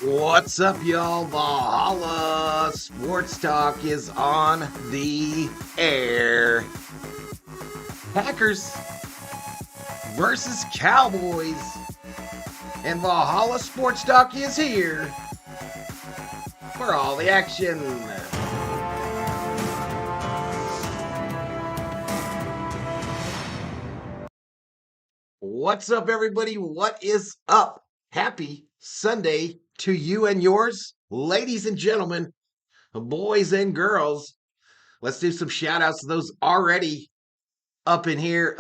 What's up, y'all? Valhalla Sports Talk is on the air. Packers versus Cowboys. And Valhalla Sports Talk is here for all the action. What's up, everybody? What is up? Happy Sunday to you and yours, ladies and gentlemen, boys and girls. Let's do some shout outs to those already up in here.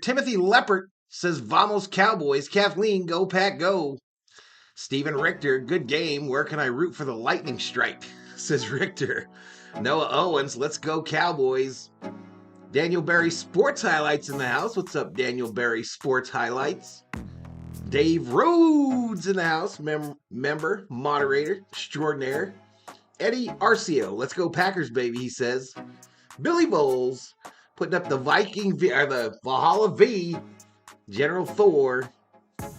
Timothy Leppert says, Vamos Cowboys. Kathleen, go Pack, go. Stephen Richter, good game. Where can I root for the lightning strike? Says Richter. Noah Owens, let's go Cowboys. Daniel Berry Sports Highlights in the house. What's up, Daniel Berry Sports Highlights? Dave Rhodes in the house, member, moderator, extraordinaire. Eddie Arcio, let's go Packers, baby, he says. Billy Bowles, putting up the the Valhalla V, General Thor,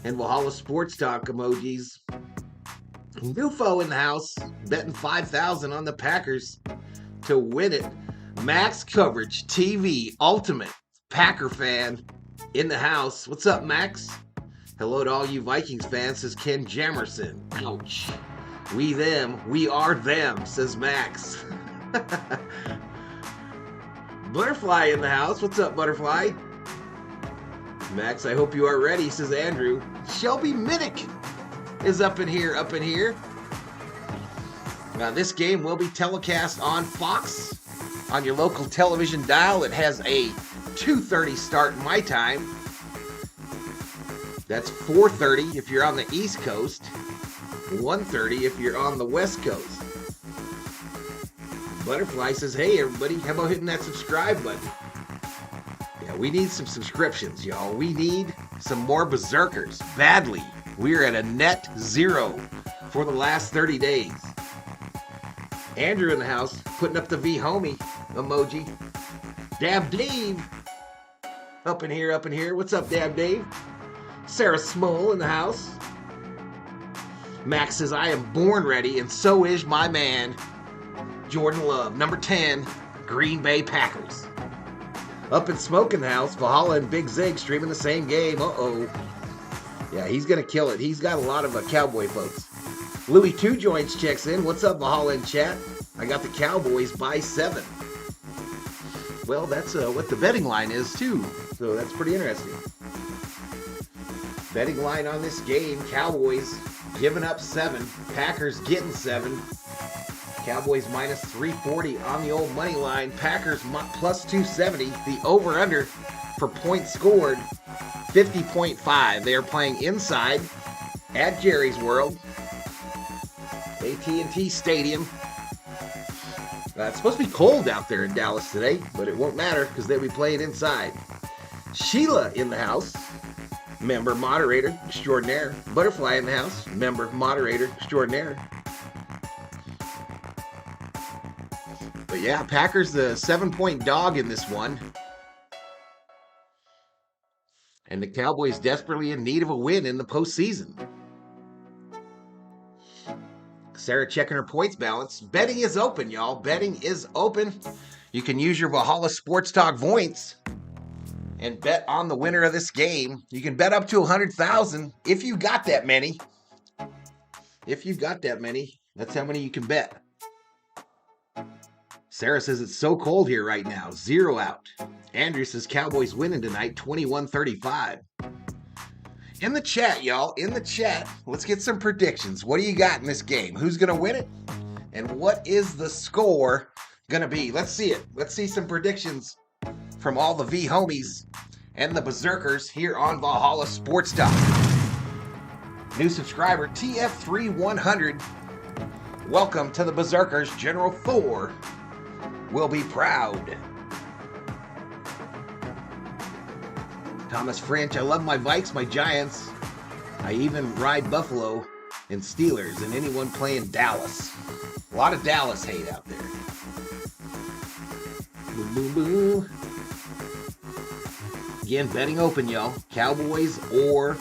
and Valhalla Sports Talk emojis. Nufo in the house, betting $5,000 on the Packers to win it. Max Coverage TV, ultimate Packer fan in the house. What's up, Max? Hello to all you Vikings fans, says Ken Jamerson. Ouch. We them, we are them, says Max. Butterfly in the house. What's up, Butterfly? Max, I hope you are ready, says Andrew. Shelby Minnick is up in here. Now, this game will be telecast on Fox on your local television dial. It has a 2:30 start my time. That's 4:30 if you're on the East Coast, 1:30 if you're on the West Coast. Butterfly says, hey, everybody, how about hitting that subscribe button? Yeah, we need some subscriptions, y'all. We need some more berserkers, badly. We're at a net zero for the last 30 days. Andrew in the house, putting up the V-homie emoji. Dab Dave, up in here. What's up, Dab Dave? Sarah Small in the house. Max says, I am born ready, and so is my man, Jordan Love. Number 10, Green Bay Packers. Up in Smoke in the house, Valhalla and Big Zig streaming the same game. Uh-oh. Yeah, he's going to kill it. He's got a lot of Cowboy folks. Louis Two Joints checks in. What's up, Valhalla in chat? I got the Cowboys by 7. Well, that's what the betting line is, too. So that's pretty interesting. Betting line on this game, Cowboys giving up 7. Packers getting 7. Cowboys minus 340 on the old money line. Packers plus 270. The over-under for points scored, 50.5. They are playing inside at Jerry's World, AT&T Stadium. It's supposed to be cold out there in Dallas today, but it won't matter because they'll be playing inside. Sheila in the house, member, moderator, extraordinaire. Butterfly in the house, member, moderator, extraordinaire. But yeah, Packers the 7-point dog in this one. And the Cowboys desperately in need of a win in the postseason. Sarah checking her points balance. Betting is open, y'all. Betting is open. You can use your Valhalla Sports Talk points and bet on the winner of this game. You can bet up to 100,000 if you got that many. If you've got that many, that's how many you can bet. Sarah says it's so cold here right now. 0 out. Andrew says Cowboys winning tonight, 21-35. In the chat, y'all, in the chat, let's get some predictions. What do you got in this game? Who's going to win it? And what is the score going to be? Let's see it. Let's see some predictions from all the V homies and the berserkers here on Valhalla Sports Talk. New subscriber, TF3100. Welcome to the berserkers. General Thor will be proud. Thomas French, I love my Vikes, my Giants. I even ride Buffalo and Steelers and anyone playing Dallas. A lot of Dallas hate out there. Boo, boo, boo. Again, betting open, y'all. Cowboys or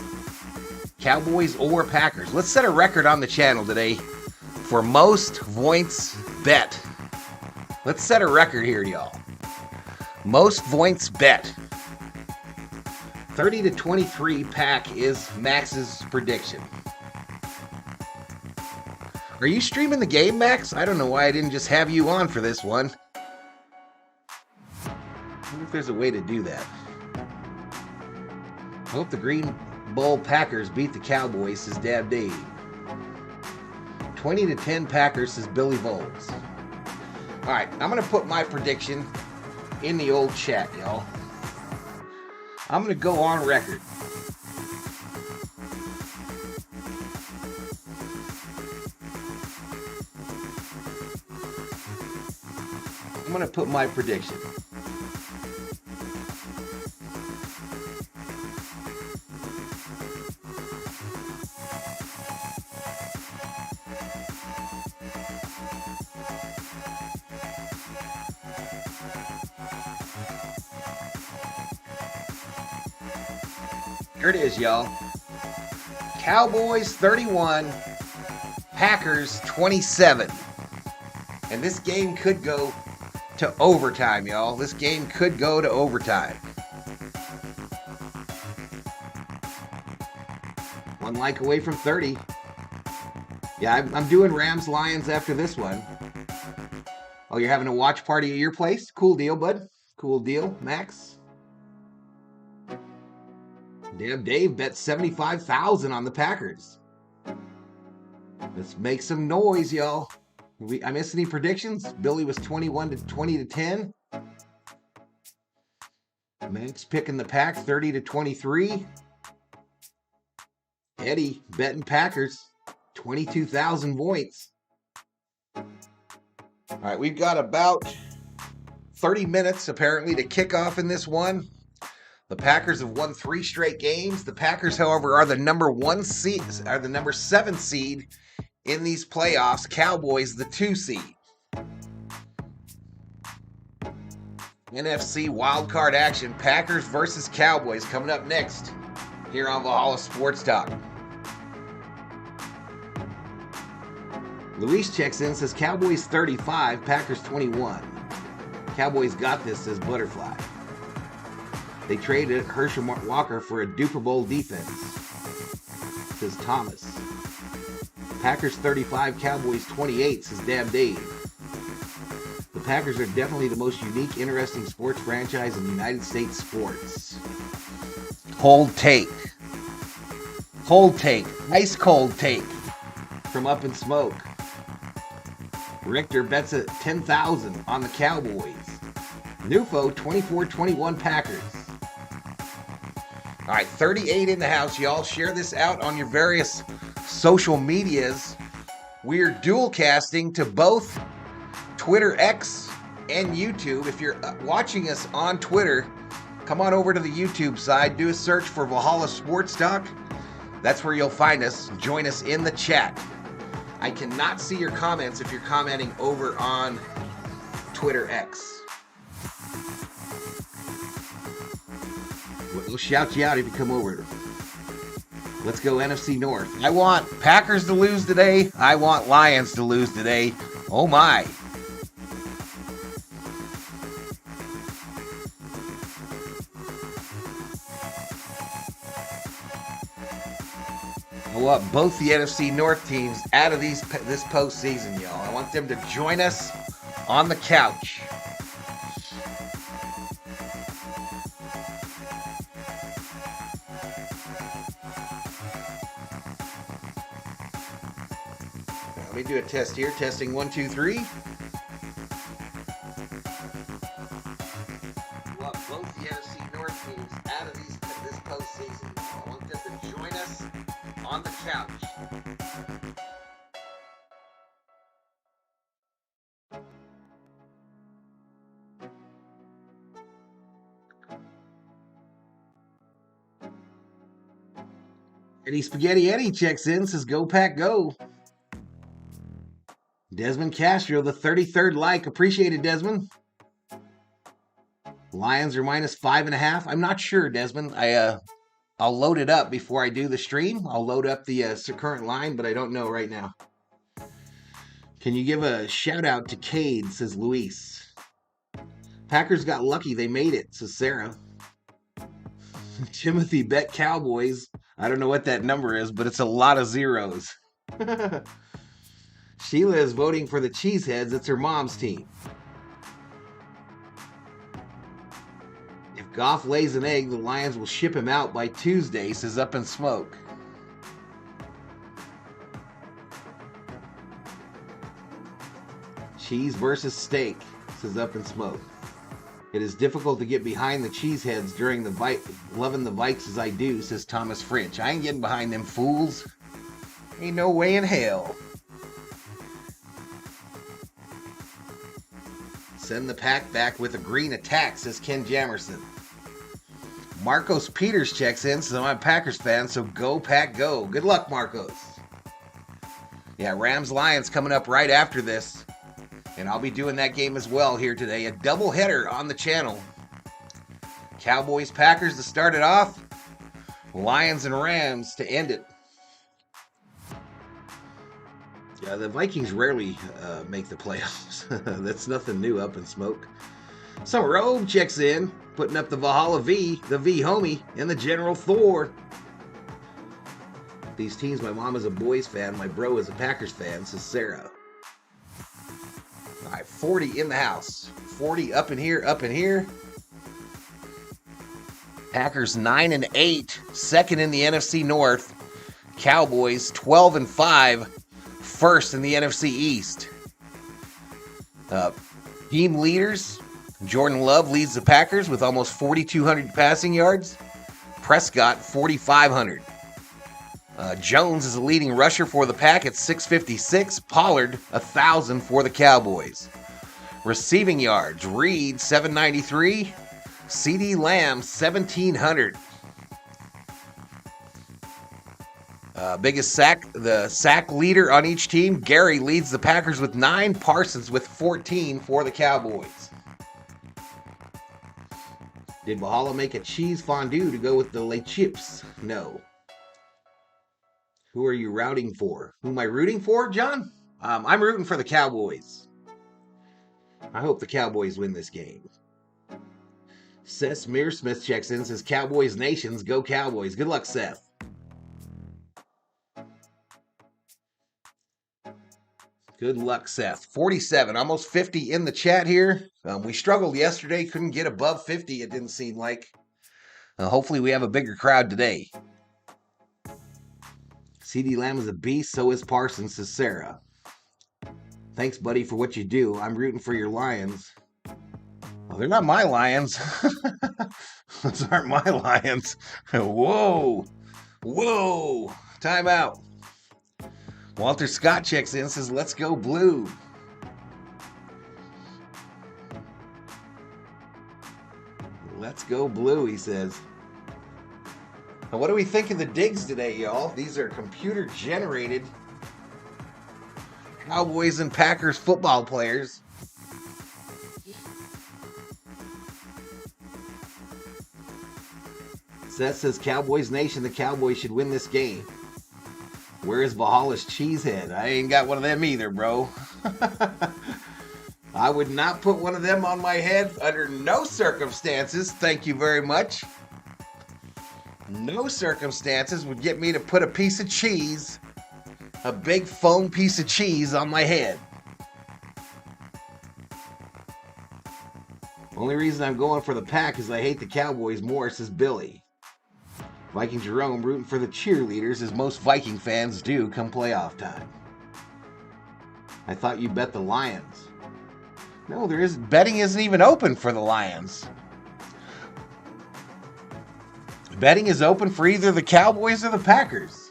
Packers. Let's set a record on the channel today for most points bet. Let's set a record here, y'all. Most points bet. 30-23 Pack is Max's prediction. Are you streaming the game, Max? I don't know why I didn't just have you on for this one. I wonder if there's a way to do that. I hope the Green Bowl Packers beat the Cowboys, says Dab Dave. 20-10 Packers, says Billy Voles. All right, I'm going to put my prediction in the old chat, y'all. I'm going to go on record. I'm going to put my prediction. Here it is, y'all. Cowboys 31, Packers 27. And this game could go to overtime, y'all. This game could go to overtime. One like away from 30. Yeah, I'm doing Rams Lions after this one. Oh, you're having a watch party at your place? Cool deal, bud. Cool deal, Max. Damn, Dave bet 75,000 on the Packers. Let's make some noise, y'all. I missed any predictions? Billy was 20-10. Max picking the Pack 30-23. Eddie betting Packers 22,000 points. All right, we've got about 30 minutes apparently to kick off in this one. The Packers have won 3 straight games. The Packers, however, are the number 7 seed in these playoffs. Cowboys, the 2 seed. NFC wildcard action. Packers versus Cowboys coming up next here on Valhalla Sports Talk. Luis checks in, says Cowboys 35, Packers 21. Cowboys got this, says Butterfly. They traded Herschel Walker for a Duper Bowl defense. says Thomas. Packers 35, Cowboys 28, says Dab Dave. The Packers are definitely the most unique, interesting sports franchise in United States sports. Cold take. Cold take. Ice cold take. From Up in Smoke. Richter bets at 10,000 on the Cowboys. Nufo 24-21 Packers. All right, 38 in the house. Y'all share this out on your various social medias. We're dual casting to both Twitter X and YouTube. If you're watching us on Twitter, come on over to the YouTube side. Do a search for Valhalla Sports Talk. That's where you'll find us. Join us in the chat. I cannot see your comments if you're commenting over on Twitter X. We'll shout you out if you come over. Let's go NFC North. I want Packers to lose today. I want Lions to lose today. Oh my. I want both the NFC North teams out of this postseason, y'all. I want them to join us on the couch. Let me do a test here. Testing 1, 2, 3. I want both the NFC North teams out of this postseason. I want them to join us on the couch. Eddie Spaghetti Eddie checks in, says go Pack go. Desmond Castro, the 33rd like. Appreciate it, Desmond. Lions are minus 5.5. I'm not sure, Desmond. I'll load it up before I do the stream. I'll load up the current line, but I don't know right now. Can you give a shout out to Cade, says Luis. Packers got lucky. They made it, says Sarah. Timothy bet Cowboys. I don't know what that number is, but it's a lot of zeros. Sheila is voting for the Cheeseheads. It's her mom's team. If Goff lays an egg, the Lions will ship him out by Tuesday, says Up in Smoke. Cheese versus steak, says Up in Smoke. It is difficult to get behind the Cheeseheads during the loving the Vikes as I do, says Thomas French. I ain't getting behind them fools. Ain't no way in hell. Send the pack back with a green attack, says Ken Jamerson. Marcos Peters checks in, says I'm a Packers fan, so go Pack go. Good luck, Marcos. Yeah, Rams-Lions coming up right after this. And I'll be doing that game as well here today. A doubleheader on the channel. Cowboys-Packers to start it off. Lions and Rams to end it. Yeah, the Vikings rarely make the playoffs. That's nothing new. Up in Smoke. Some Robe checks in, putting up the Valhalla V, the V homie, and the General Thor. These teams, my mom is a Boys fan, my bro is a Packers fan, says Sarah. All right, 40 in the house. 40 up in here, up in here. Packers 9-8, second in the NFC North. Cowboys 12-5. First in the NFC East. Team leaders, Jordan Love leads the Packers with almost 4,200 passing yards. Prescott, 4,500. Jones is the leading rusher for the Pack at 656. Pollard, 1,000 for the Cowboys. Receiving yards, Reed, 793. CeeDee Lamb, 1,700. Biggest sack, the sack leader on each team. Gary leads the Packers with 9. Parsons with 14 for the Cowboys. Did Valhalla make a cheese fondue to go with the Les Chips? No. Who are you rooting for? Who am I rooting for, John? I'm rooting for the Cowboys. I hope the Cowboys win this game. Seth Mearsmith checks in and says, Cowboys Nations, go Cowboys. Good luck, Seth. Good luck, Seth. 47, almost 50 in the chat here. We struggled yesterday, couldn't get above 50, it didn't seem like. Hopefully we have a bigger crowd today. CD Lamb is a beast, so is Parsons, says Sarah. Thanks, buddy, for what you do. I'm rooting for your Lions. Well, they're not my Lions. Those aren't my Lions. Whoa. Whoa. Time out. Walter Scott checks in, says, let's go blue. Let's go blue, he says. Now, what do we think of the digs today, y'all? These are computer-generated Cowboys and Packers football players. Seth says, Cowboys Nation, the Cowboys should win this game. Where is Valhalla's cheesehead? I ain't got one of them either, bro. I would not put one of them on my head under no circumstances. Thank you very much. No circumstances would get me to put a piece of cheese, a big foam piece of cheese on my head. Only reason I'm going for the Pack is I hate the Cowboys more, says Billy. Viking Jerome rooting for the cheerleaders, as most Viking fans do come playoff time. I thought you bet the Lions. No, betting isn't even open for the Lions. Betting is open for either the Cowboys or the Packers.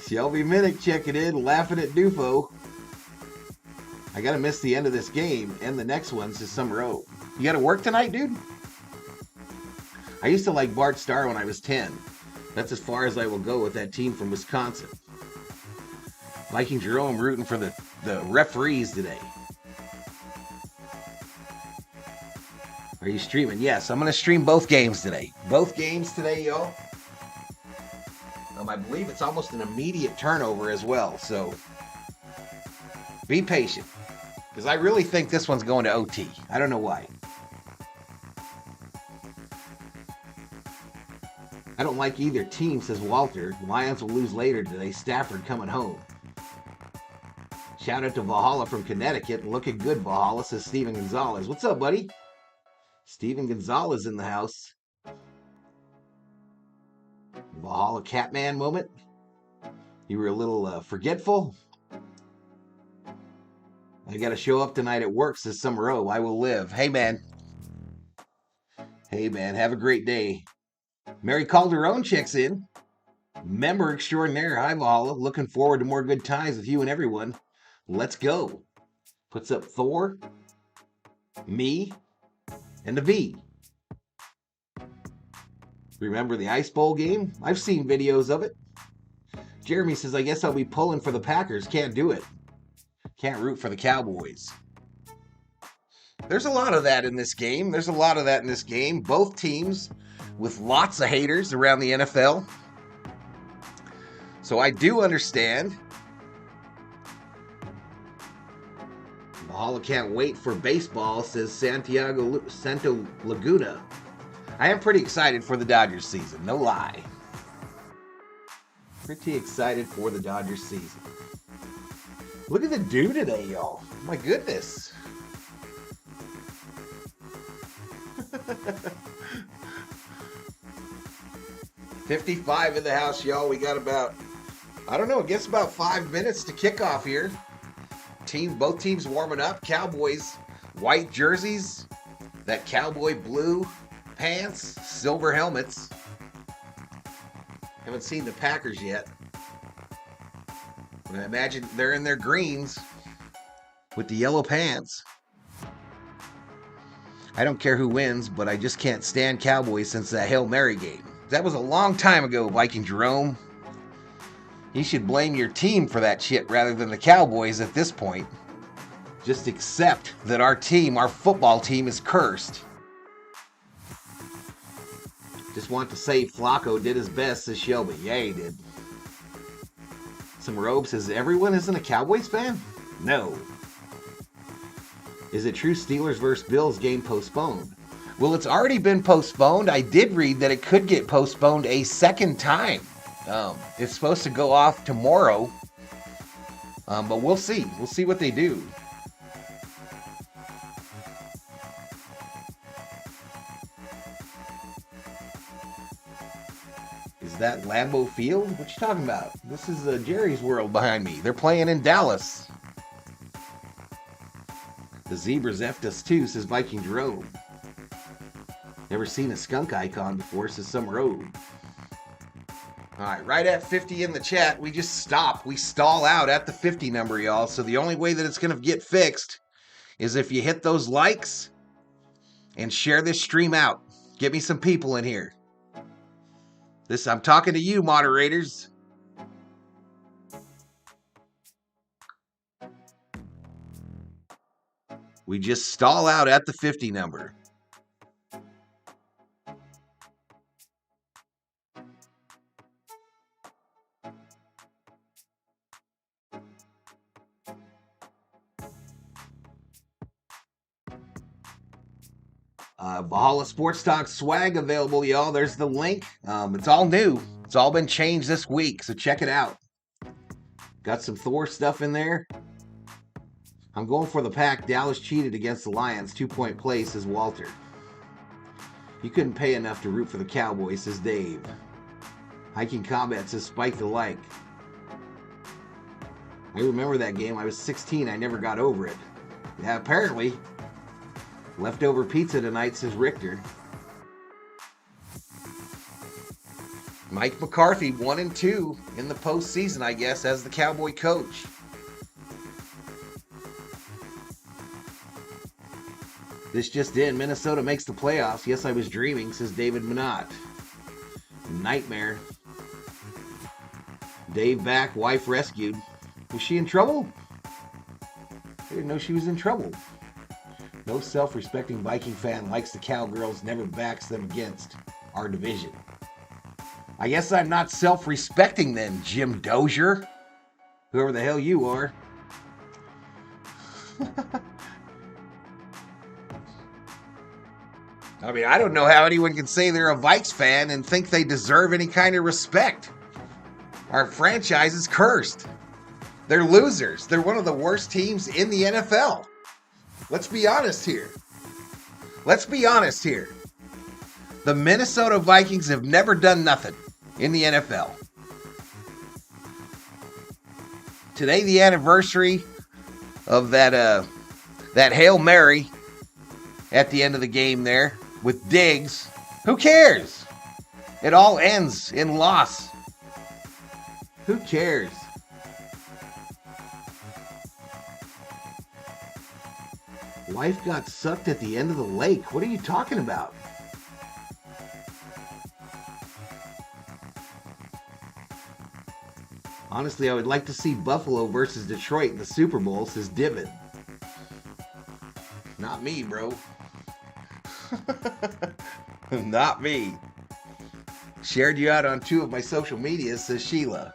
Shelby Minnick checking in, laughing at Dufo. I gotta miss the end of this game, and the next one's to Summer Oak. You gotta work tonight, dude? I used to like Bart Starr when I was 10. That's as far as I will go with that team from Wisconsin. Viking Jerome rooting for the referees today. Are you streaming? Yes, I'm going to stream both games today. Both games today, y'all. I believe it's almost an immediate turnover as well, so be patient. Because I really think this one's going to OT. I don't know why. I don't like either team, says Walter. Lions will lose later today. Stafford coming home. Shout out to Valhalla from Connecticut. Looking good, Valhalla, says Steven Gonzalez. What's up, buddy? Steven Gonzalez in the house. Valhalla Catman moment. You were a little forgetful. I got to show up tonight at work, says Summer O. I will live. Hey, man. Hey, man. Have a great day. Mary Calderon checks in. Member extraordinaire. Hi, Valhalla. Looking forward to more good times with you and everyone. Let's go. Puts up Thor, me, and the V. Remember the Ice Bowl game? I've seen videos of it. Jeremy says, I guess I'll be pulling for the Packers. Can't do it. Can't root for the Cowboys. There's a lot of that in this game. Both teams with lots of haters around the NFL. So I do understand. Valhalla can't wait for baseball, says Santo Laguna. I am pretty excited for the Dodgers season, no lie. Pretty excited for the Dodgers season. Look at the dew today, y'all. My goodness. $55 in the house, y'all. We got about, I don't know, I guess about 5 minutes to kick off here. Both teams warming up. Cowboys, white jerseys, that cowboy blue pants, silver helmets. Haven't seen the Packers yet. But I imagine they're in their greens with the yellow pants. I don't care who wins, but I just can't stand Cowboys since that Hail Mary game. That was a long time ago, Viking Jerome. You should blame your team for that shit rather than the Cowboys at this point. Just accept that our football team is cursed. Just want to say Flacco did his best, says Shelby. Yeah, he did. Some Robe says, everyone isn't a Cowboys fan? No. Is it true Steelers versus Bills game postponed? Well, it's already been postponed. I did read that it could get postponed a second time. It's supposed to go off tomorrow But we'll see. We'll see what they do. Is that Lambeau Field? What you talking about? This is Jerry's World behind me. They're playing in Dallas. The Zebras effed us too, says Viking Jerome. Never seen a skunk icon before, says Summer Road. All right, right at 50 in the chat, we just stop. We stall out at the 50 number, y'all. So the only way that it's going to get fixed is if you hit those likes and share this stream out. Get me some people in here. I'm talking to you, moderators. We just stall out at the 50 number. Valhalla Sports Talk swag available, y'all. There's the link. It's all new. It's all been changed this week, so check it out. Got some Thor stuff in there. I'm going for the pack. Dallas cheated against the Lions. 2-point play, says Walter. You couldn't pay enough to root for the Cowboys, says Dave. Hiking Combat says spike the like. I remember that game. I was 16. I never got over it. Yeah, apparently. Leftover pizza tonight, says Richter. Mike McCarthy, 1-2 in the postseason, I guess, as the Cowboy coach. This just in. Minnesota makes the playoffs. Yes, I was dreaming, says David Minot. Nightmare. Dave back, wife rescued. Was she in trouble? I didn't know she was in trouble. No self-respecting Viking fan likes the Cowgirls, never backs them against our division. I guess I'm not self-respecting then, Jim Dozier. Whoever the hell you are. I mean, I don't know how anyone can say they're a Vikes fan and think they deserve any kind of respect. Our franchise is cursed. They're losers. They're one of the worst teams in the NFL. Let's be honest here. Let's be honest here. The Minnesota Vikings have never done nothing in the NFL. Today, the anniversary of that Hail Mary at the end of the game there with Diggs. Who cares? It all ends in loss. Who cares? Wife got sucked at the end of the lake. What are you talking about? Honestly, I would like to see Buffalo versus Detroit in the Super Bowl, says Divid. Not me, bro. Not me. Shared you out on 2 of my social medias, says Sheila.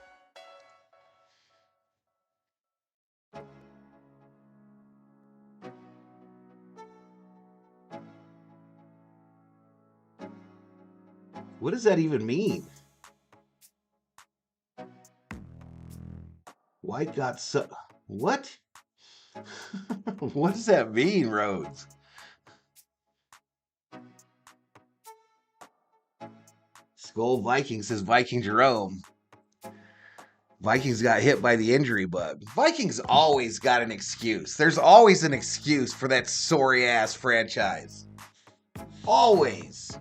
What does that even mean? White got what? What does that mean, Rhodes? Skull Vikings, says Viking Jerome. Vikings got hit by the injury bug. Vikings always got an excuse. There's always an excuse for that sorry-ass franchise. Always.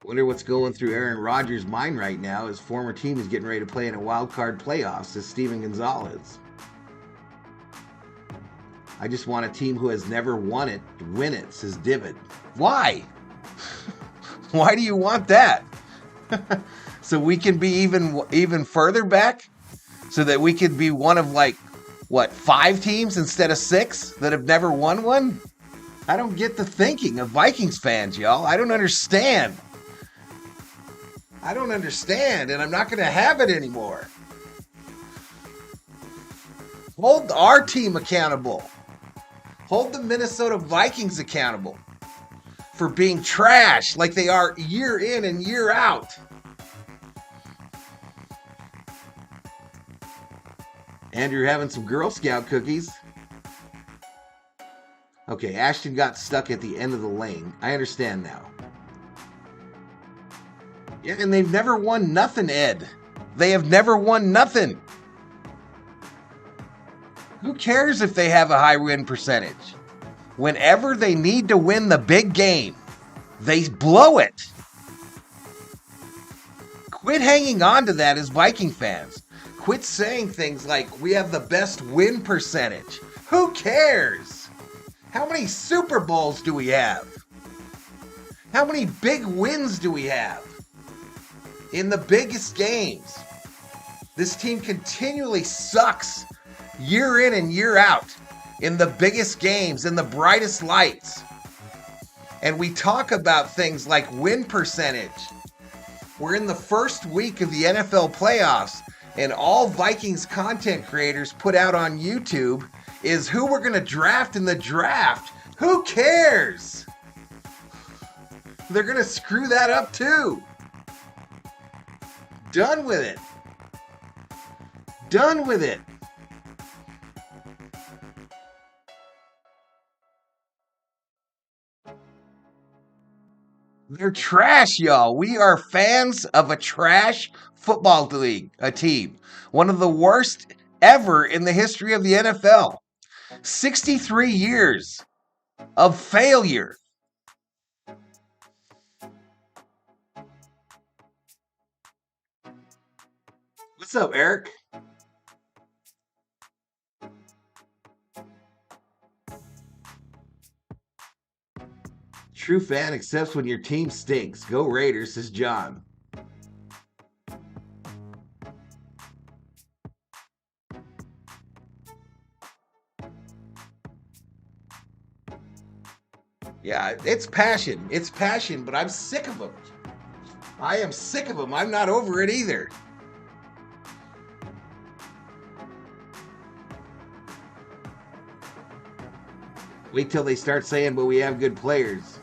Wonder what's going through Aaron Rodgers' mind right now. His former team is getting ready to play in a wild card playoffs, says Steven Gonzalez. I just want a team who has never won it to win it, says Divid. Why? Why do you want that? So we can be even further back? So that we could be one of 5 teams instead of 6 that have never won one? I don't get the thinking of Vikings fans, y'all. I don't understand. And I'm not going to have it anymore. Hold our team accountable. Hold the Minnesota Vikings accountable. for being trash like they are year in and year out. Andrew having some Girl Scout cookies. Okay, Ashton got stuck at the end of the lane. I understand now. Yeah, and they've never won nothing, Ed. They have never won nothing. Who cares if they have a high win percentage? Whenever they need to win the big game, they blow it. Quit hanging on to that as Viking fans. Quit saying things like, we have the best win percentage. Who cares? How many Super Bowls do we have? How many big wins do we have? In the biggest games. This team continually sucks year in and year out in the biggest games, in the brightest lights. And we talk about things like win percentage. We're in the first week of the NFL playoffs, and all Vikings content creators put out on YouTube is who we're going to draft in the draft. Who cares? They're going to screw that up too. Done with it. Done with it. They're trash, y'all. We are fans of a trash football league, a team. One of the worst ever in the history of the NFL. 63 years of failure. What's up, Eric? True fan accepts when your team stinks. Go Raiders, says John. Yeah, it's passion. It's passion, but I'm sick of them. I am sick of them. I'm not over it either. Wait till they start saying, but we have good players.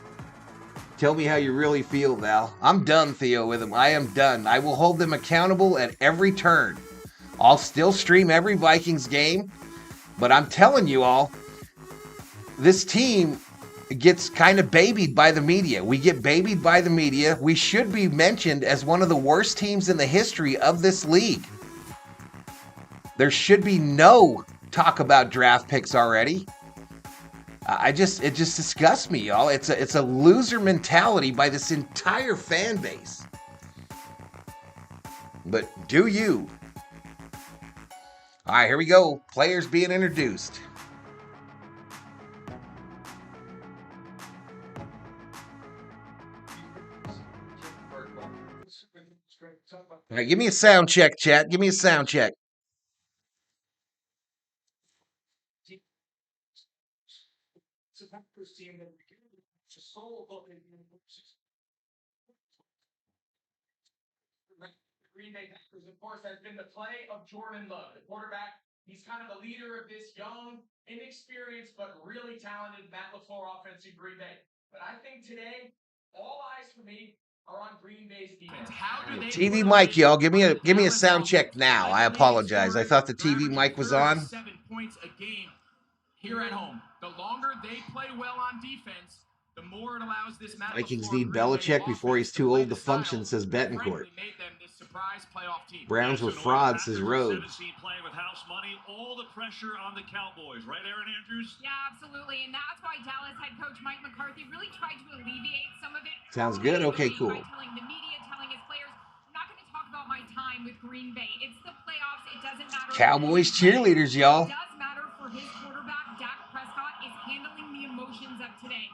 Tell me how you really feel, Val. I'm done, Theo, with them. I am done. I will hold them accountable at every turn. I'll still stream every Vikings game, but I'm telling you all, this team gets kind of babied by the media. We get babied by the media. We should be mentioned as one of the worst teams in the history of this league. There should be no talk about draft picks already. It just disgusts me, y'all. It's a loser mentality by this entire fan base. But do you? All right, here we go. Players being introduced. All right, give me a sound check, chat. Give me a sound check. Green Bay Packers, of course, has been the play of Jordan Love, the quarterback. He's kind of the leader of this young, inexperienced, but really talented Matt LaFleur offense in Green Bay. But I think today, all eyes for me are on Green Bay's defense. How do they TV mic, y'all. Give me a sound check now. I apologize. I thought the TV mic was on. 7 points a game here at home. The longer they play well on defense, the more it allows this Vikings need Belichick before he's too old to function, says Betancourt. Browns were frauds, says Rhodes. Playing with house money, all the pressure on the Cowboys, right, Aaron Andrews? Yeah, absolutely, and that's why Dallas head coach Mike McCarthy really tried to alleviate some of it. Sounds good. Okay, cool. By telling the media, telling his players, I'm not going to talk about my time with Green Bay. It's the playoffs. It doesn't matter. Cowboys cheerleaders, y'all. It does matter for his quarterback. Dak Prescott is handling the emotions of today.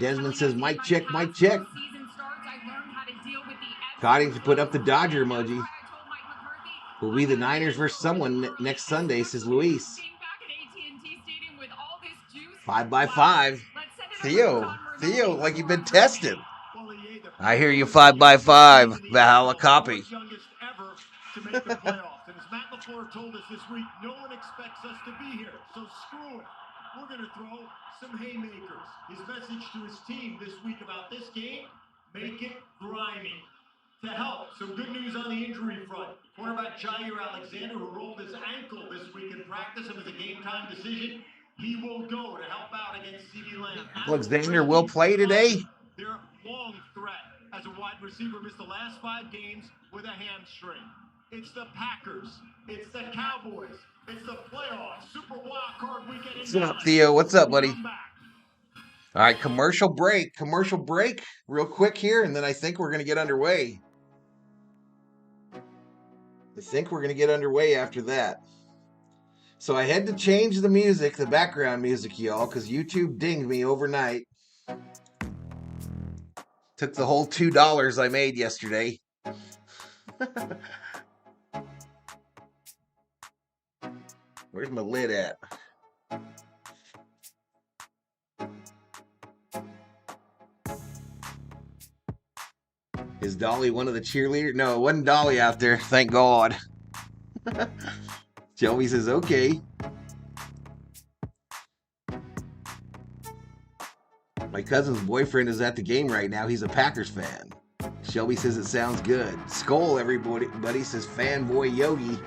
Desmond says, mic check, mic check. Cotting to put up the Dodger emoji. Will be the Niners versus someone next Sunday, says Luis. 5x5. Theo, like you've been tested. I hear you 5x5. Valhalla copy. To make the playoffs. And as Matt LaFleur told us this week, no one expects us to be here, so screw it. we're going to throw some haymakers. His message to his team this week about this game, make it grimy. To help, some good news on the injury front. Cornerback Jair Alexander, who rolled his ankle this week in practice, it was a game-time decision. He will go to help out against CeeDee Lamb. Alexander will play today. Their long threat as a wide receiver missed the last 5 games with a hamstring. It's the Packers. It's the Cowboys. It's the playoffs. Super Wild Card Weekend. What's up, Theo? What's up, buddy? All right, commercial break, real quick here, and then I think we're going to get underway. After that. So I had to change the music, the background music, y'all, because YouTube dinged me overnight. Took the whole $2 I made yesterday. Where's my lid at? Is Dolly one of the cheerleaders? No, it wasn't Dolly out there. Thank God. Shelby says, okay. My cousin's boyfriend is at the game right now. He's a Packers fan. Shelby says it sounds good. Skull, everybody. Buddy says, fanboy Yogi.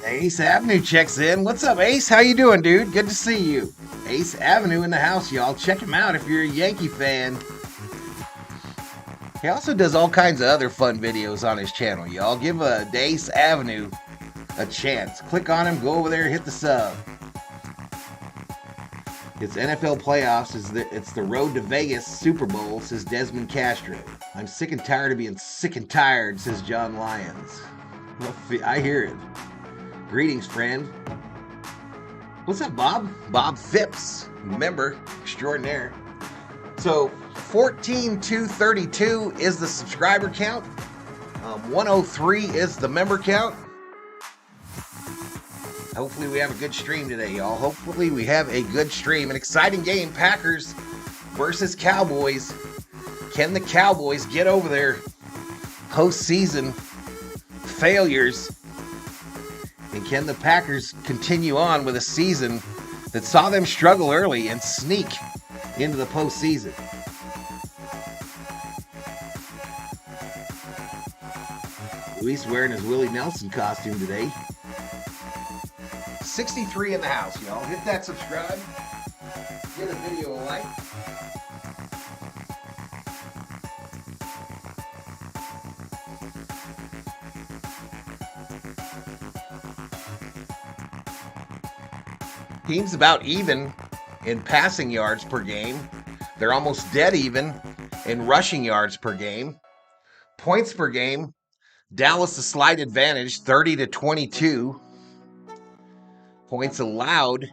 Ace Avenue checks in. What's up, Ace? How you doing, dude? Good to see you. Ace Avenue in the house, y'all. Check him out if you're a Yankee fan. He also does all kinds of other fun videos on his channel, y'all. Give Ace Avenue a chance. Click on him, go over there, hit the sub. It's NFL playoffs. It's the road to Vegas Super Bowl, says Desmond Castro. I'm sick and tired of being sick and tired, says John Lyons. Well, I hear it. Greetings, friend. What's up, Bob? Bob Phipps, member extraordinaire. So, 14,232 is the subscriber count. 103 is the member count. Hopefully we have a good stream today, y'all. Hopefully we have a good stream. An exciting game, Packers versus Cowboys. Can the Cowboys get over their postseason failures? And can the Packers continue on with a season that saw them struggle early and sneak into the postseason? Luis wearing his Willie Nelson costume today. 63 in the house, y'all. Hit that subscribe. Give the video a like. Teams about even in passing yards per game. They're almost dead even in rushing yards per game. Points per game. Dallas a slight advantage, 30-22. Points allowed.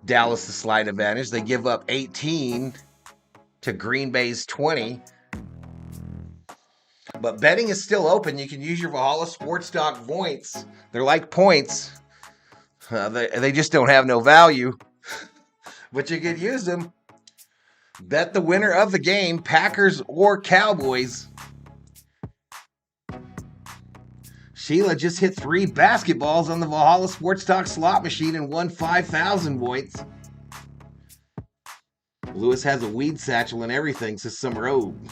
Dallas a slight advantage. They give up 18 to Green Bay's 20. But betting is still open. You can use your Valhalla Sports Talk points. They're like points. They just don't have no value, but you can use them. Bet the winner of the game, Packers or Cowboys. Sheila just hit 3 basketballs on the Valhalla Sports Talk slot machine and won 5,000 points. Lewis has a weed satchel and everything, says some robe.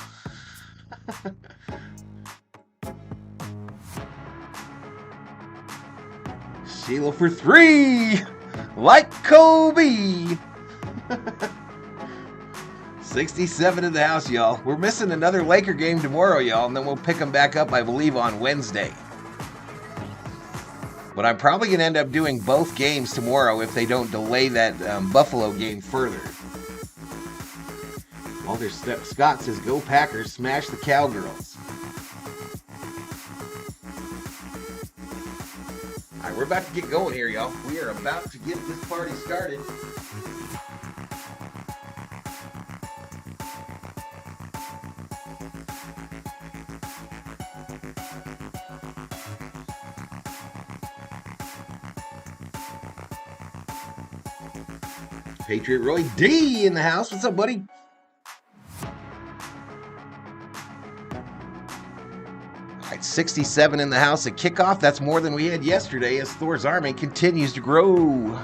Sheila for 3, like Kobe. 67 in the house, y'all. We're missing another Laker game tomorrow, y'all, and then we'll pick them back up, I believe, on Wednesday. But I'm probably going to end up doing both games tomorrow if they don't delay that Buffalo game further. Walter Scott says, go Packers, smash the Cowgirls. All right, we're about to get going here, y'all. We are about to get this party started. Patriot Roy D in the house. What's up, buddy? All right, 67 in the house at kickoff. That's more than we had yesterday as Thor's Army continues to grow.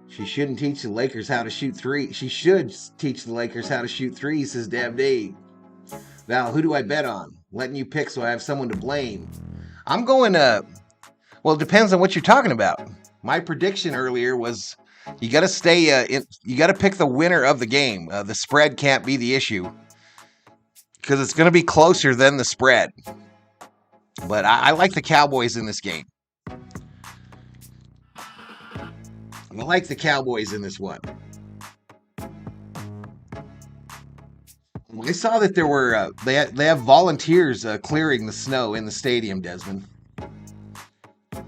She shouldn't teach the Lakers how to shoot three. She should teach the Lakers how to shoot threes, says Dab Dave. Val, who do I bet on? Letting you pick so I have someone to blame. I'm going well, it depends on what you're talking about. My prediction earlier was you got to stay you got to pick the winner of the game. The spread can't be the issue because it's going to be closer than the spread. But I like the Cowboys in this game. I like the Cowboys in this one. I saw that there were they have volunteers clearing the snow in the stadium, Desmond. Up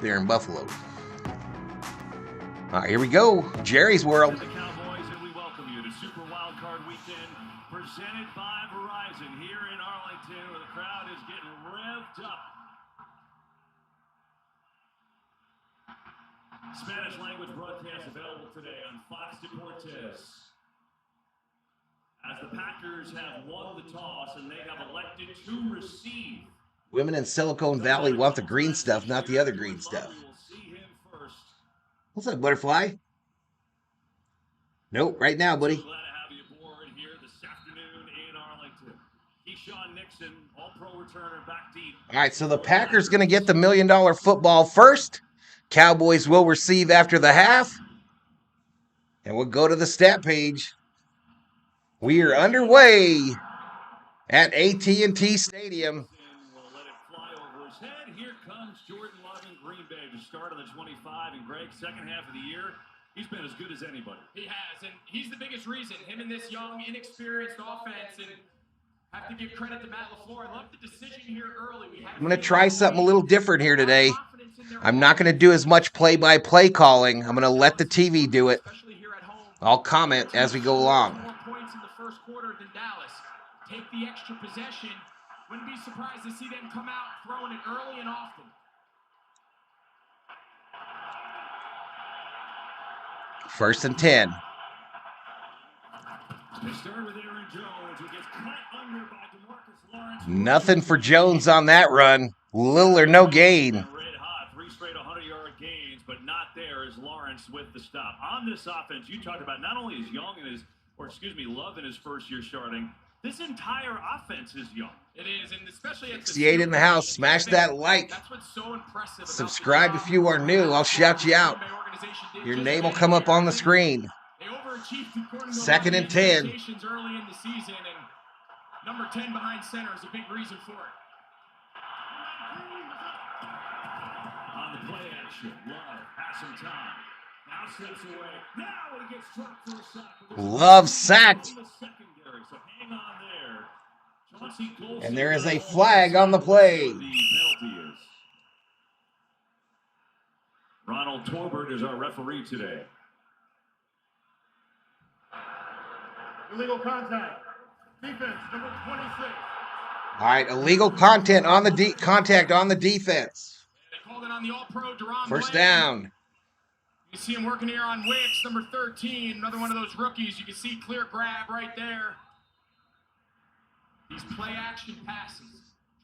there in Buffalo. All right, here we go. Jerry's World. The Cowboys, and we welcome you to Super Wildcard Weekend, presented by Verizon here in Arlington, where the crowd is getting revved up. Spanish language broadcast available today on Fox Deportes. As the Packers have won the toss and they have elected to receive. Women in Silicon Valley want the green stuff, not the other green stuff. What's up, Butterfly? Nope, right now, buddy. So glad to have you aboard here this afternoon in Arlington. Keyshawn Nixon, all-pro returner, back deep. All right, so the Packers going to get the $1 million football first. Cowboys will receive after the half. And we'll go to the stat page. We are underway at AT&T Stadium. We'll let it fly over his head. Here comes Jordan Love in Green Bay to start on the 25. And Greg, second half of the year, he's been as good as anybody. He has, and he's the biggest reason. Him and this young, inexperienced offense, and have to give credit to Matt LaFleur. I love the decision here early. I'm going to try something a little different here today. I'm not going to do as much play-by-play calling. I'm going to let the TV do it. I'll comment as we go along. More points in the first quarter than Dallas. Take the extra possession. Wouldn't be surprised to see them come out throwing it early and often. First and 10. They start with Aaron Jones, who gets cut under by DeMarcus Lawrence. Nothing for Jones on that run. Little or no gain. Red hot, 3 straight 100-yard gains, but not there is Lawrence with the stop. On this offense, you talked about not only is Young in his, Love in his first year starting, this entire offense is young. It is, and especially at 68 in the house. Smash that like. That's what's so impressive. Subscribe if you are new. I'll shout you out. Your name will come up on the screen. They overachieved according to Second and 10. early in the season, and number 10 behind center is a big reason for it. On the play action, Love has some time. Now slips away. Now he gets dropped for a sack. Love sacked. In the secondary, so hang on there. Chauncey Golston, And there is a flag on the play. the penalty is. Ronald Torbert is our referee today. Illegal contact. Defense, number 26. All right, illegal contact on the defense. They called it on the All-Pro, Deron First Bland. down. You see him working here on Wicks, number 13, another one of those rookies. You can see clear grab right there. These play-action passes.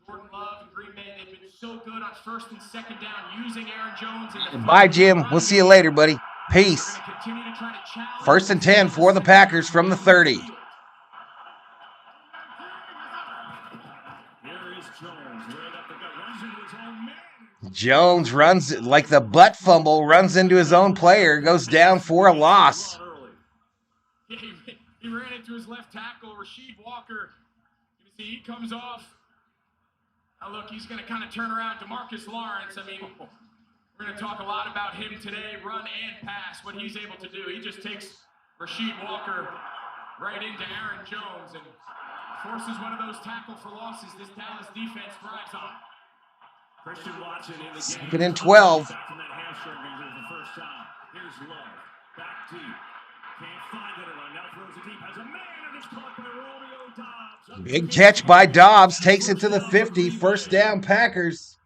Jordan Love and Green Bay, they've been so good on first and second down using Aaron Jones. Bye, Jim. We'll see you later, buddy. Peace. First and 10 for the Packers from the 30. Here is Jones, right up the gut, runs into his own man. Jones runs like the butt fumble, runs into his own player, goes down for a loss. Yeah, he ran into his left tackle, Rasheed Walker. You can see he comes off. Now look, he's going to kind of turn around DeMarcus Lawrence. I mean, we're going to talk a lot about him today, run and pass, what he's able to do. He just takes Rasheed Walker right into Aaron Jones and forces one of those tackle for losses this Dallas defense thrives on. Christian Watson in the game. Second and 12. Back from that hamstring injury for the first time. Here's Love. Back deep. Can't find anyone. Now throws it deep. Has a man and is caught by Romeo Dobbs. Big catch by Dobbs. Takes it to the 50. First down, Packers.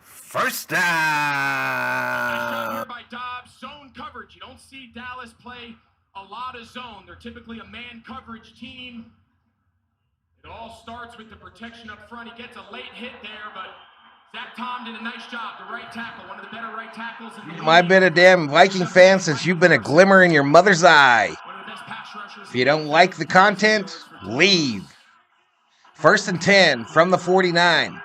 First down. Nice job here by Dobbs. Zone coverage. You don't see Dallas play a lot of zone. They're typically a man coverage team. It all starts with the protection up front. He gets a late hit there, but Zach Tom did a nice job. The right tackle, one of the better right tackles in the league. I've been a damn Viking fan since you've been a glimmer in your mother's eye. One of the best pass rushers. If you don't like the content, leave. First and 10 from the 49.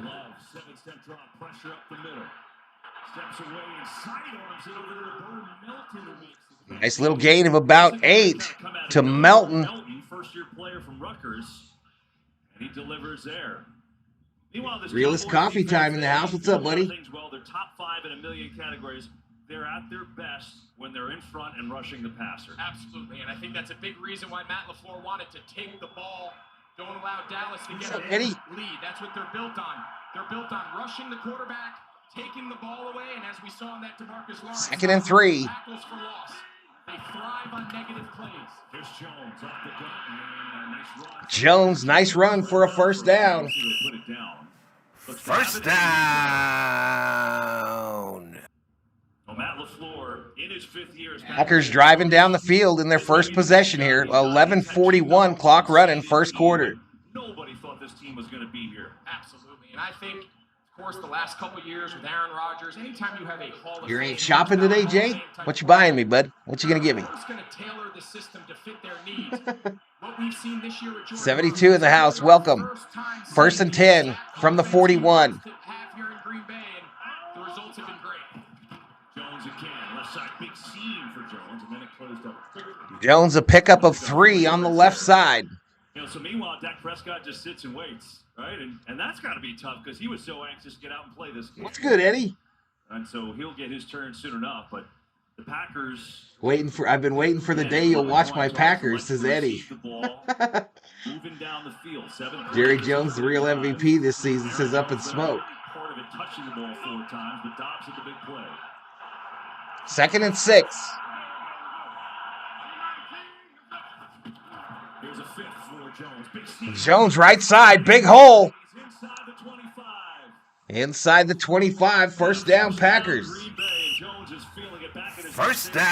Love, 7-step drop, pressure up the middle. Steps away and sidearms it over to Bird Melton, who makes the Nice little gain of about 8 to Melton. First-year player from Rutgers, and he delivers there. Meanwhile, this Realist Cowboys coffee defense, time in the house. What's up, buddy? Well, they're top 5 in a million categories. They're at their best when they're in front and rushing the passer. Absolutely, and I think that's a big reason why Matt LaFleur wanted to take the ball. Don't allow Dallas to get a Eddie? lead. That's what they're built on. They're built on rushing the quarterback, taking the ball away, and as we saw in that DeMarcus Lawrence, Second and 3. tackles for loss. They thrive on negative plays. Here's Jones off the gun, and a nice run. Jones, nice run for a first down. Put it down. First down. Well, Matt LaFleur in his 5th year. Packers driving down the field in their first possession here. 11:41 clock running, first quarter. Nobody thought this team was going to be here. Absolutely, and I think, of course, the last couple of years with Aaron Rodgers, anytime you have a Hall of You Fame ain't shopping today, Jay? What you buying me, bud? What you gonna give me? It's going to tailor the system to fit their needs. What we've seen this year with Jordan 72 in the house. Welcome. First and 10 from the 41. Have here in Green Bay, and the results have been great. Jones again, left side, big seam for Jones, and then it closed up. Jones a pickup of 3 on the left side. You know, so meanwhile, Dak Prescott just sits and waits, right? And that's got to be tough because he was so anxious to get out and play this game. What's good, Eddie? And so he'll get his turn soon enough. But the Packers. I've been waiting for the day you'll watch my Packers, says Eddie. Moving down the field. Jerry Jones, the real MVP this season, says up in smoke. Part of it touching the ball 4 times, but Dobbs at the big play. Second and 6. Here's a 5th for Jones. Big seam. Jones right side, big hole. He's inside the 25. Inside the 25, first down Packers. Green Bay, Jones is feeling it back in his First down.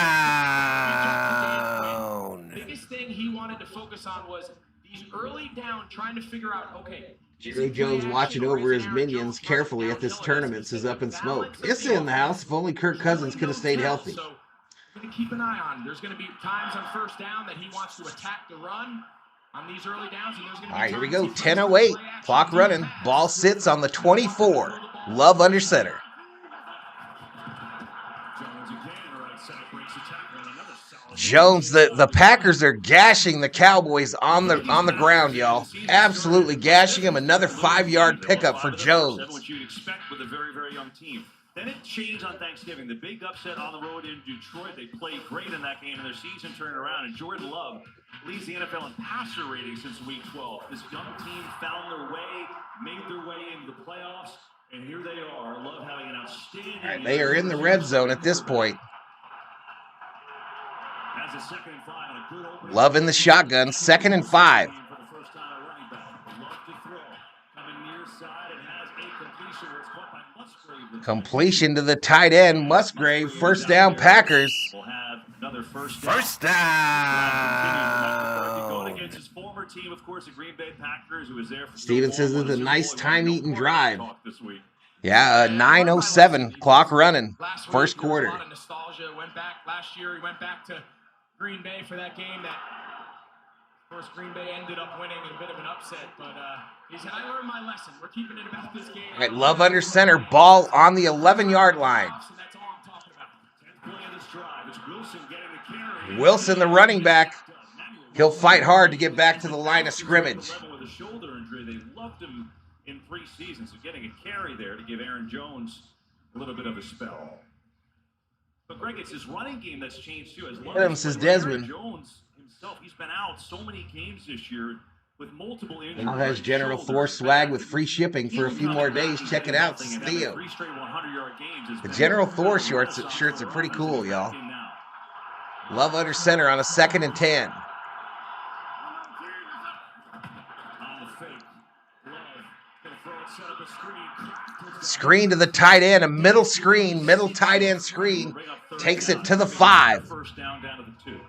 down. Biggest thing he wanted to focus on was these early down, trying to figure out, okay. Jerry Jones watching over his minions carefully at this tournament, says up in smoke. It's in the house. If only Kirk Cousins could have stayed healthy. So we're going to keep an eye on. There's going to be times on first down that he wants to attack the run on these early downs. And there's going to be All right, here we times go. he plays 10:08. play action Clock deep running. pass. Ball sits on the 24. Love under center. Jones again, right side, breaks the tackle, and another solid. Jones, the Packers are gashing the Cowboys on the ground, y'all. Absolutely gashing them. Another 5-yard pickup for Jones. What you'd expect with a very, very young team. Then it changed on Thanksgiving. The big upset on the road in Detroit. They played great in that game, and their season turned around. And Jordan Love leads the NFL in passer rating since Week 12. This young team found their way, made their way into the playoffs, and here they are. Love having an outstanding. All right, they are in the red zone at this point. Has a 2nd and 5 and a good opening. Love in the shotgun. 2nd and 5. For the first time, a running back. Love to throw. Coming near side and has a completion where it's caught by Musgrave. Completion to the tight end. Musgrave. First down Packers. We'll have another first down. First down. Going against his former team, of course, the Green Bay Packers, who was there for Steven says it's a nice time-eating drive. this week. Yeah, 9:07 clock running. Last week, First there was quarter. a lot of nostalgia. Went back last year. He went back to Green Bay for that game. That, of course, Green Bay ended up winning in a bit of an upset. But he said, "I learned my lesson. We're keeping it about this game." All right, Love under center. Ball on the 11-yard line. And that's all I'm talking about. 10th play of this drive. It's Wilson getting the carry. Wilson, the running back. He'll fight hard to get back to the line of scrimmage. With a shoulder injury, they loved him in preseason, so getting a carry there to give Aaron Jones a little bit of a spell. But Greg, it's his running game that's changed too. As long Adams as says Desmond. Aaron Jones himself, he's been out so many games this year with multiple injuries. Now has General Thor swag with free shipping for a few more days. Check it out, Theo. The General Thor shirts are pretty cool, y'all. Love under center on a 2nd and 10. Screen to the tight end, a middle screen, middle tight end screen, takes it to the 5. First down to the 2.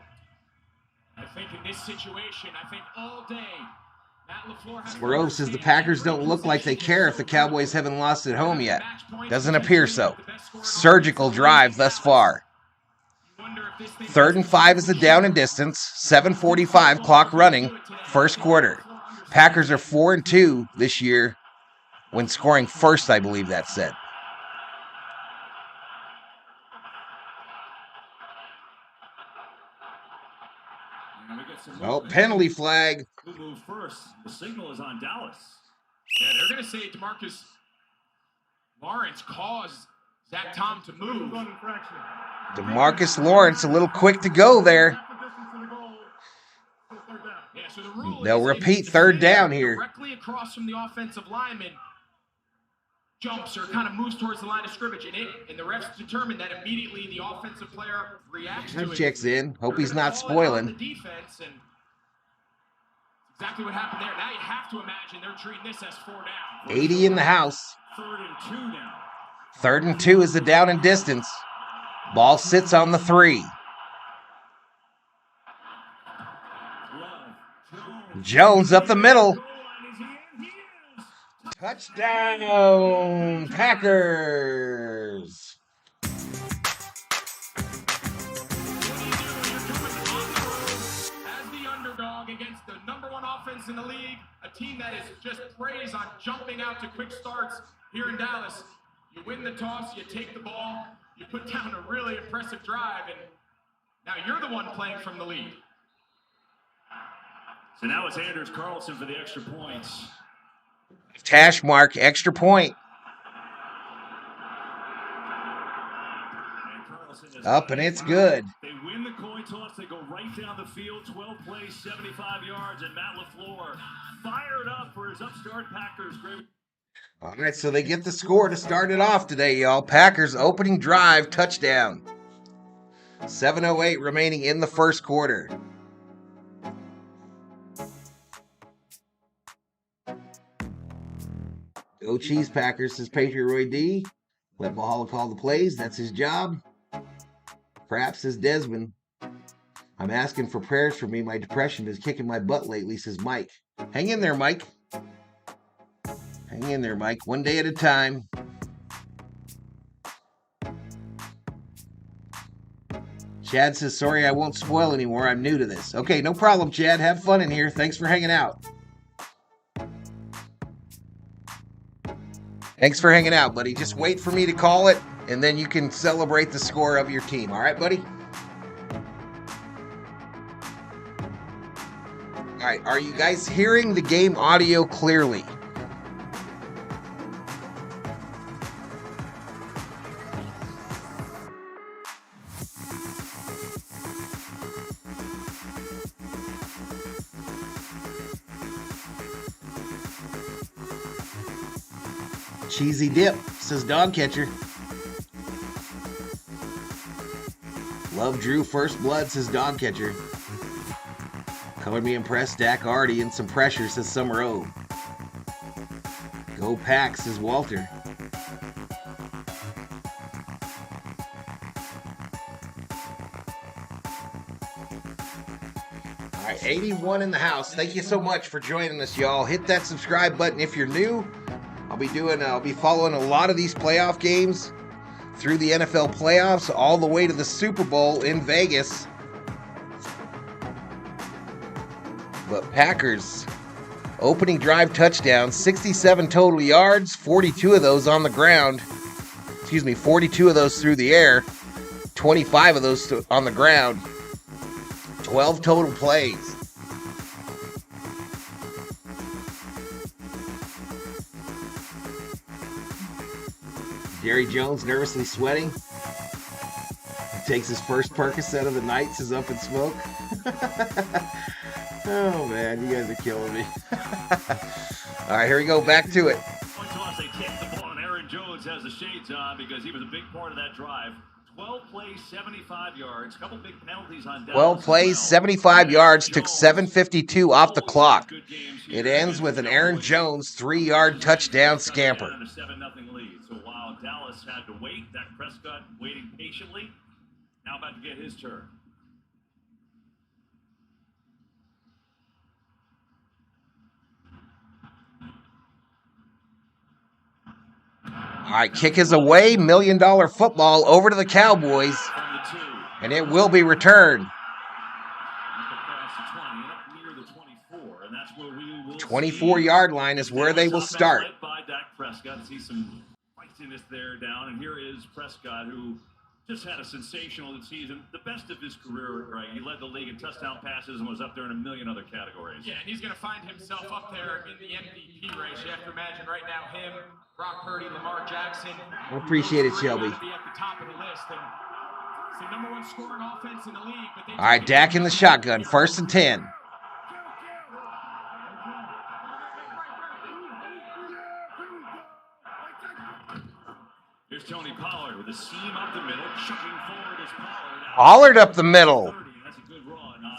I think in this situation, I think all day, Matt LaFleur has Swerove says the Packers don't look like they care if the Cowboys haven't lost at home yet. Doesn't appear so. Surgical drive thus far. 3rd and 5 is the down and distance. 7:45 clock running, first quarter. Packers are 4-2 this year when scoring first, I believe that said. Oh, penalty flag. Who moved first? The signal is on Dallas. Yeah, they're going to say DeMarcus Lawrence caused Zach Tom to move. DeMarcus Lawrence a little quick to go there. Yeah, so the rule They'll is repeat if 3rd down here. Directly across from the offensive lineman jumps or kind of moves towards the line of scrimmage, and the refs determine that immediately the offensive player reacts to it. Checks in. Hope he's not They're gonna call it on spoiling. the defense, and exactly what happened there. Now you have to imagine they're treating this as 4 down. 80 in the house. 3rd and 2 now. 3rd and 2 is the down and distance. Ball sits on the 3. Jones up the middle. Touchdown, Packers. As the underdog against the #1 offense in the league, a team that is just praised on jumping out to quick starts here in Dallas. You win the toss, you take the ball, you put down a really impressive drive, and now you're the one playing from the lead. So now it's Anders Carlson for the extra points. Tash mark, extra point. Up and it's good. They win the coin toss. They go right down the field. 12 plays, 75 yards, and Matt LaFleur fired up for his upstart Packers. Great. All right, so they get the score to start it off today, y'all. Packers opening drive, touchdown. 7:08 remaining in the first quarter. Go Cheese Packers, says Patriot Roy D. Let Valhalla call the plays. That's his job. Perhaps, says Desmond. I'm asking for prayers for me. My depression is kicking my butt lately, says Mike. Hang in there, Mike. Hang in there, Mike. One day at a time. Chad says, sorry, I won't spoil anymore. I'm new to this. Okay, no problem, Chad. Have fun in here. Thanks for hanging out. Thanks for hanging out, buddy. Just wait for me to call it, and then you can celebrate the score of your team. All right, buddy? All right, are you guys hearing the game audio clearly? Cheesy dip, says Dog Catcher. Love Drew First Blood, says Dog Catcher. Color me impressed, Dak Artie, and some pressure, says Summer O. Go Pack, says Walter. All right, 81 in the house. Thank you so much for joining us, y'all. Hit that subscribe button if you're new. I'll be following a lot of these playoff games through the NFL playoffs all the way to the Super Bowl in Vegas. But Packers opening drive touchdown, 67 total yards, 42 of those on the ground. 42 of those through the air, 25 of those on the ground. 12 total plays. Jerry Jones nervously sweating. He takes his first Percocet of the night, says Up in Smoke. Oh, man, you guys are killing me. All right, here we go. Back to it. Toss, they take the ball, and Aaron Jones has the shades on because he was a big part of that drive. 12 plays, 75 yards, couple big penalties on Dallas. 12 plays, 75 yards, took 7:52 off the clock. It ends with an Aaron Jones 3-yard touchdown scamper. And a 7-0 lead. So while Dallas had to wait, Dak Prescott waiting patiently, now about to get his turn. All right, kick is away. $1 million football over to the Cowboys, and it will be returned. 24-yard line is where they will start. By Dak Prescott. See some feistiness there down, and here is Prescott, who just had a sensational season, the best of his career. Right, he led the league in touchdown passes and was up there in a million other categories. Yeah, and he's going to find himself up there in the MVP race. You have to imagine right now him, Brock Purdy, Lamar Jackson. I appreciate it, Shelby. Be at the top of the list. And it's the number one scoring offense in the league. But all right, Dak in the shotgun, 1st and 10. Here's Tony Pollard with a seam up the middle, chucking forward as Pollard. Pollard up the middle.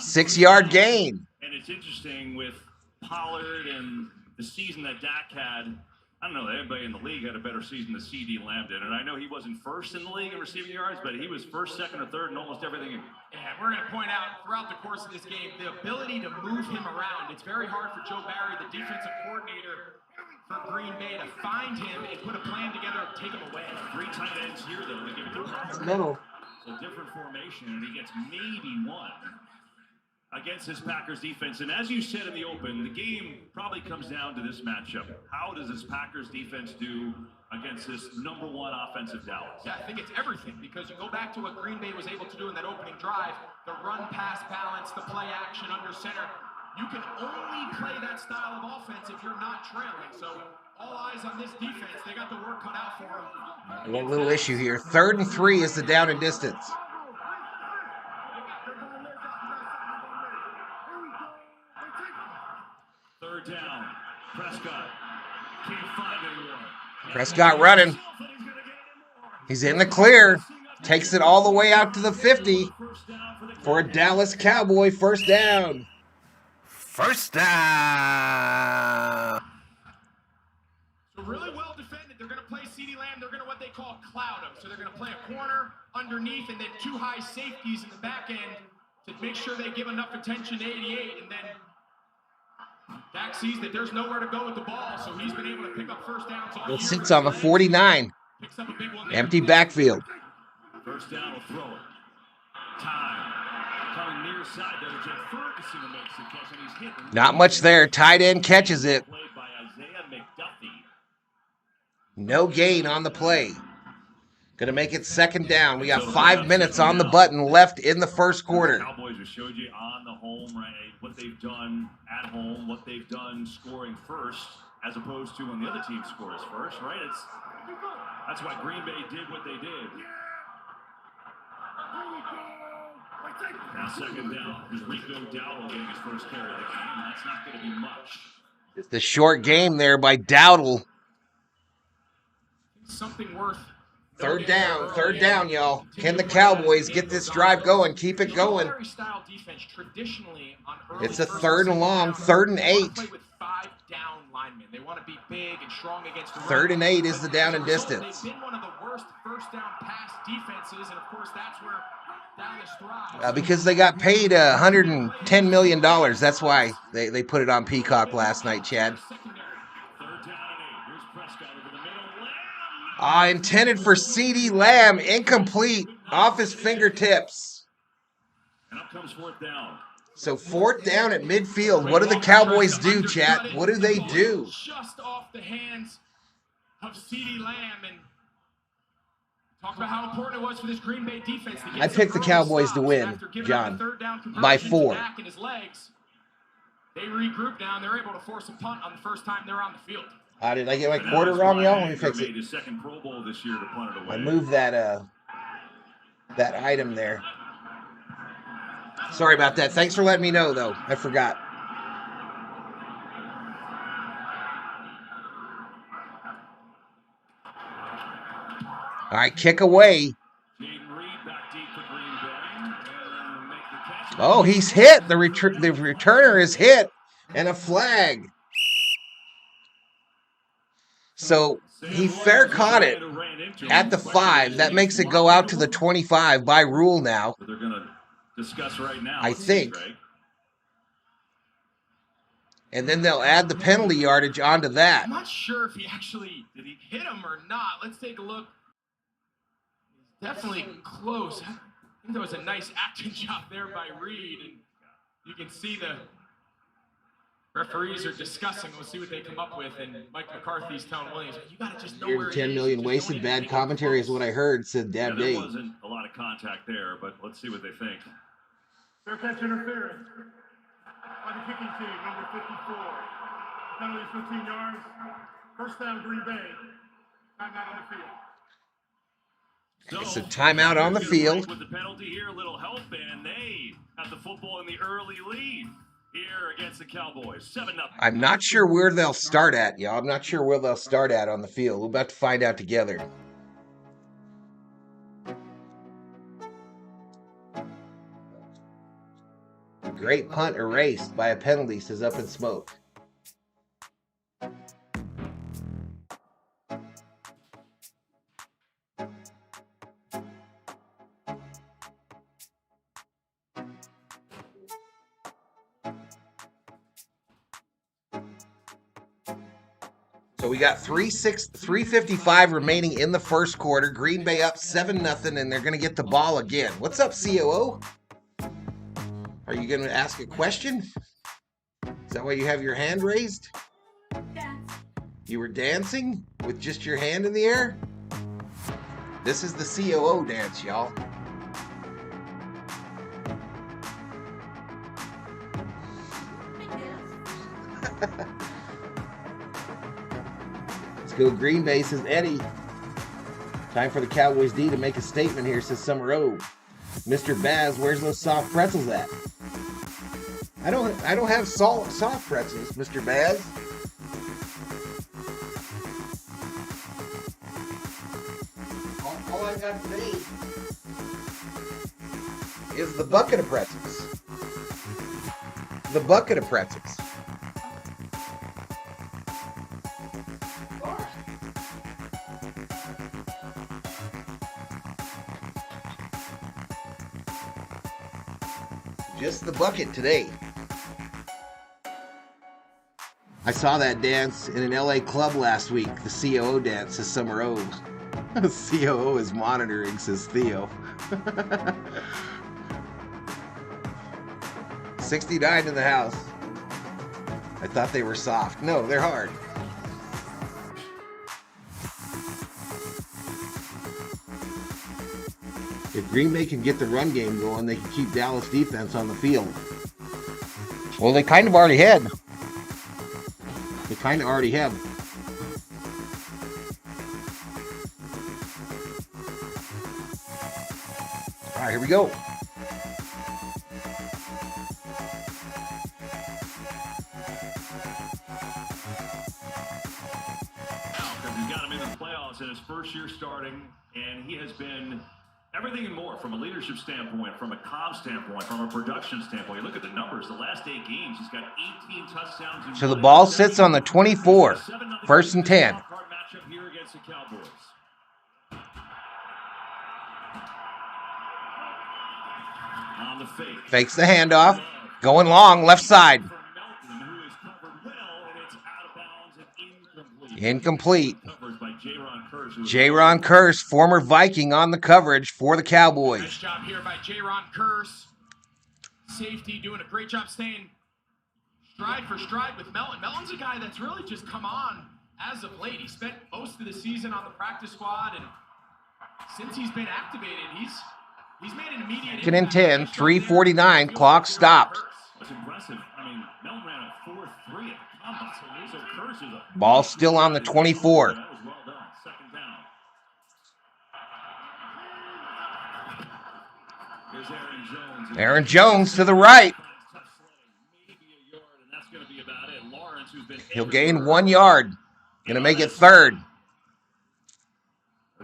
6-yard gain. And it's interesting with Pollard and the season that Dak had. I don't know, everybody in the league had a better season than C.D. Lamb did. And I know he wasn't first in the league in receiving yards, but he was first, second, or third in almost everything. Yeah, we're going to point out throughout the course of this game, the ability to move him around. It's very hard for Joe Barry, the defensive coordinator for Green Bay, to find him and put a plan together and take him away. 3 tight ends here, though. They give it to middle. It's a different formation, and he gets maybe one against his Packers defense. And as you said in the open, the game probably comes down to this matchup. How does this Packers defense do against this number one offensive Dallas? Yeah, I think it's everything, because you go back to what Green Bay was able to do in that opening drive, the run-pass balance, the play action under center. You can only play that style of offense if you're not trailing. So all eyes on this defense. They got the work cut out for them. A little issue here. 3rd and 3 is the down and distance. Third down. Prescott can't find anyone. Prescott running. He's in the clear. Takes it all the way out to the 50 for a Dallas Cowboy first down. First down. So really well defended. They're going to play CeeDee Lamb. They're going to what they call cloud him. So they're going to play a corner underneath and then 2 high safeties in the back end to make sure they give enough attention to 88. And then Dak sees that there's nowhere to go with the ball, so he's been able to pick up first downs. It sits on the 49. Picks up a big one. Empty backfield. First down will throw it. Time. Coming near side, though, Jeff Ferguson makes the catch, and he's hit. Not much there. Tight end catches it. Played by Isaiah McDuffie. No gain on the play. Going to make it 2nd down. We got 5 minutes on the button left in the first quarter. The Cowboys have showed you on the home, right, what they've done at home, what they've done scoring first, as opposed to when the other team scores first, right? That's why Green Bay did what they did. Now 2nd down. There's Rico Dowdle getting his first carry of the game. That's not going to be much. It's the short game there by Dowdle. Something worth. 3rd down, y'all. Can the Cowboys get this drive going? Keep it going. It's a 3rd and long, 3rd and 8. 3rd and 8 is the down and distance. They've been one of the worst first down pass defenses, and of course that's where Dallas thrives. Because they got paid $110 million. That's why they put it on Peacock last night, Chad. Intended for CeeDee Lamb, incomplete, off his fingertips. And up comes 4th down. So 4th down at midfield. What do the Cowboys do, chat? What do they do? Just off the hands of CeeDee Lamb, and talk about how important it was for this Green Bay defense. I picked the Cowboys to win, John, by 4. They regroup now, and they're able to force a punt on the first time they're on the field. Did I get my quarter wrong, y'all? Let me fix it. His second Pro Bowl this year to punt it away. I moved that item there. Sorry about that. Thanks for letting me know, though. I forgot. All right, kick away. Oh, he's hit. The returner is hit, and a flag. So he fair caught it at the 5. That makes it go out to the 25 by rule now. They're going to discuss right now. I think. And then they'll add the penalty yardage onto that. I'm not sure if he actually did he hit him or not. Let's take a look. He's definitely close. I think that was a nice acting job there by Reed, and you can see the referees are discussing. We'll see what they come up with. And Mike McCarthy's telling Williams, "You got to just know where 10 million wasted. Bad commentary is what I heard," said Dab Day. There wasn't a lot of contact there, but let's see what they think. Fair catch interference by the kicking team, number 54. Penalty is 15 yards. First down, Green Bay. Timeout on the field. It's a timeout on the field. With the penalty here, a little help, and they have the football in the early lead here against the Cowboys. 7-0. I'm not sure where they'll start at, y'all. I'm not sure where they'll start at on the field. We're about to find out together. Great punt erased by a penalty, says Up in Smoke. So we got 3:55 remaining in the first quarter. Green Bay up 7-0, and they're going to get the ball again. What's up, COO? Are you going to ask a question? Is that why you have your hand raised? Dance. You were dancing with just your hand in the air? This is the COO dance, y'all. Let's go Green Bay, says Eddie. Time for the Cowboys D to make a statement here, says Summer O. Mr. Baz, where's those soft pretzels at? I don't have soft pretzels, Mr. Baz. All I got today is the bucket of pretzels. The bucket of pretzels. Just the bucket today. I saw that dance in an LA club last week. The COO dance, says Summer O. COO is monitoring, says Theo. 69 in the house. I thought they were soft. No, they're hard. If Green Bay can get the run game going, they can keep Dallas defense on the field. Well, they kind of already had. They kind of already have. All right, here we go. He's got him in the playoffs in his first year starting, and he has been everything and more from a leadership standpoint, from a comm standpoint, from a production standpoint. You look at the numbers, the last 8 games, he's got 18 touchdowns. So the ball sits on the 24. First and 10. Matchup here against the Cowboys. On the fake. Fakes the handoff. Going long, left side. Incomplete. Jaron Curse, former Viking, on the coverage for the Cowboys. Nice job here by Jaron Curse. Safety doing a great job staying stride for stride with Melton. Melton's a guy that's really just come on as of late. He spent most of the season on the practice squad, and since he's been activated, he's made an immediate Second and 10, 3:49, clock stopped. That's impressive. I mean, Melton ran a 4.3 at the combine, so Curse is a Ball still on the 24. That was well done. Second down. Here's Aaron Jones. Aaron Jones to the right. Maybe a yard, and that's going to be about it. Lawrence, who's been He'll gain 1 yard. Going to make it third.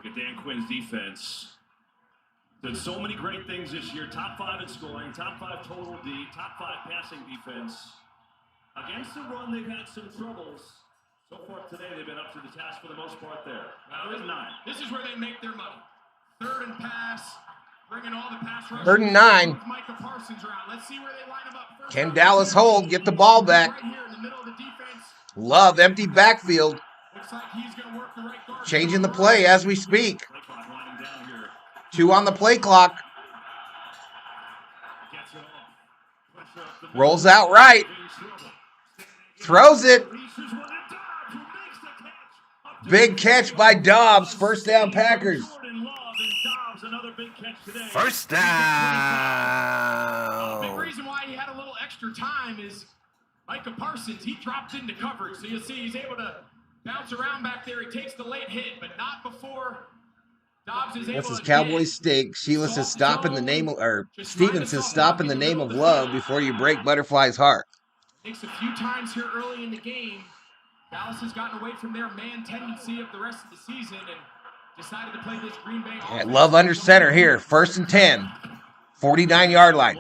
Look at Dan Quinn's defense. Did so many great things this year. Top 5 in scoring, top 5 total D, top 5 passing defense. Against the run, they've had some troubles. So far today, they've been up to the task for the most part there. Now, 9. This is where they make their money. 3rd and pass. Bringing all the pass rush. 3rd and 9. Micah Parsons around. Let's see where they line them up. First Can Dallas hold? Get the ball back. Right here in the middle of the defense. Love, empty backfield. Looks like he's going to work the right guard. Changing the play as we speak. 2 on the play clock. Rolls out right. Throws it. Big catch by Dobbs. First down, Packers. First Big down. reason why he had a little extra time is Micah Parsons. He dropped into coverage. So you'll see he's able to bounce around back there. He takes the late hit, but not before Dobbs is able to. This is Cowboys steak. Sheila says stop in the name of, or Steven says stop in the name of love before you break Butterfly's heart. Takes a few times here early in the game. Dallas has gotten away from their man tendency of the rest of the season and decided to play this Green Bay offense. Love under center here. 1st and 10. 49-yard line.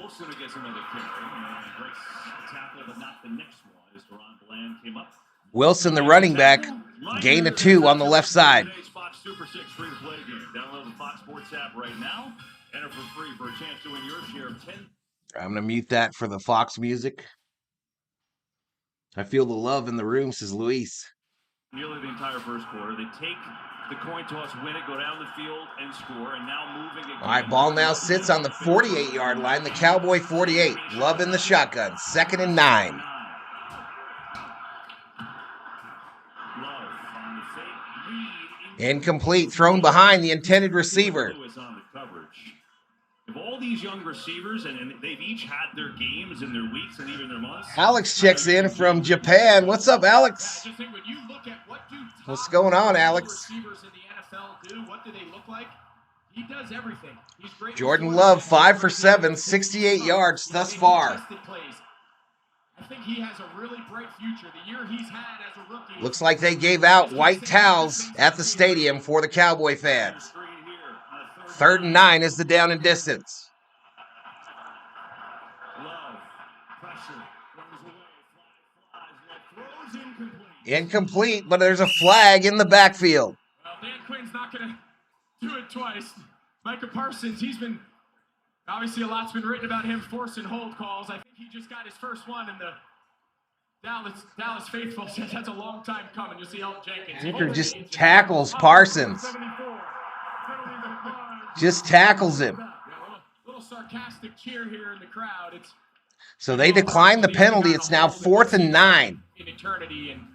Wilson, the running back, gain of 2 on the left side. Super 6 free-to-play game. Download the Fox Sports app right now. Enter for free for a chance to win your share of 10. I'm going to mute that for the Fox music. I feel the love in the room, says Luis. Nearly the entire first quarter. They take the coin toss, win it, go down the field, and score. And now moving again. All right, ball now sits on the 48-yard line. The Cowboy 48. Love in the shotgun. 2nd and 9. Incomplete, thrown behind the intended receiver. If all these young receivers, and they've each had their games and their weeks and even their months. Alex checks in from Japan. What's up, Alex? What's going on, Alex? Receivers in the NFL do. What do they look like? He does everything. He's great. Jordan Love, 5 for 7, 68 yards thus far. I think he has a really bright future. The year he's had as a rookie. Looks like they gave out white towels at the stadium for the Cowboy fans. 3rd and 9 is the down and distance. Incomplete, but there's a flag in the backfield. Well, Dan Quinn's not going to do it twice. Micah Parsons, he's been, obviously a lot's been written about him forcing hold calls. I think he just got his first one, and the Dallas faithful says that's a long time coming. You'll see Elton Jenkins. Tinker just tackles Parsons. Just tackles him. Yeah, a little sarcastic cheer here in the crowd. So they decline the penalty. It's now 4th and 9. In eternity, and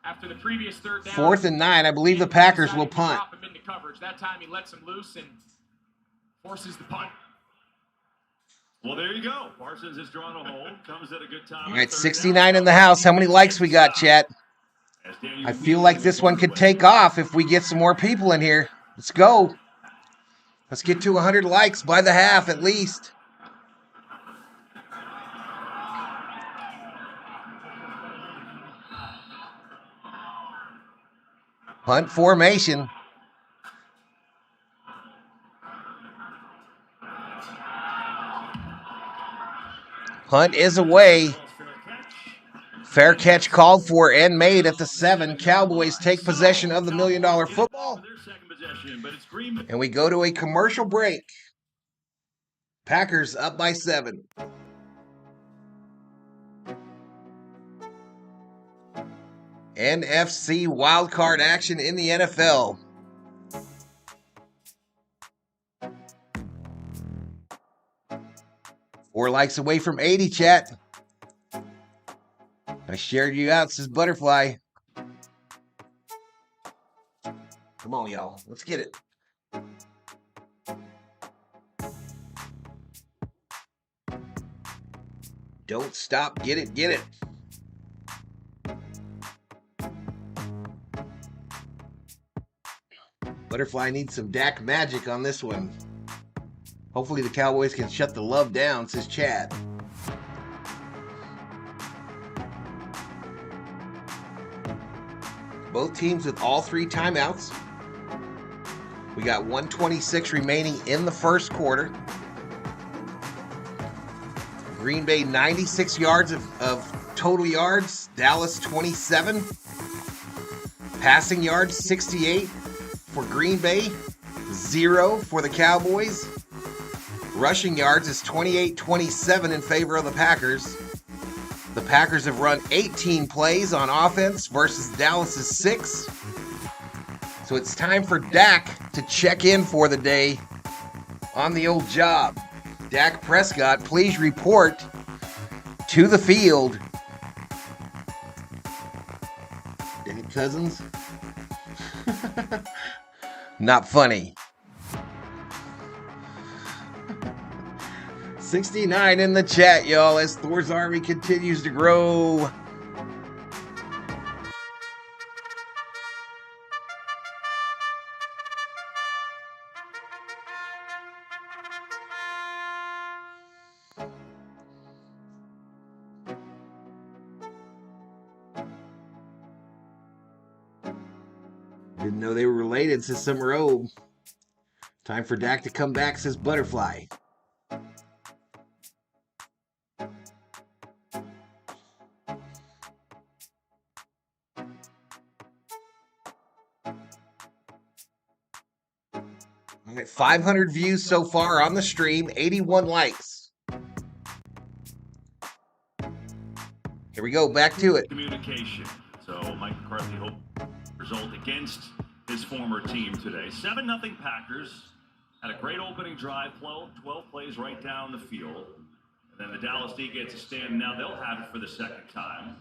after the previous 3rd down, 4th and 9. I believe the Packers will punt. Drop him into coverage. That time he lets him loose and forces the punt. Well, there you go. Parsons has drawn a hold. Comes at a good time. All right, 69 in the house. How many likes we got, chat? I feel like this one could take off if we get some more people in here. Let's go. Let's get to 100 likes by the half at least. Punt formation. Punt is away. Fair catch called for and made at the 7. Cowboys take possession of the $1 million football. And we go to a commercial break. Packers up by 7. NFC wildcard action in the NFL. Four likes away from 80, chat. I shared you out, says Butterfly. Come on, y'all. Let's get it. Don't stop. Get it. Get it. Butterfly needs some Dak magic on this one. Hopefully the Cowboys can shut the love down, says Chad. Both teams with all 3 timeouts. We got 1:26 remaining in the first quarter. Green Bay 96 yards of total yards. Dallas 27. Passing yards 68 for Green Bay. 0 for the Cowboys. Rushing yards is 28-27 in favor of the Packers. The Packers have run 18 plays on offense versus Dallas's 6. So it's time for Dak to check in for the day on the old job. Dak Prescott, please report to the field. Dak Cousins? Not funny. 69 in the chat, y'all, as Thor's army continues to grow. Didn't know they were related, says some robe. Time for Dak to come back, says Butterfly. All right, 500 views so far on the stream, 81 likes. Here we go, back to it. Communication. So Mike McCarthy hoped result against his former team today. 7-0 Packers. Had a great opening drive, 12 plays right down the field. And then the Dallas D gets a stand. Now they'll have it for the second time.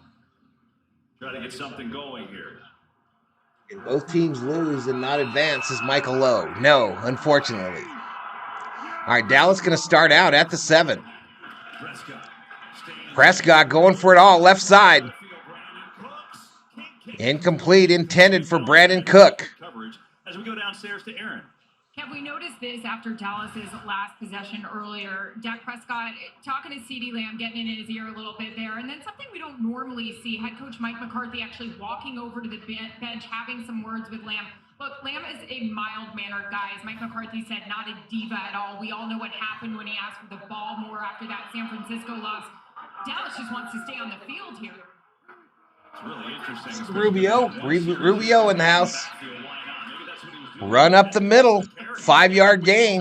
Try to get something going here. And both teams lose and not advance, says Michael Lowe. No, unfortunately. All right, Dallas going to start out at the 7. Prescott going for it all, left side. Incomplete, intended for Brandon Cook. As we go downstairs to Aaron. Have we noticed this after Dallas's last possession earlier? Dak Prescott talking to CeeDee Lamb, getting in his ear a little bit there. And then something we don't normally see, head coach Mike McCarthy actually walking over to the bench, having some words with Lamb. Look, Lamb is a mild-mannered guy. As Mike McCarthy said, not a diva at all. We all know what happened when he asked for the ball more after that San Francisco loss. Dallas just wants to stay on the field here. It's really interesting. Rubio in the house. Run up the middle, 5-yard gain.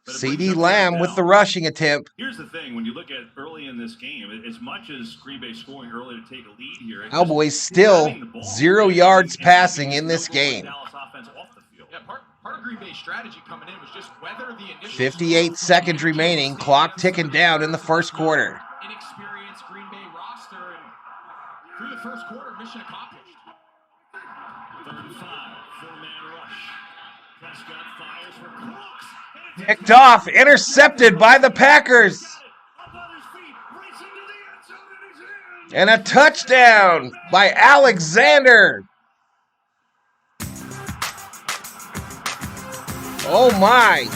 CeeDee Lamb with the rushing attempt. Here's the thing, when you look at early in this game, as much as Green Bay scoring early to take a lead here, Cowboys still 0 yards passing in this game. Yeah, part of Green Bay's strategy coming in was just weather the initial 58 seconds remaining, clock ticking down in the first quarter. Inexperienced Green Bay roster, and through the first quarter, mission accomplished. 3rd and 5, 4-man rush. Prescott fires for Cooks. Picked off, intercepted by the Packers. And a touchdown by Alexander. Oh my.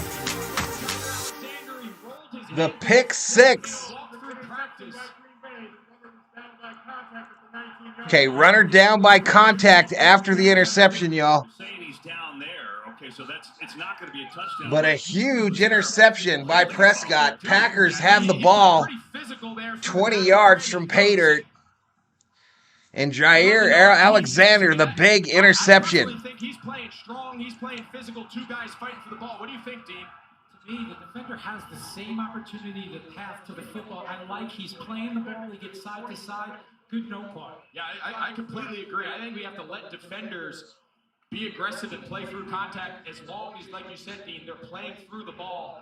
The pick 6. Okay, runner down by contact after the interception, y'all. But a huge interception by Prescott. Packers have the ball 20 yards from pay dirt. And Jair Alexander, the big interception. I think he's playing strong. He's playing physical. 2 guys fighting for the ball. What do you think, Dean? To me, the defender has the same opportunity to path to the football. I like he's playing the ball. He gets side to side. Good no call. Yeah, I completely agree. I think we have to let defenders be aggressive and play through contact as long as, like you said, Dean, they're playing through the ball.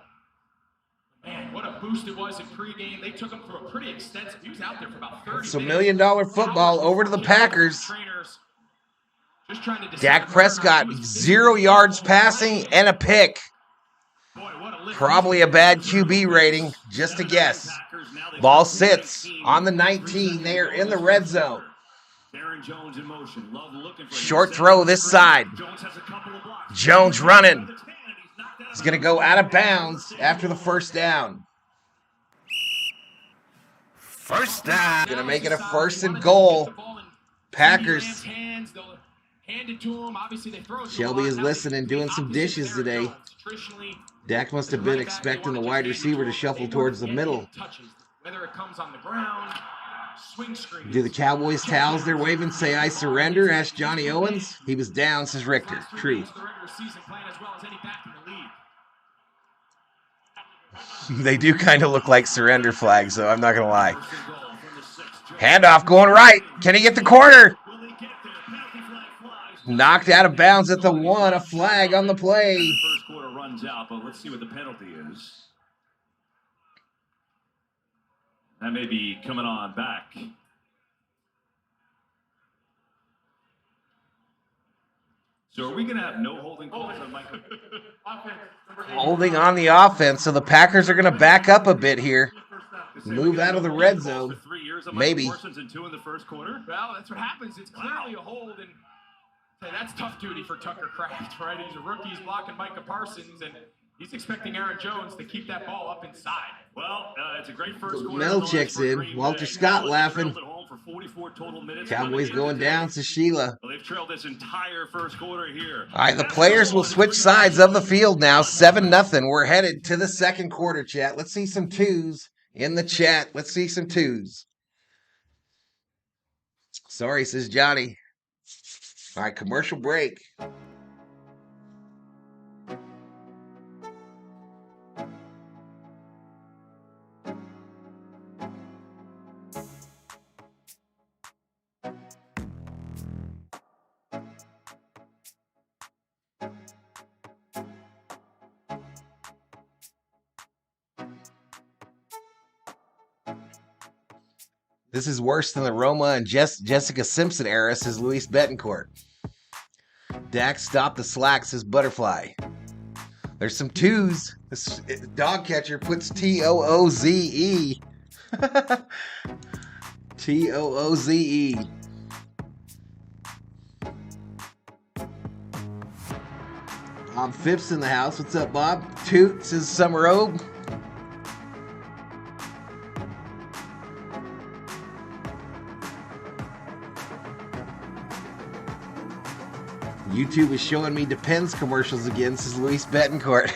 Man, what a boost it was in pregame. They took him through a pretty extensive. He was out there for about 30 It's a $1 minutes. million football over to the Packers. Just trying to Dak Prescott, 0 yards passing and a pick. Probably a bad QB rating, just a guess. Ball sits on the 19. They are in the red zone. Short throw this side. Jones running. He's going to go out of bounds after the first down. First down. Going to make it a 1st and goal. Packers hand it to him. Obviously, they throw it to Shelby him. is listening, doing some dishes today. Dak must have been expecting the wide receiver to shuffle towards the middle. Whether it comes on the ground, swing screen. Do the Cowboys towels they're waving say I surrender? Asked Johnny Owens. He was down, says Richter. True. They do kind of look like surrender flags, though. I'm not going to lie. Handoff going right. Can he get the corner? Knocked out of bounds at the 1. A flag on the play. First quarter runs out, but let's see what the penalty is. That may be coming on back. So are we going to have no holding calls on Michael? Holding on the offense, so the Packers are going to back up a bit here. Move out of the red zone. Maybe. Well, that's what happens. It's clearly a hold, and that's tough duty for Tucker Kraft, right? He's a rookie. He's blocking Micah Parsons, and he's expecting Aaron Jones to keep that ball up inside. Well, it's a great first quarter. Mel checks in. Walter Scott laughing. Cowboys going down, says Sheila. Well, they've trailed this entire first quarter here. All right, the players will switch sides of the field now. 7-0. We're headed to the second quarter, chat. Let's see some twos in the chat. Let's see some twos. Sorry, says Johnny. All right, commercial break. This is worse than the Roma and Jessica Simpson era, says Luis Betancourt. Dak stopped the slack, says Butterfly. There's some twos. This dog catcher puts T-O-O-Z-E. T-O-O-Z-E. Bob Phipps in the house. What's up, Bob? Toot, says Summer Obe. YouTube is showing me Depends commercials again, says Luis Betancourt.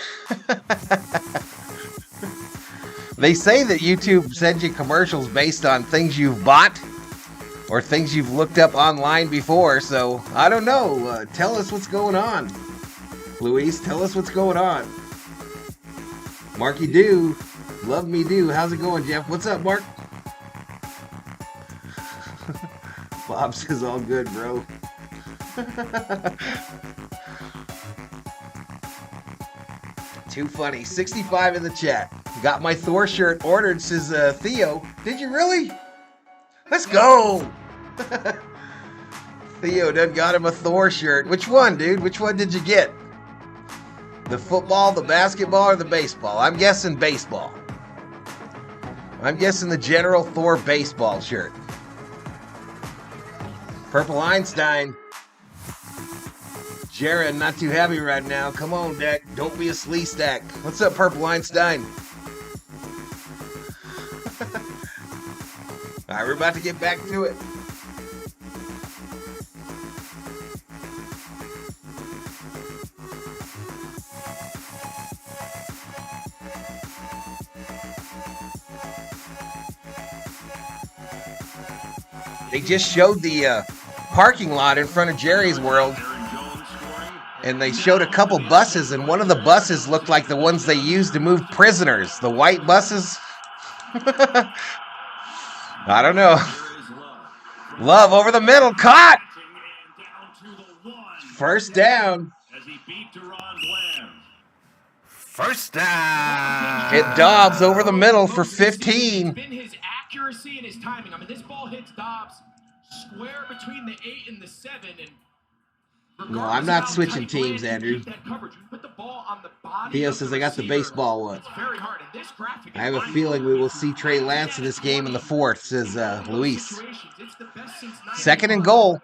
They say that YouTube sends you commercials based on things you've bought or things you've looked up online before, so I don't know. Tell us what's going on. Luis, tell us what's going on. Marky Do, love me do. How's it going, Jeff? What's up, Mark? Bob says all good, bro. Too funny. 65 in the chat. Got my Thor shirt ordered, says Theo. Did you really? Let's go. Theo done got him a Thor shirt. Which one, dude? Which one did you get? The football, the basketball, or the baseball? I'm guessing baseball. I'm guessing the General Thor baseball shirt. Purple Einstein. Jared, not too happy right now. Come on, Dak. Don't be a slee stack. What's up, Purple Einstein? All right, we're about to get back to it. They just showed the parking lot in front of Jerry's World. And they showed a couple buses, and one of the buses looked like the ones they used to move prisoners. The white buses. I don't know. Love over the middle. Caught! First down. First down. Hit Dobbs over the middle for 15. It's been his accuracy and his timing. I mean, this ball hits Dobbs square between the 8 and the 7, and no, I'm not switching teams, Andrew. Theo says I got the baseball one. I have a feeling we will see Trey Lance in this game in the fourth, says Luis. Second and goal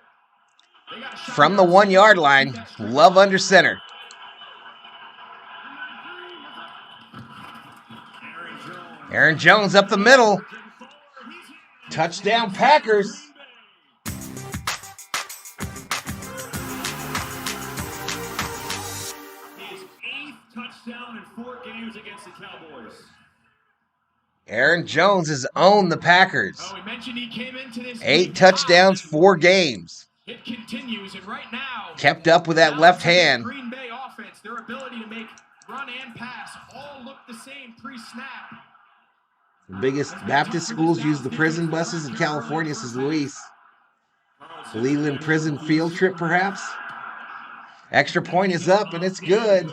from the 1 yard line. Love under center. Aaron Jones up the middle. Touchdown Packers. Cowboys. Aaron Jones has owned the Packers. Oh, we mentioned he came into this 8 touchdowns, 4 games. It continues, and right now, Kept up with that left hand. Green Bay offense, their ability to make run and pass all look the same pre-snap. The biggest Baptist schools use the prison buses in California, says Luis. Leland prison field trip, perhaps? Extra point is up, and it's good.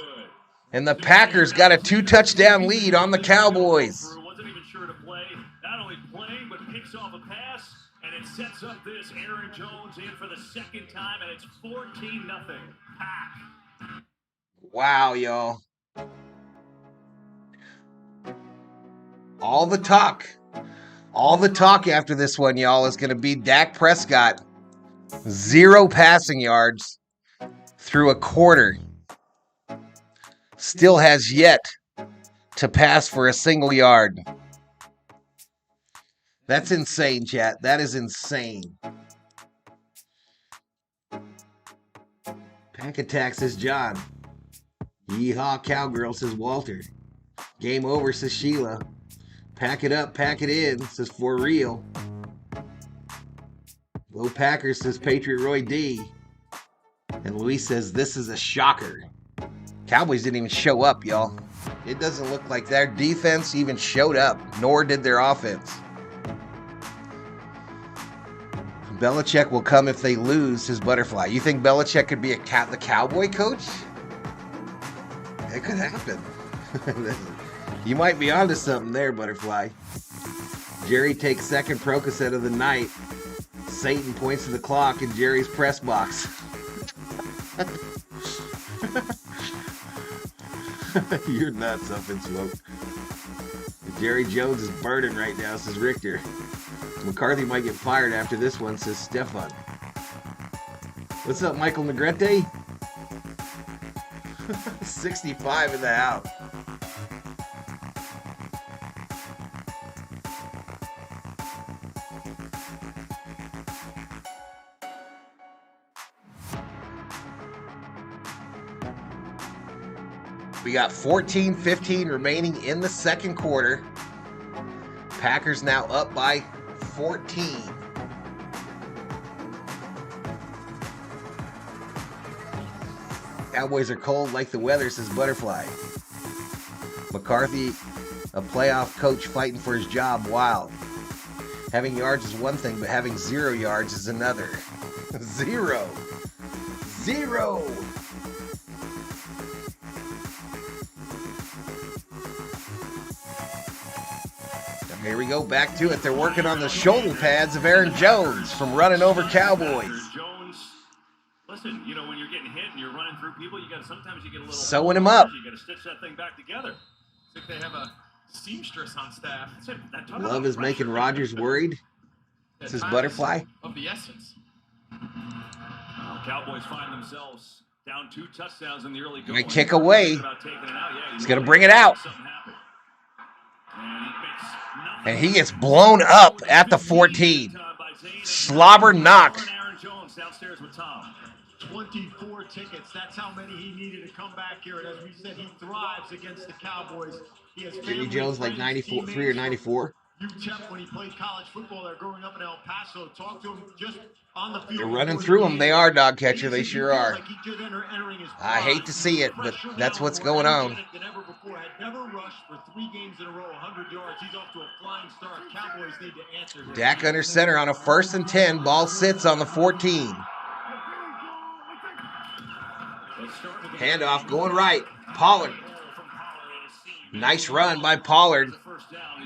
And the Packers got a 2-touchdown lead on the Cowboys. Wasn't even sure to play. Not only playing, but picks off a pass, and it sets up this Aaron Jones in for the second time, and it's 14-0. Pack. Wow, y'all. All the talk after this one, y'all, is going to be Dak Prescott. 0 passing yards through a quarter. Still has yet to pass for a single yard. That's insane, chat. That is insane. Pack attack, says John. Yeehaw, cowgirl, says Walter. Game over, says Sheila. Pack it up, pack it in, says For Real. Low Packers, says Patriot Roy D. And Luis says, this is a shocker. Cowboys didn't even show up, y'all. It doesn't look like their defense even showed up, nor did their offense. Belichick will come if they lose, says Butterfly. You think Belichick could be the Cowboy coach? It could happen. You might be onto something there, Butterfly. Jerry takes second Percocet of the night. Satan points to the clock in Jerry's press box. You're nuts, Up in Smoke. Jerry Jones is burning right now, says Richter. McCarthy might get fired after this one, says Stefan. What's up, Michael Negrete? 65 in the house. We got 14-15 remaining in the second quarter. Packers now up by 14. Cowboys are cold like the weather, says Butterfly. McCarthy, a playoff coach fighting for his job. Wow. Having yards is one thing, but having 0 yards is another. 0. Here we go, back to it. They're working on the shoulder pads of Aaron Jones from running over Cowboys. Listen, you know, when you're getting hit and you're running through people, sometimes you get a little sewing him up. You got to stitch that thing back together. I think they have a seamstress on staff. Love is making Rodgers worried. This is Butterfly. Of the essence. Cowboys find themselves down 2 touchdowns in the early going. Might kick away. He's going to bring it out. And he gets blown up at the 14. Slobber knock. 24 tickets. That's how many he needed to come back here. And as we said, he thrives against the Cowboys. He has Jimmy Jones like 94, 3 or 94. UTEP when he played college football there growing up in El Paso. Talk to him just on the field. They're running through him. They are, dog catcher. They sure are. I hate to see it, but that's what's going on. Had never rushed for 3 games in a row, 100 yards. He's off to a flying start. Cowboys need to answer here. Dak under center on a 1st and 10. Ball sits on the 14. Handoff going right. Pollard. Nice run by Pollard.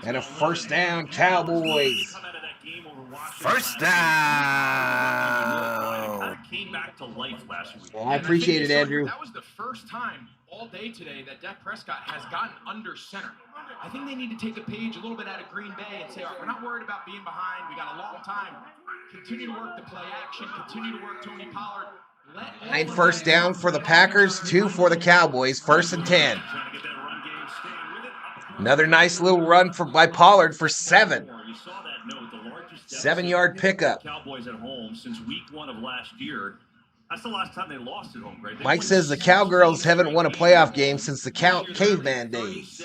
And a 1st down, Cowboys. 1st down. Came back to life last week. Well, I appreciate it, Andrew. That was the first time all day today that Dak Prescott has gotten under center. I think they need to take a page a little bit out of Green Bay and say, all right, we're not worried about being behind. We got a long time. Continue to work the play action. Continue to work Tony Pollard. 9 1st down for the Packers, 2 for the Cowboys. 1st and 10. Another nice little run by Pollard for 7. 7-yard pickup. Cowboys at home since week 1 of last year. That's the last time they lost at home, Greg. Mike says the Cowgirls haven't won a playoff game since the caveman days.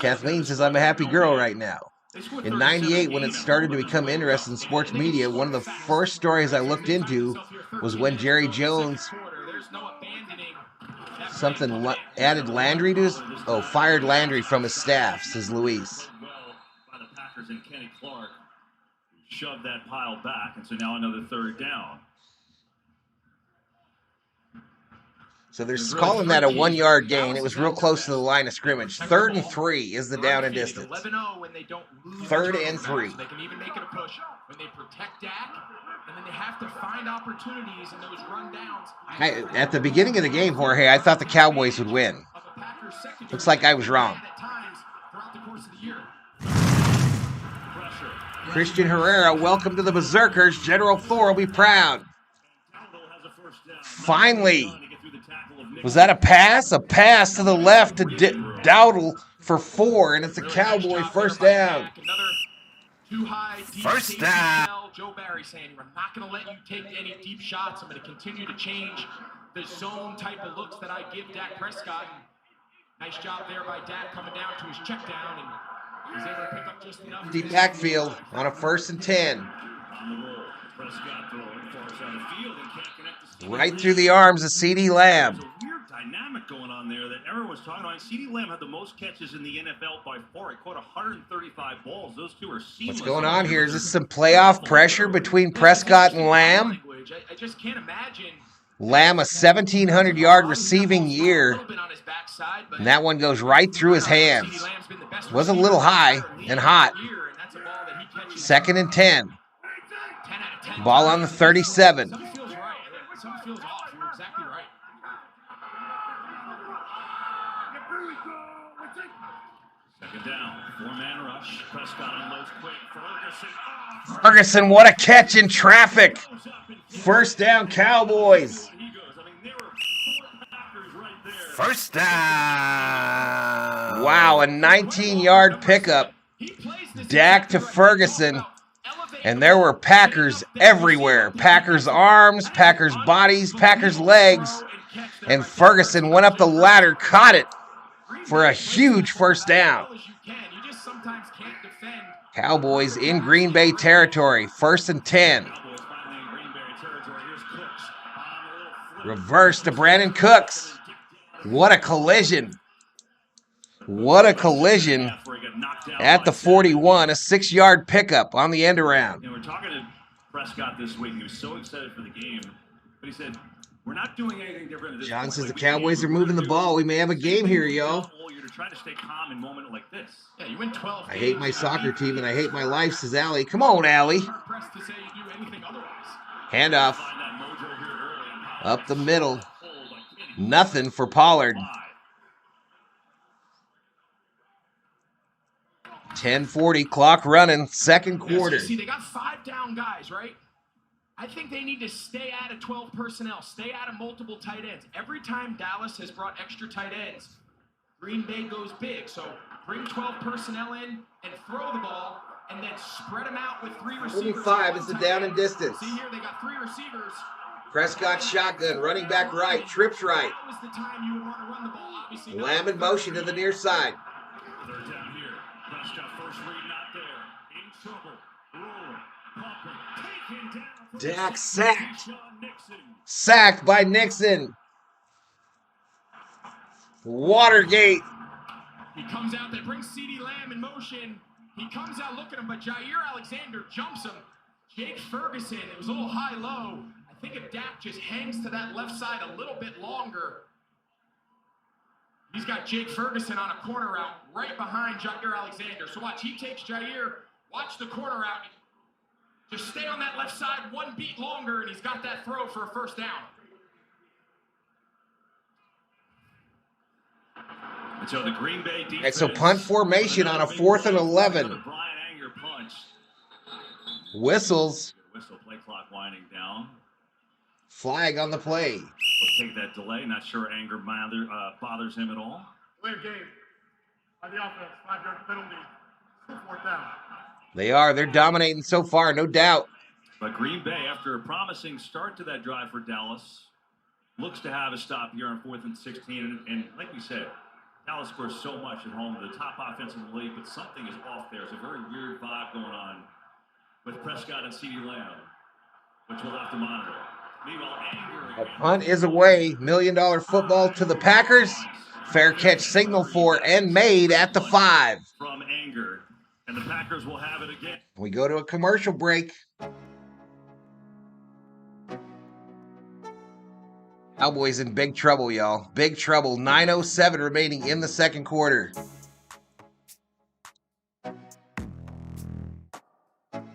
Kathleen says, I'm a happy girl right now. In 98, when it started to become interested in sports media, one of the first stories I looked into was when Jerry Jones added Landry to his, fired Landry from his staff, says Luis. By the Packers and Kenny Clark shoved that pile back, and so now another third down. So they're calling that a 1 yard gain. It was real close to the line of scrimmage. 3rd and 3 is the down and distance. 3rd and 3. They can even make it a push when they protect Dak, and then they have to find opportunities in those run downs. At the beginning of the game, Jorge, I thought the Cowboys would win. Looks like I was wrong. Christian Herrera, welcome to the Berserkers. General Thor will be proud. Finally. Was that a pass? A pass to the left to Dowdle for 4, and it's a Cowboy first down. First down. Joe Barry saying, we're not going to let you take any deep shots. I'm going to continue to change the zone type of looks that I give Dak Prescott. Nice job there by Dak coming down to his check down, and he's able to pick up just enough. Deep backfield on a 1st and 10. Right through the arms of CeeDee Lamb. There's a weird dynamic going on there that everyone was talking about. CeeDee Lamb had the most catches in the NFL by far. He caught 135 balls. Those two are seamless. What's going on here? Is this some playoff pressure between Prescott and Lamb? I just can't imagine. Lamb, a 1,700-yard receiving year. And that one goes right through his hands. Was a little high and hot. 2nd and 10. Ball on the 37. Something feels off. You're exactly right. Second down. 4-man rush. Prescott unloads quick. Ferguson, what a catch in traffic. First down, Cowboys. First down. Wow, a 19-yard pickup. Dak to Ferguson. And there were Packers everywhere. Packers arms, Packers bodies, Packers legs. And Ferguson went up the ladder, caught it for a huge first down. Cowboys in Green Bay territory, 1st and 10. Reverse to Brandon Cooks. What a collision. What a collision at the 41, a 6-yard pickup on the end around. And we're talking to Prescott this week. He was so excited for the game, but he said, we're not doing anything different at this John point. says the Cowboys are moving the ball. We may have a game here, yo. You're trying to stay calm in a moment like this. Yeah, you win 12 I hate my soccer team and I hate my life, says Allie. Come on, Allie. Handoff. Up the middle. Nothing for Pollard. 10:40, clock running, 2nd quarter. See, they got 5 down guys, right? I think they need to stay out of 12 personnel, stay out of multiple tight ends. Every time Dallas has brought extra tight ends, Green Bay goes big. So bring 12 personnel in and throw the ball, and then spread them out with 3 receivers. 5 is the down and distance. See here, they got 3 receivers. Prescott shotgun, running back right, trips right. That was the time you would want to run the ball, obviously. Lamb in motion to the near side. Third down here. Prescott first read not there. In trouble. Rolling. Pumping. Taken down. Dak sacked. Sacked by Nixon. Watergate. He comes out, they bring CeeDee Lamb in motion. He comes out looking at him, but Jair Alexander jumps him. Jake Ferguson, it was a little high-low. I think if Dak just hangs to that left side a little bit longer, he's got Jake Ferguson on a corner route right behind Jair Alexander. So watch, he takes Jair, watch the corner route. Just stay on that left side 1 beat longer, and he's got that throw for a first down. And so the Green Bay defense. And so punt formation on a 4th and 11. Brian Anger punch. Whistles. Whistle, play clock winding down. Flag on the play. We'll take that delay. Not sure Anger bothers him at all. Delay of game by the offense, 5-yard penalty, still 4th down. They are. They're dominating so far, no doubt. But Green Bay, after a promising start to that drive for Dallas, looks to have a stop here on 4th and 16. And like we said, Dallas scores so much at home. The top offense in the league, but something is off there. It's a very weird vibe going on with Prescott and CeeDee Lamb, which we'll have to monitor. Meanwhile, a punt is away. $1 million football to the Packers. Fair catch signal for and made at the 5. From Anger, and the Packers will have it again. We go to a commercial break. Cowboys in big trouble, y'all. Big trouble. 9:07 remaining in the second quarter.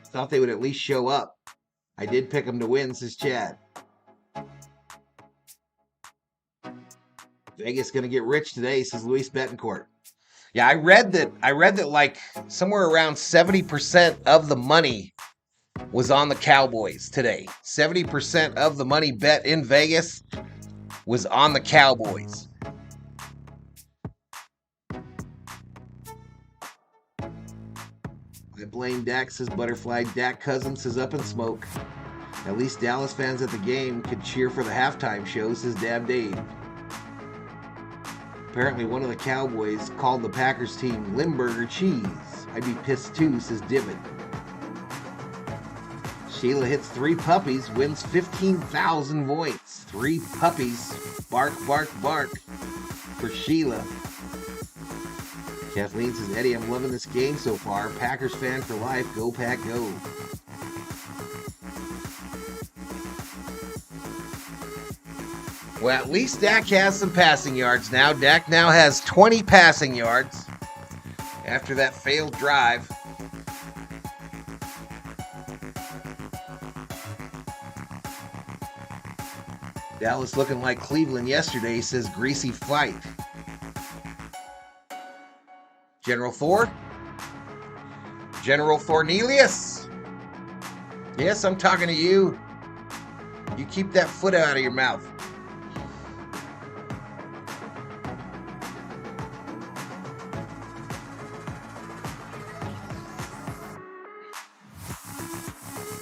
Thought they would at least show up. I did pick them to win, says Chad. Vegas gonna get rich today, says Luis Betancourt. Yeah, I read that like somewhere around 70% of the money was on the Cowboys today. 70% of the money bet in Vegas was on the Cowboys. I blame Dak, says Butterfly. Dak Cousins is up in smoke. At least Dallas fans at the game could cheer for the halftime show, says Dab Dave. Apparently one of the Cowboys called the Packers team Limburger cheese. I'd be pissed too, says Divot. Sheila hits 3 puppies, wins 15,000 points. 3 puppies. Bark, bark, bark for Sheila. Kathleen says, Eddie, I'm loving this game so far. Packers fan for life. Go, Pack, go. Well, at least Dak has some passing yards now. Dak now has 20 passing yards after that failed drive. Dallas looking like Cleveland yesterday, says Greasy Fight. General Thor? General Thornelius? Yes, I'm talking to you. You keep that foot out of your mouth.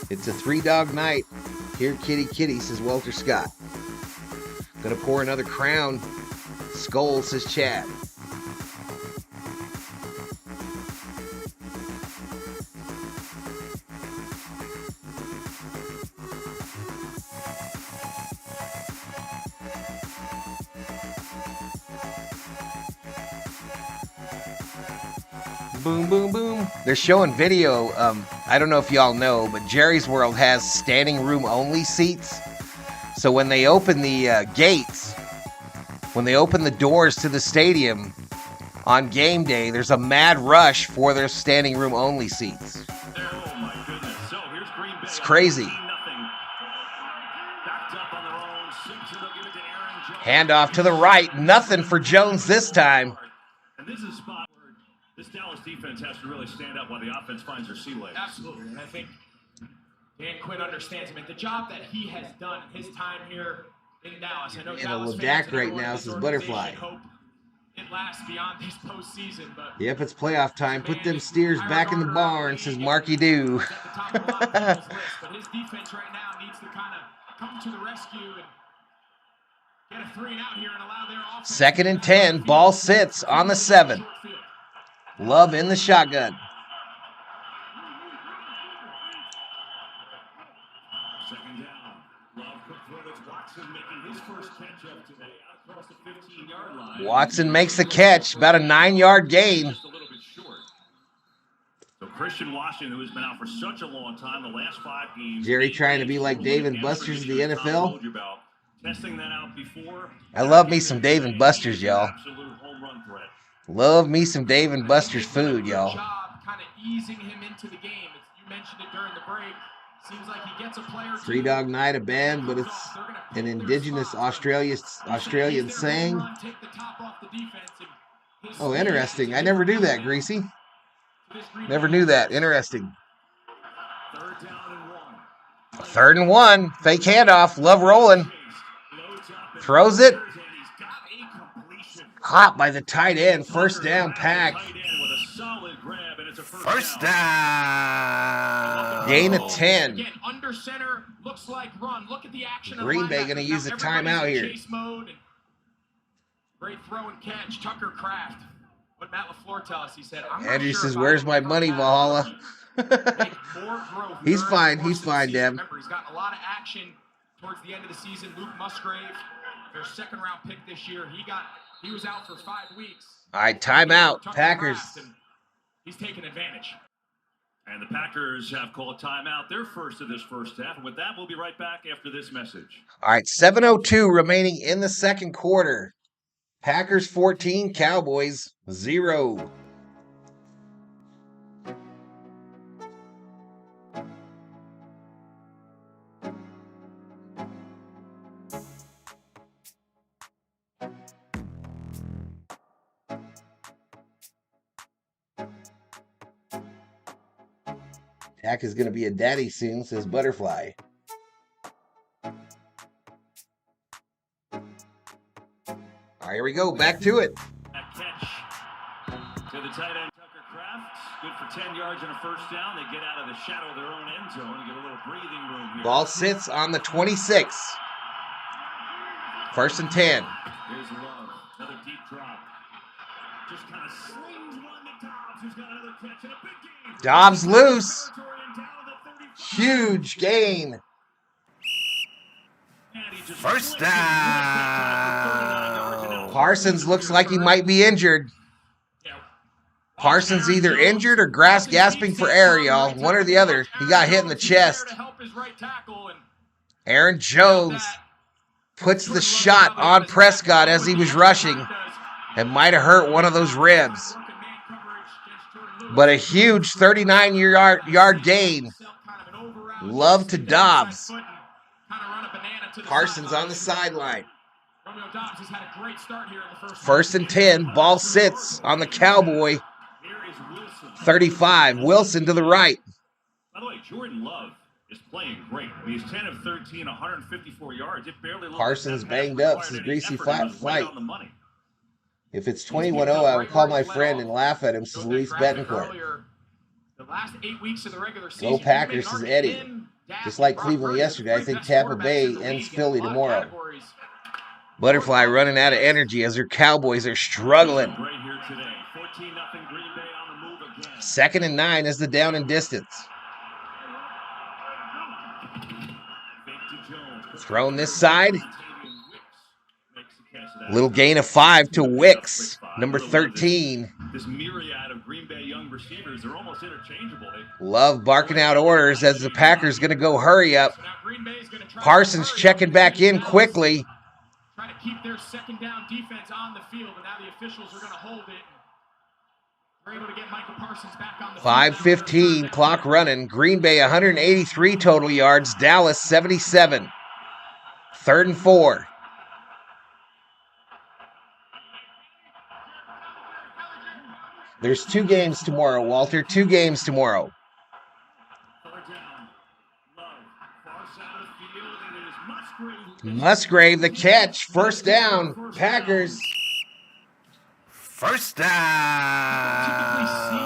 It's a 3-dog night. Here, kitty, kitty, says Walter Scott. Gonna pour another crown. Skull, says Chad. Boom, boom, boom. They're showing video. I don't know if y'all know, but Jerry's World has standing room only seats. So when they open the gates, when they open the doors to the stadium on game day, there's a mad rush for their standing room only seats. Oh my goodness. So here's Green Bay. It's crazy. Handoff to the right. Nothing for Jones this time. And this is a spot where this Dallas defense has to really stand up while the offense finds their sea legs. Absolutely. And I think Dan Quinn understands him. And the job that he has done his time here in Dallas. I know Dallas fans right now, says Butterfly. Hope it lasts beyond this postseason, but yep, it's playoff time. Put them steers back in the barn, says Marky Doo. But his defense right now needs to kind of come to the rescue and get a 3 and out here and allow their offense. 2nd and 10. Ball sits on the 7. Love in the shotgun. Second down. Love converted. Watson making his first catch up today across the 15-yard line. Watson makes the catch. About a 9-yard gain. Just a little bit short. So Christian Washington, who has been out for such a long time, the last 5 games. Jerry trying to be like Dave and Buster's of the NFL. Testing that out before. I love me some Dave and Buster's, y'all. Absolute home run threat. Love me some Dave and Buster's food, y'all. Kind of easing him into the game. You mentioned it during the break. Seems like he gets a player. 3-Dog Night, a band, but it's an indigenous Australian saying. Oh, interesting. I never knew that, Greasy. Never knew that. Interesting. 3rd and 1. Fake handoff. Love rolling. Throws it. Caught by the tight end. First down, Pack. First down. Gain of 10. Again, under center, looks like run. Look at the action. Green Bay going to use a timeout here. Chase mode. Great throw and catch. Tucker Kraft. What Matt LaFleur tells us, he said, Andrew says, where's my money, Valhalla? He's fine. He's fine, Deb. Remember, he's gotten a lot of action towards the end of the season. Luke Musgrave, their second-round pick this year. He was out for 5 weeks. All right, timeout. Packers. He's taking advantage. And the Packers have called timeout, their first of this first half. And with that, we'll be right back after this message. All right, 7:02 remaining in the second quarter. Packers 14, Cowboys 0. Dak is going to be a daddy soon, says Butterfly. All right, here we go. Back to it. That catch to the tight end, Tucker Kraft. Good for 10 yards and a first down. They get out of the shadow of their own end zone and get a little breathing room here. Ball sits on the 26. First and 10. Here's Love. Another deep drop. Just kind of slings one to Dobbs, who's got another catch and a big game. Dobbs loose. Huge gain. First down. Parsons looks like he might be injured. Parsons either injured or gasping for air, y'all. One or the other. He got hit in the chest. Aaron Jones puts the shot on Prescott as he was rushing. It might have hurt one of those ribs. But a huge 39-yard gain. Love to Dobbs. Parsons on the sideline. First and 10. Ball sits on the Cowboy. 35. Wilson to the right. By the way, Jordan Love is playing great. I mean, he's 10 of 13, 154 yards. It barely looks Parsons banged up, says Greasy Flight. If it's 21-0, I would call my friend and laugh at him, says Luis Betancourt. The last 8 weeks of the regular season. Go Packers, says Eddie. Just like Cleveland yesterday, I think Tampa Bay ends Philly tomorrow. Butterfly running out of energy as their Cowboys are struggling. Second and 9 is the down and distance. Thrown this side. Little gain of 5 to Wicks, number 13. This myriad of Green Bay young receivers, they're almost interchangeable. Love barking out orders as the Packers going to go hurry up. Parsons checking back in quickly. Trying to keep their second down defense on the field, but now the officials are going to hold it. We're able to get Michael Parsons back on the field. 5:15, clock running. Green Bay 183 total yards, Dallas 77. Third and 4. There's 2 games tomorrow, Walter. 2 games tomorrow. Musgrave the catch. First down. Packers. First down.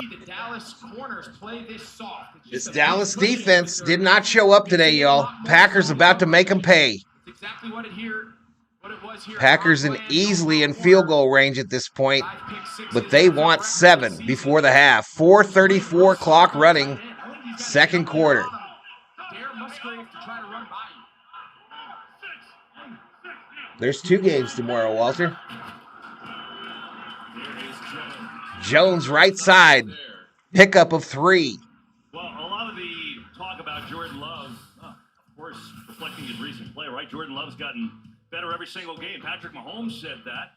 Typically see the Dallas corners play this soft. This Dallas defense did not show up today, y'all. Packers about to make them pay. It's exactly what it was here. Packers easily in field goal range at this point, but they want 7 before the half. 4:34 clock running, second quarter. There's 2 games tomorrow, Walter. Jones right side, pickup of 3. Well, a lot of the talk about Jordan Love, of course, reflecting his recent play, right? Jordan Love's gotten better every single game. Patrick Mahomes said that,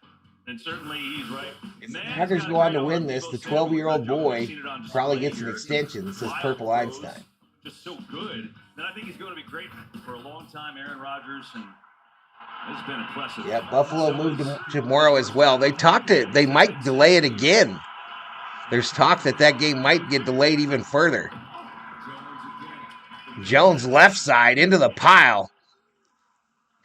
and certainly he's right. If the Packers go on to win this, the 12-year-old boy probably gets an extension, says Purple Einstein. Just so good. And I think he's going to be great for a long time, Aaron Rodgers, and it's been impressive. Yeah, Buffalo moved to tomorrow as well. They might delay it again. There's talk that game might get delayed even further. Jones left side into the pile.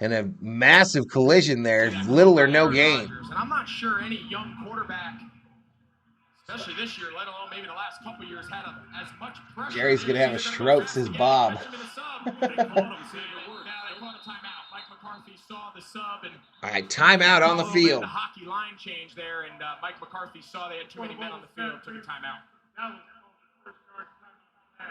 And a massive collision there. Little or no gain. And I'm not sure any young quarterback is especially this year, let alone maybe the last couple of years, had as much pressure. Jerry's going to have a stroke, says Bob. They called a timeout. Mike McCarthy saw the sub and All right, timeout on the field. The hockey line change there, and Mike McCarthy saw they had too many men on the field, took a timeout.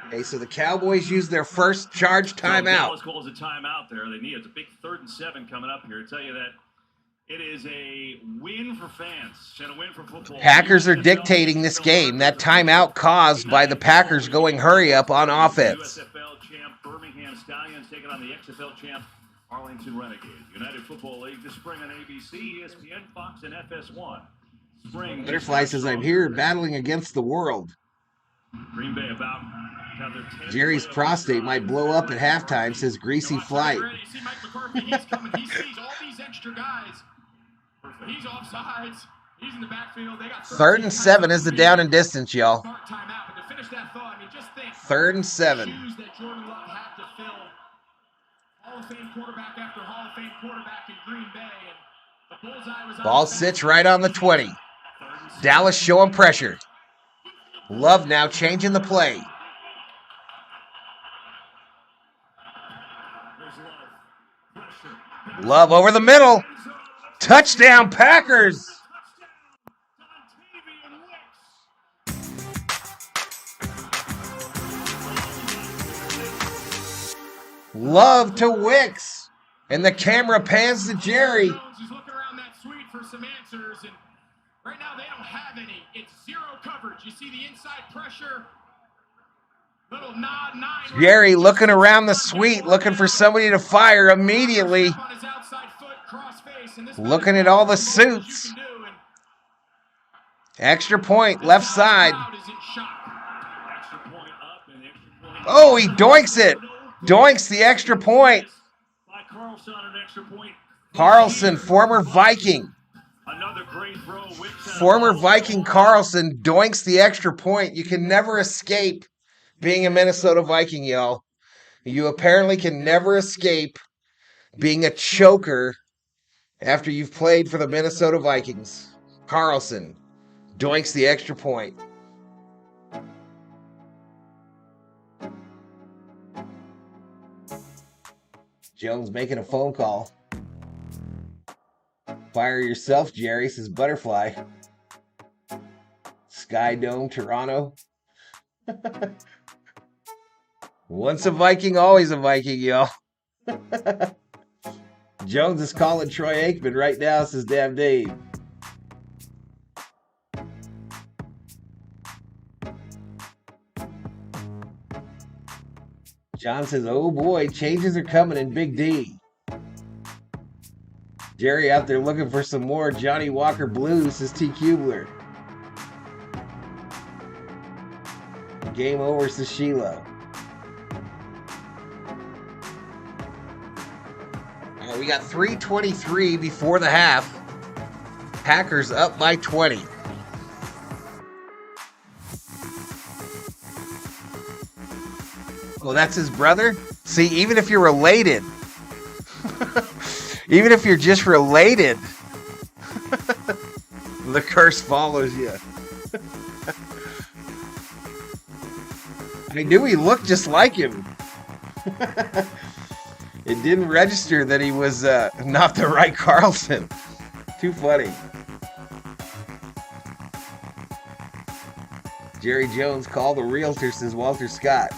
Okay, so the Cowboys used their first charge timeout. Dallas calls a timeout there. They need it's a big 3rd and 7 coming up here. I tell you that it is a win for fans and a win for football. Packers are dictating this game. That timeout caused by the Packers going hurry up on offense. USFL champ Birmingham Stallions taking on the XFL champ Arlington Renegades. United Football League this spring on ABC, ESPN, Fox, and FS1. Spring. Butterfly says, I'm here battling against the world. Green Bay about Jerry's prostate might blow up at halftime, says Greasy Flight. You see Mike McCarthy, he's coming. He sees all these extra guys. He's offsides. He's in the backfield. They got 3rd and 7 is the down and distance, y'all. Timeout. But to finish that thought, I mean, just think. 3rd and 7. Shoes that Jordan Love had to fill. Hall of Fame quarterback after Hall of Fame quarterback in Green Bay. And the bullseye was Ball sits right on the 20. Dallas showing pressure. Love now changing the play. Love over the middle. Touchdown, Packers. Love to Wicks. And the camera pans to Jerry. He's looking around that suite for some answers, and right now they don't have any. It's zero coverage. You see the inside pressure. Little nod, 9. Jerry looking around the suite, looking for somebody to fire immediately. Looking at all the suits. Extra point, left side. Oh, he doinks it. Doinks the extra point. Carlson, former Viking. Former Viking Carlson doinks the extra point. You can never escape being a Minnesota Viking, y'all. You apparently can never escape being a choker after you've played for the Minnesota Vikings. Carlson doinks the extra point. Jones making a phone call. Fire yourself, Jerry, says Butterfly. Sky Dome, Toronto. Once a Viking, always a Viking, y'all. Jones is calling Troy Aikman right now, says Damn Dave. John says, oh boy, changes are coming in Big D. Jerry out there looking for some more Johnny Walker blues, says T. Kubler. Game over, says Sheila. All right, we got 3:23 before the half. Packers up by 20. Well, that's his brother? See, even if you're related, even if you're just related, the curse follows you. I knew he looked just like him. It didn't register that he was not the right Carlson. Too funny. Jerry Jones called the realtor, says Walter Scott.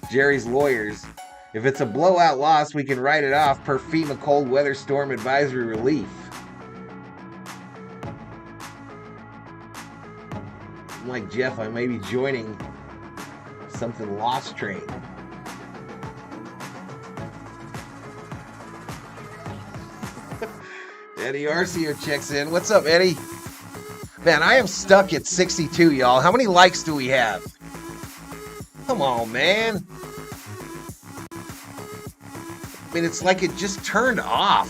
Jerry's lawyers. If it's a blowout loss, we can write it off per FEMA cold weather storm advisory relief. I'm like Jeff, I may be joining something lost train. Eddie Arcia checks in. What's up, Eddie? Man, I am stuck at 62, y'all. How many likes do we have? Come on, man. I mean, it's like it just turned off.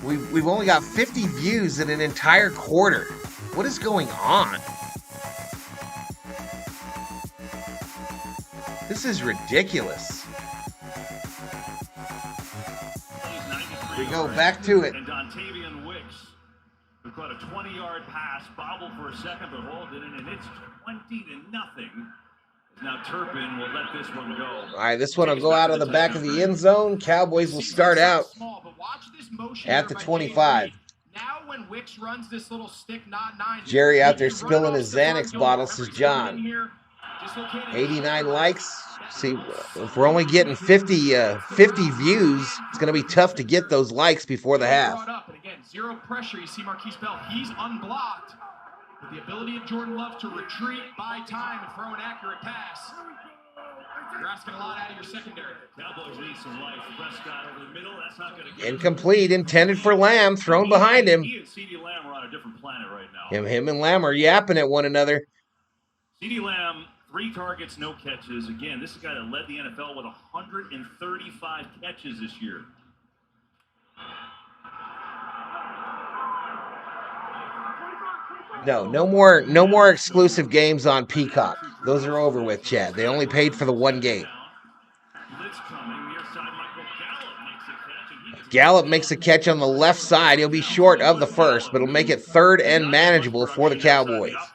We've only got 50 views in an entire quarter. What is going on? This is ridiculous. We go back to it. And Dontavian Wicks, who caught a 20 20-yard pass, bobbled for a second, but hauled it in, and it's 20-0. Now Turpin will let this one go. All right, this one will go out of the back of the end zone. Cowboys will start out at the 25. Now when Wicks runs this little stick nod 9, Jerry out there spilling his Xanax bottle, says John. 89 likes. See, if we're only getting 50 views, it's going to be tough to get those likes before the half. And again, zero pressure. You see Marquise Bell, he's unblocked. With the ability of Jordan Love to retreat, buy time, and throw an accurate pass. You're asking a lot out of your secondary. Cowboys need some life. Prescott over the middle. That's not going to get Incomplete, intended for Lamb, thrown behind him. He and CeeDee Lamb are on a different planet right now. Him and Lamb are yapping at one another. CeeDee Lamb, 3 targets, no catches. Again, this is a guy that led the NFL with 135 catches this year. No more exclusive games on Peacock. Those are over with, Chad. They only paid for the one game. Gallup makes a catch on the left side. He'll be short of the first, but it'll make it third and manageable for the Cowboys. It's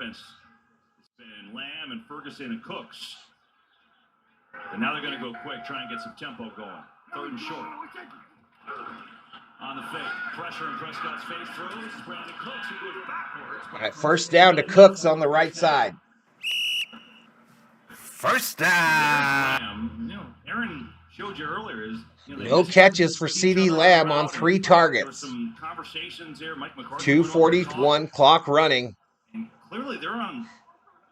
been Lamb and Ferguson and Cooks. And now they're going to go quick, try and get some tempo going. Third and short. On the fake, pressure in Prescott's face, throws, Brandon Cooks, who goes backwards. All right, first down to Cooks on the right side. First down. Aaron showed you earlier no catches for CeeDee Lamb on 3 targets. Some conversations there. Mike McCarthy. 2:41 clock running. And clearly they're on,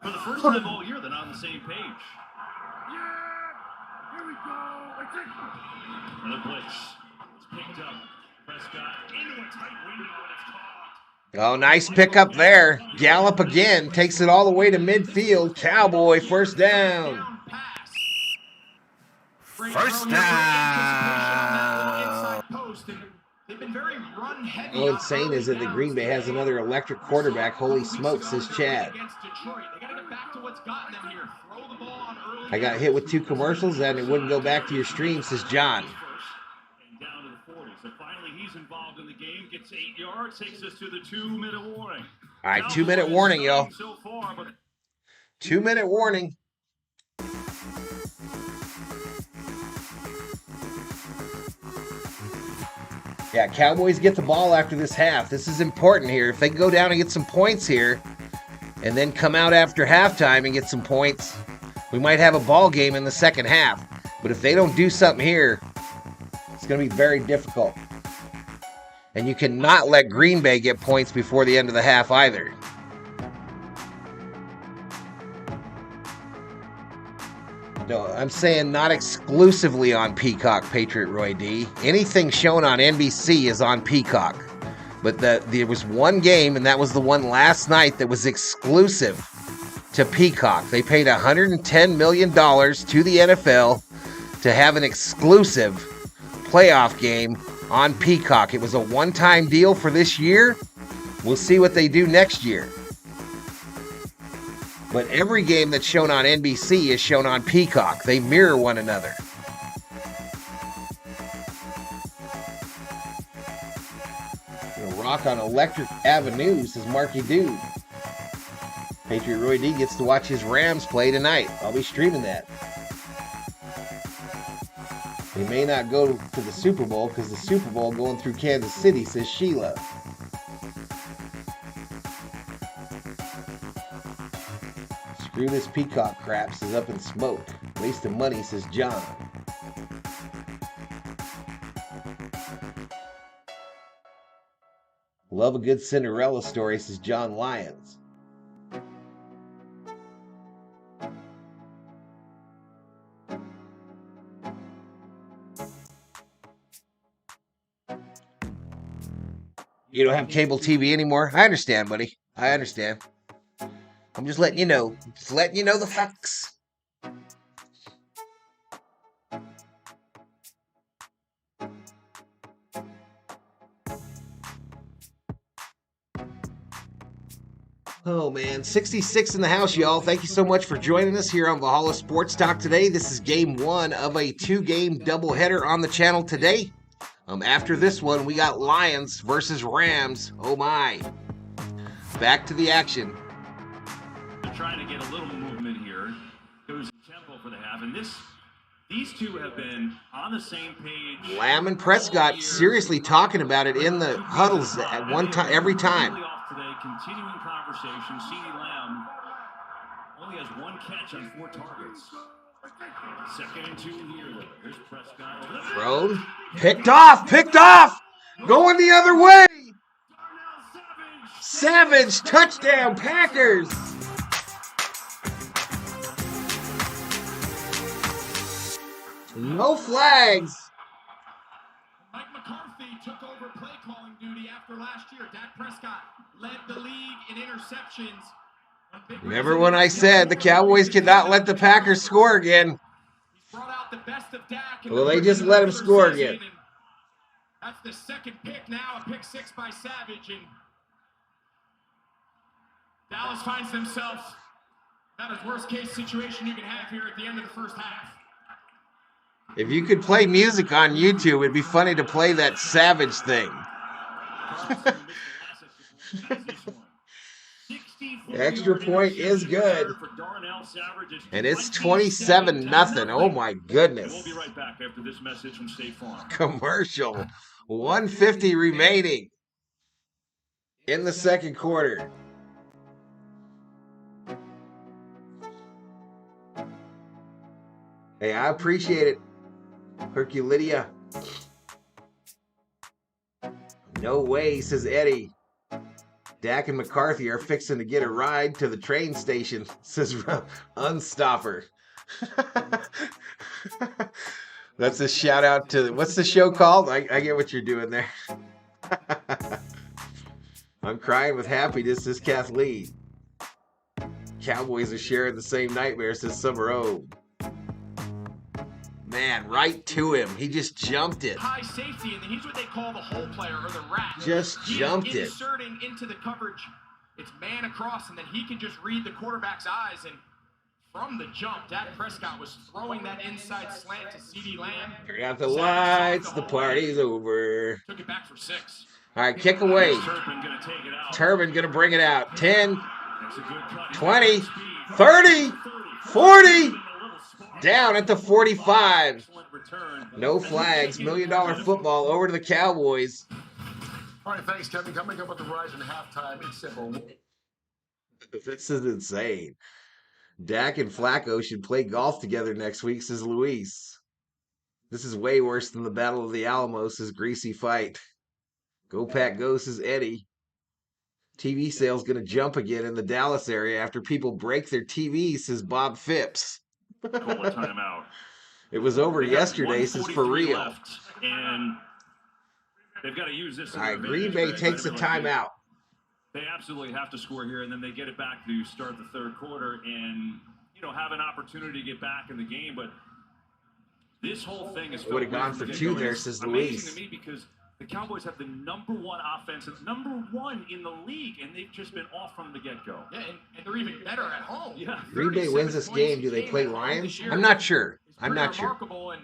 for the first time all year, they're not on the same page. Yeah, here we go. Another blitz. It's picked up. Prescott into a tight window and it's caught. Oh, nice pickup there. Gallup again takes it all the way to midfield. Cowboy first down. First down. All I'm saying is that the Green Bay has another electric quarterback. Holy smokes, says Chad. I got hit with 2 commercials and it wouldn't go back to your stream, says John. And down to the 40. So finally he's involved in the game. Gets 8 yards. Takes us to the 2-minute warning. All right, 2-minute warning, y'all. 2-minute warning. Yeah, Cowboys get the ball after this half. This is important here. If they can go down and get some points here and then come out after halftime and get some points, we might have a ball game in the second half. But if they don't do something here, it's going to be very difficult. And you cannot let Green Bay get points before the end of the half either. No, I'm saying not exclusively on Peacock, Patriot Roy D. Anything shown on NBC is on Peacock. But there was one game, and that was the one last night that was exclusive to Peacock. They paid $110 million to the NFL to have an exclusive playoff game on Peacock. It was a one-time deal for this year. We'll see what they do next year. But every game that's shown on NBC is shown on Peacock. They mirror one another. Rock on Electric Avenue, says Marky Dude. Patriot Roy D gets to watch his Rams play tonight. I'll be streaming that. They may not go to the Super Bowl because the Super Bowl going through Kansas City, says Sheila. Screw this Peacock crap, says Up in Smoke. Waste of money, says John. Love a good Cinderella story, says John Lyons. You don't have cable TV anymore? I understand, buddy. I understand. I'm just letting you know. Just letting you know the facts. Oh, man. 66 in the house, y'all. Thank you so much for joining us here on Valhalla Sports Talk today. This is game 1 of a 2-game doubleheader on the channel today. After this one, we got Lions versus Rams. Oh, my. back to the action. They're trying to get a little movement here. It was tempo for the half, and these two have been on the same page. Lamb and Prescott seriously talking about it in the huddles at one time, every time. Off today, continuing conversation. CeeDee Lamb only has 1 catch on 4 targets. 2nd and 2 here, though. Here's Prescott. Thrown, picked off, going the other way. Savage, touchdown, Packers. No flags. Mike McCarthy took over play calling duty after last year. Dak Prescott led the league in interceptions. Remember when I said the Cowboys cannot let the Packers score again? He's brought out the best of Dak. Well, they just let him score again. That's the 2nd pick now, a pick 6 by Savage, and Dallas finds themselves about as worst case situation you can have here at the end of the first half. If you could play music on YouTube, it'd be funny to play that Savage thing. The extra point is good. And it's 27-0. Oh my goodness. We'll be right back after this message from State Farm. Commercial. 150 remaining in the 2nd quarter. Hey, I appreciate it, Herculidia. No way, says Eddie. Dak and McCarthy are fixing to get a ride to the train station, says Unstopper. That's a shout out to, what's the show called? I get what you're doing there. I'm crying with happiness, says Kathleen. Cowboys are sharing the same nightmare, says Summer O. Man, right to him. He just jumped it. High safety, and he's what they call the hole player or the rat. Just jumped it. Inserting into the coverage, it's man across, and then he can just read the quarterback's eyes. And from the jump, Dak Prescott was throwing that inside slant to CeeDee Lamb. Turn out the lights, the party's over. Took it back for 6. All right, kick away. Turbin gonna bring it out. 10, 20, 30, 40. Down at the 45. No flags. $1 million football over to the Cowboys. All right, thanks, Kevin. Coming up with the rise in halftime, it's simple. This is insane. Dak and Flacco should play golf together next week, says Luis. This is way worse than the Battle of the Alamo, says Greasy Fight. Go Pack Go, says Eddie. TV sales going to jump again in the Dallas area after people break their TVs, says Bob Phipps. Call a timeout. It was over yesterday, says for real. Left, and they've got to use this. All right, Green Bay takes a timeout. They absolutely have to score here, and then they get it back to start the 3rd quarter and, have an opportunity to get back in the game. But this whole thing is would have gone for 2 there, says Luis. Amazing to me because the Cowboys have the #1 offense, #1 in the league, and they've just been off from the get-go. Yeah, and they're even better at home. Yeah. Green Bay wins this game. Do they play Lions? I'm not sure. I'm not sure. And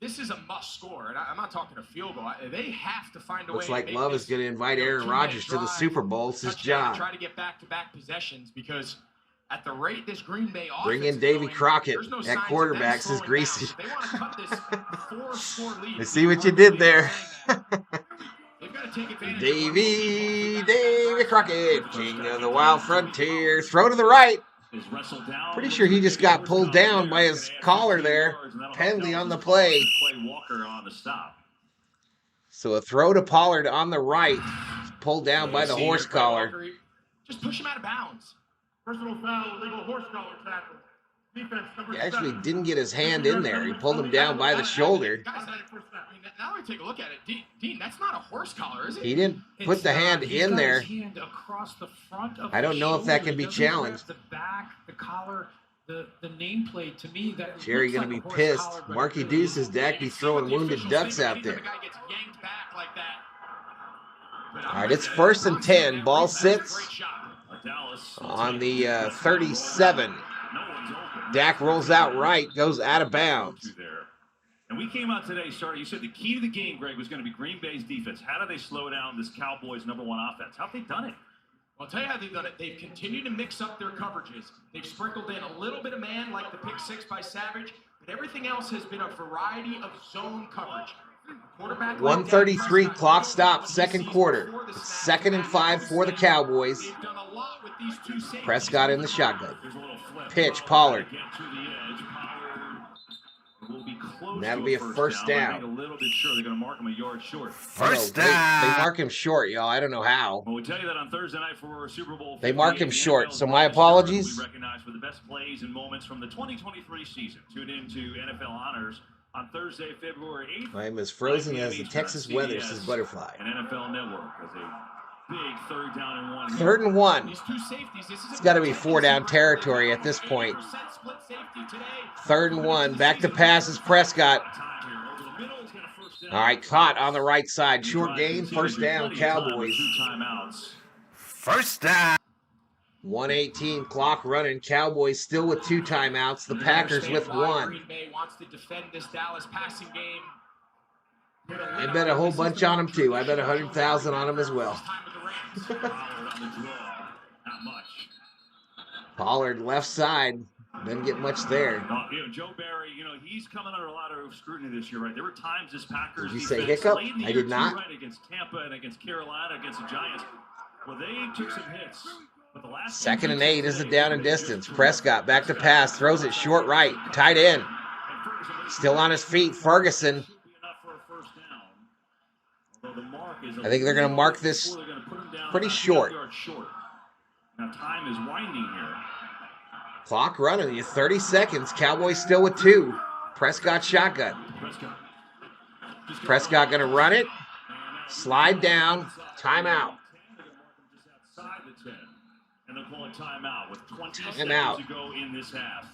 this is a must score, and I'm not talking a field goal. They have to find a way. Looks like Love is going to invite Aaron Rodgers to the Super Bowl, says John. Try to get back-to-back possessions because at the rate this Green Bay offense bring in Davy Crockett at quarterback, says Greasy. They want to cut this 4-score lead. I see what you did there. They've got to take advantage. Davy Crockett, king of the wild frontier. Throw to the right. Pretty sure he just got pulled down by his collar there. Penalty on the play. So a throw to Pollard on the right. Pulled down by the horse collar. Just push him out of bounds. Personal foul, illegal horse collar tackle. Defense number He actually 7. didn't get his hand in there. He pulled him down by the shoulder. Guys, now we take a look at it. Dean, that's not a horse collar, is it? He didn't put the hand in there. Hand across the front of I don't know if that can be challenged. The back, the collar, the nameplate. To me, that Jerry gonna be pissed. Marky Deuce says Dak be throwing wounded ducks out there. All right, it's 1st and 10. Ball sits on the 37. Dak rolls out right, goes out of bounds. And we came out today, you said the key to the game, Greg, was going to be Green Bay's defense. How do they slow down this Cowboys #1 offense? How have they done it? I'll tell you how they've done it. They've continued to mix up their coverages. They've sprinkled in a little bit of man, like the pick 6 by Savage, but everything else has been a variety of zone coverage. 1:33 clock stop, second quarter. It's 2nd and 5 for the Cowboys. Prescott in the shotgun. Pitch, Pollard. And that'll be a first down. A little bit short. They're going to mark him a yard short. First down. They mark him short, y'all. I don't know how. Well, we tell you that on Thursday night for Super Bowl. They mark him short, so my apologies. We recognize for the best plays and moments from the 2023 season. Tune in to NFL Honors on Thursday, February 8th. I am as frozen as the Texas weather, says Butterfly. And NFL Network as a big 3rd down and 1. 3rd and 1. It's got to be 4-down territory at this point. 3rd and 1. Back to pass is Prescott. All right, caught on the right side. Short gain, first down, Cowboys. First down. 1:18 clock running. Cowboys still with 2 timeouts. The Packers with 1. Green Bay wants to defend this Dallas passing game. I bet a whole bunch on them too. I bet 100,000 on them as well. Pollard left side. Doesn't get much there. Joe Barry, he's coming under a lot of scrutiny this year, right? There were times this Packers. Did you say hiccup? I did not. Right, against Tampa and against Carolina, against the Giants. Well, they took some hits. But the last 2nd and 8 is a down and distance. Prescott back to pass. Throws it short right. Tight end. Still on his feet. Ferguson. I think they're going to mark this pretty short. Now time is winding here. Clock running. You 30 seconds. Cowboys still with 2. Prescott shotgun. Prescott going to run it. Slide down. Timeout. And they'll call a timeout with 20 seconds to go in this half.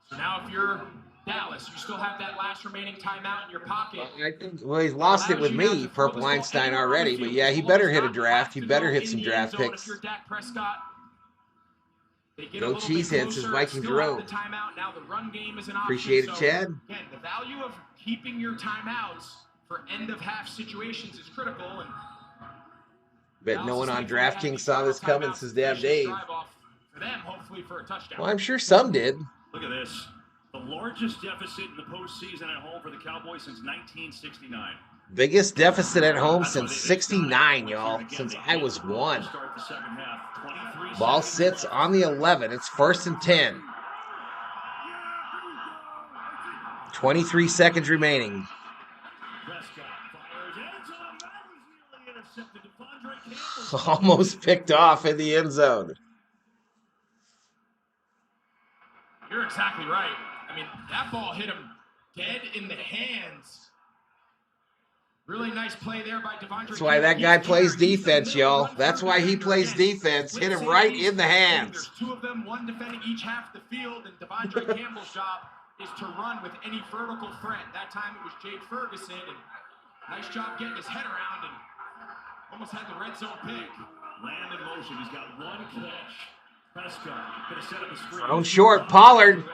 So now if you're Dallas, you still have that last remaining timeout in your pocket. Well, he's lost it with me, Purple Einstein, already. But yeah, he better hit a draft. He better hit some draft picks. Go Cheesehead, says Viking Jerome. Appreciate it, Chad. Again, the value of keeping your timeouts for end-of-half situations is critical. And bet no one on DraftKings saw this coming, says Dab Dave. Well, I'm sure some did. Look at this. The largest deficit in the postseason at home for the Cowboys since 1969. Biggest deficit at home since 69, y'all. Since I was 1. Ball sits on the 11. It's 1st and 10. 23 seconds remaining. Almost picked off in the end zone. You're exactly right. I mean, that ball hit him dead in the hands. Really nice play there by Devondre. That's why that guy plays defense, y'all. That's why he plays defense. Hit him right in the hands. There's 2 of them, one defending each half of the field, and Devondre Campbell's job is to run with any vertical threat. That time it was Jake Ferguson, and nice job getting his head around and almost had the red zone pick. Land in motion. He's got 1 catch. Prescott going to set up a screen. Thrown short. Pollard.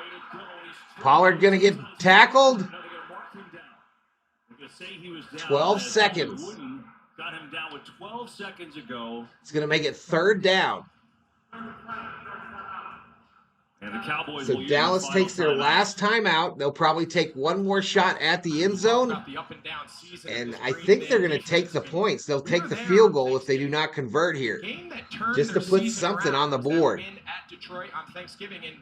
Pollard going to get tackled. 12 seconds. Got him down with 12 seconds ago. It's going to make it 3rd down. And the Cowboys so Dallas takes their last timeout. They'll probably take 1 more shot at the end zone. And I think they're going to take the points. They'll take the field goal if they do not convert here. Just to put something on the board. At Detroit on Thanksgiving, and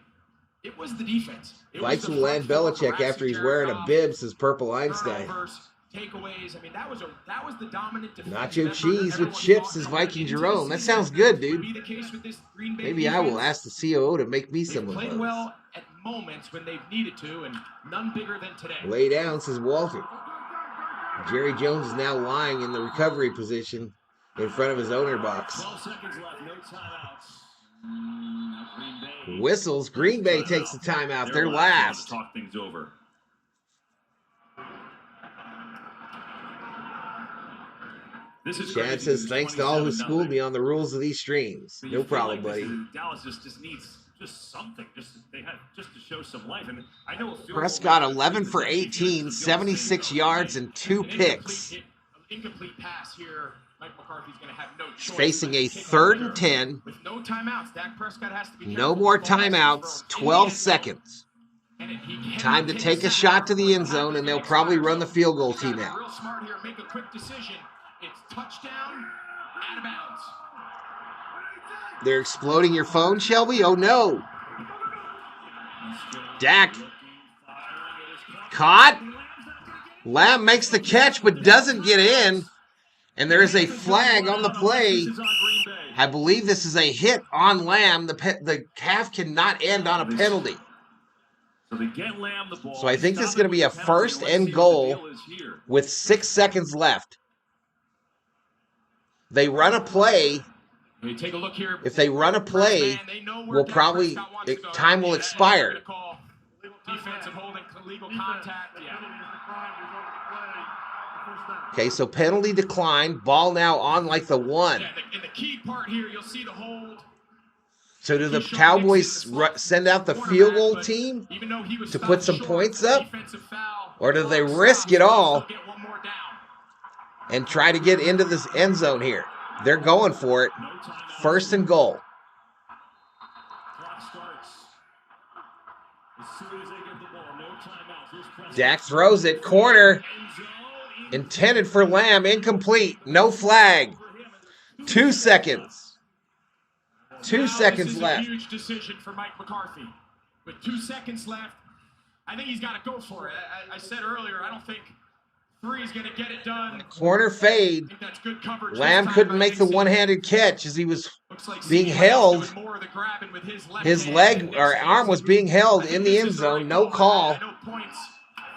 it was the defense. Vikes will land Belichick after he's wearing a bib, says Purple Einstein. Takeaways. I mean, that was the dominant defense. Nacho cheese with chips, says Viking Jerome. That sounds good, dude. Maybe I will ask the COO to make me some of those. Played well at moments when they've needed to, and none bigger than today. Lay down, says Walter. Jerry Jones is now lying in the recovery position in front of his owner box. 12 seconds left, no timeouts. Whistles. Green Bay takes the timeout. They're last. Talk things over. Chad says, thanks to all who schooled me on the rules of these streams. No problem, buddy. Dallas just needs something, just to show some life. And I know Prescott 11 for 18, 76 yards and 2 picks. Incomplete pass here Mike McCarthy's going to have no choice. Facing a 3rd and 10. With no timeouts, Dak Prescott has to be no more timeouts, 12 seconds. Time to take a shot to the end zone, and they'll probably run the field goal team out. Real smart here, make a quick decision. It's touchdown, out of bounds. They're exploding your phone, Shelby? Oh, no. Dak. Caught. Lamb makes the catch but doesn't get in. And there is a flag on the play. I believe this is a hit on Lamb. The half cannot end on a penalty. So I think this is going to be a 1st and goal with 6 seconds left. They run a play. Take a look here. If they run a play, we'll probably time will expire. Defensive holding, legal contact. Yeah. Okay, so penalty decline. Ball now on like the 1. Yeah, in the key part here, you'll see the hold. So do the Cowboys send out the field goal team to put some points up? Or do they risk it all and try to get into this end zone here? They're going for it. 1st and goal. Dak throws it. Corner. Intended for Lamb. Incomplete. No flag. 2 seconds. 2 seconds left. This is a huge decision for Mike McCarthy. With 2 seconds left, I think he's got to go for it. I said earlier, I don't think 3 is going to get it done. Corner fade. I think that's good coverage. Lamb couldn't make the one-handed catch as he was being held. His leg or arm was being held in the end zone. No call. I know points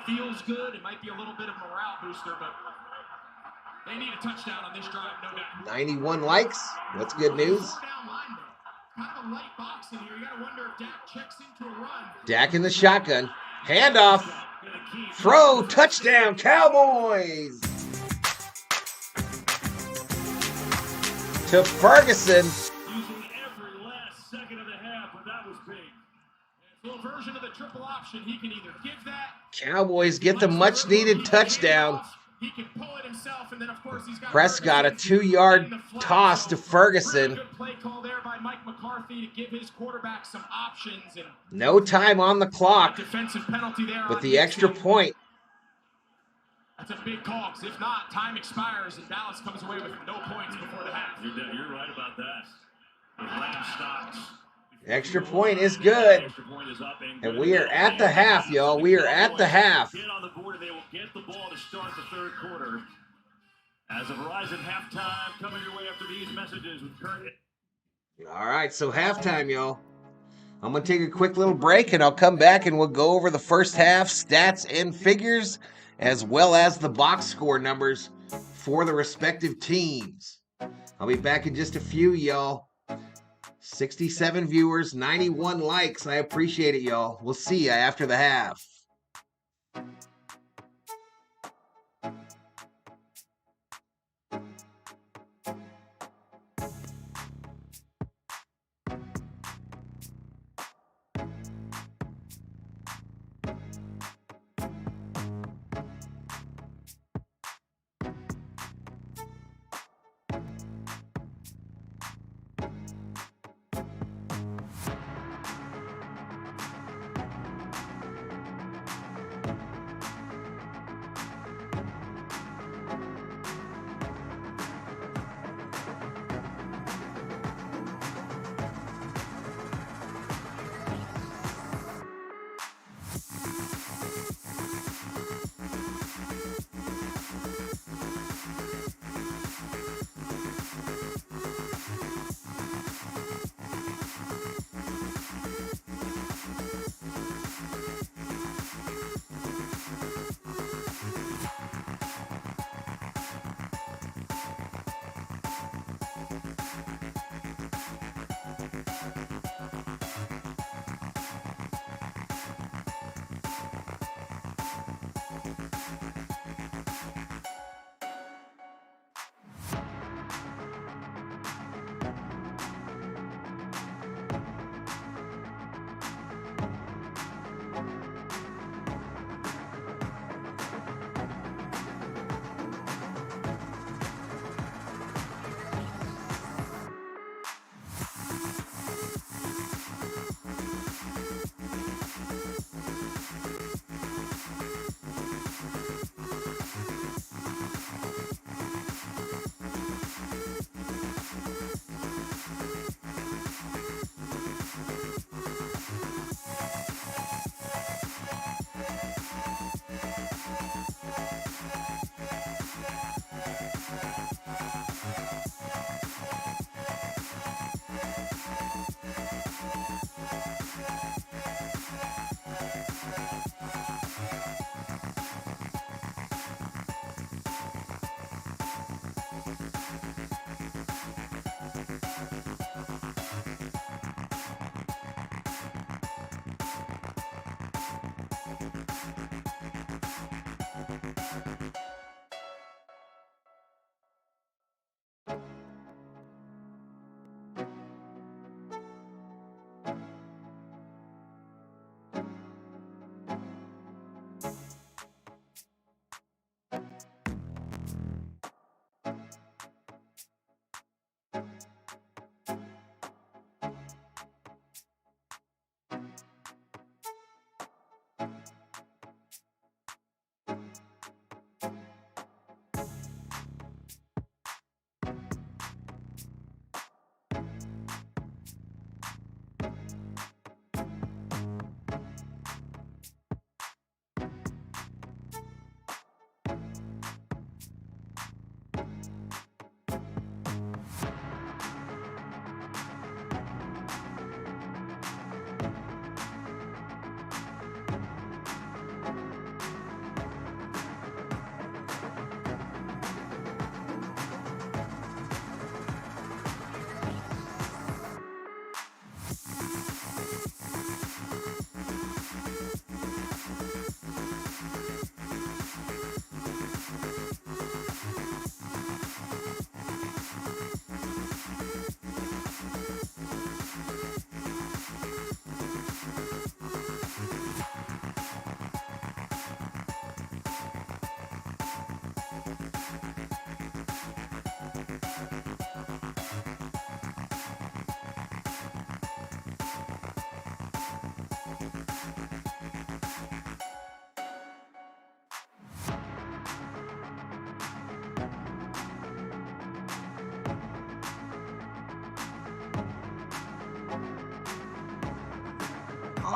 feels good. It might be a little bit of a morale booster, but they need a touchdown on this drive, no doubt. 91 likes. That's good news. Kind of a light box in here. You got to wonder if Dak checks into a run. Dak in the shotgun. Handoff. Throw. Touchdown. Cowboys. To Ferguson. Using every last second of the half, but that was big. So a version of the triple option, he can either give that. Cowboys get the much-needed touchdown. He can pull it himself, and then of course he's got Prescott, a 2-yard toss to Ferguson. Good play call there by Mike McCarthy to give his quarterback some options. And no time on the clock defensive penalty there with the extra point. That's a big call, because if not, time expires and Dallas comes away with no points before the half. You're right about that. The Lamb stops. Extra point is good. And we are at the half, y'all. We are at the half. Get on the board, they will get the ball to start the 3rd quarter. As of Verizon halftime, coming your way after these messages with Kurt. All right, so halftime, y'all. I'm going to take a quick little break, and I'll come back and we'll go over the first half stats and figures, as well as the box score numbers for the respective teams. I'll be back in just a few, y'all. 67 viewers, 91 likes. I appreciate it, y'all. We'll see you after the half.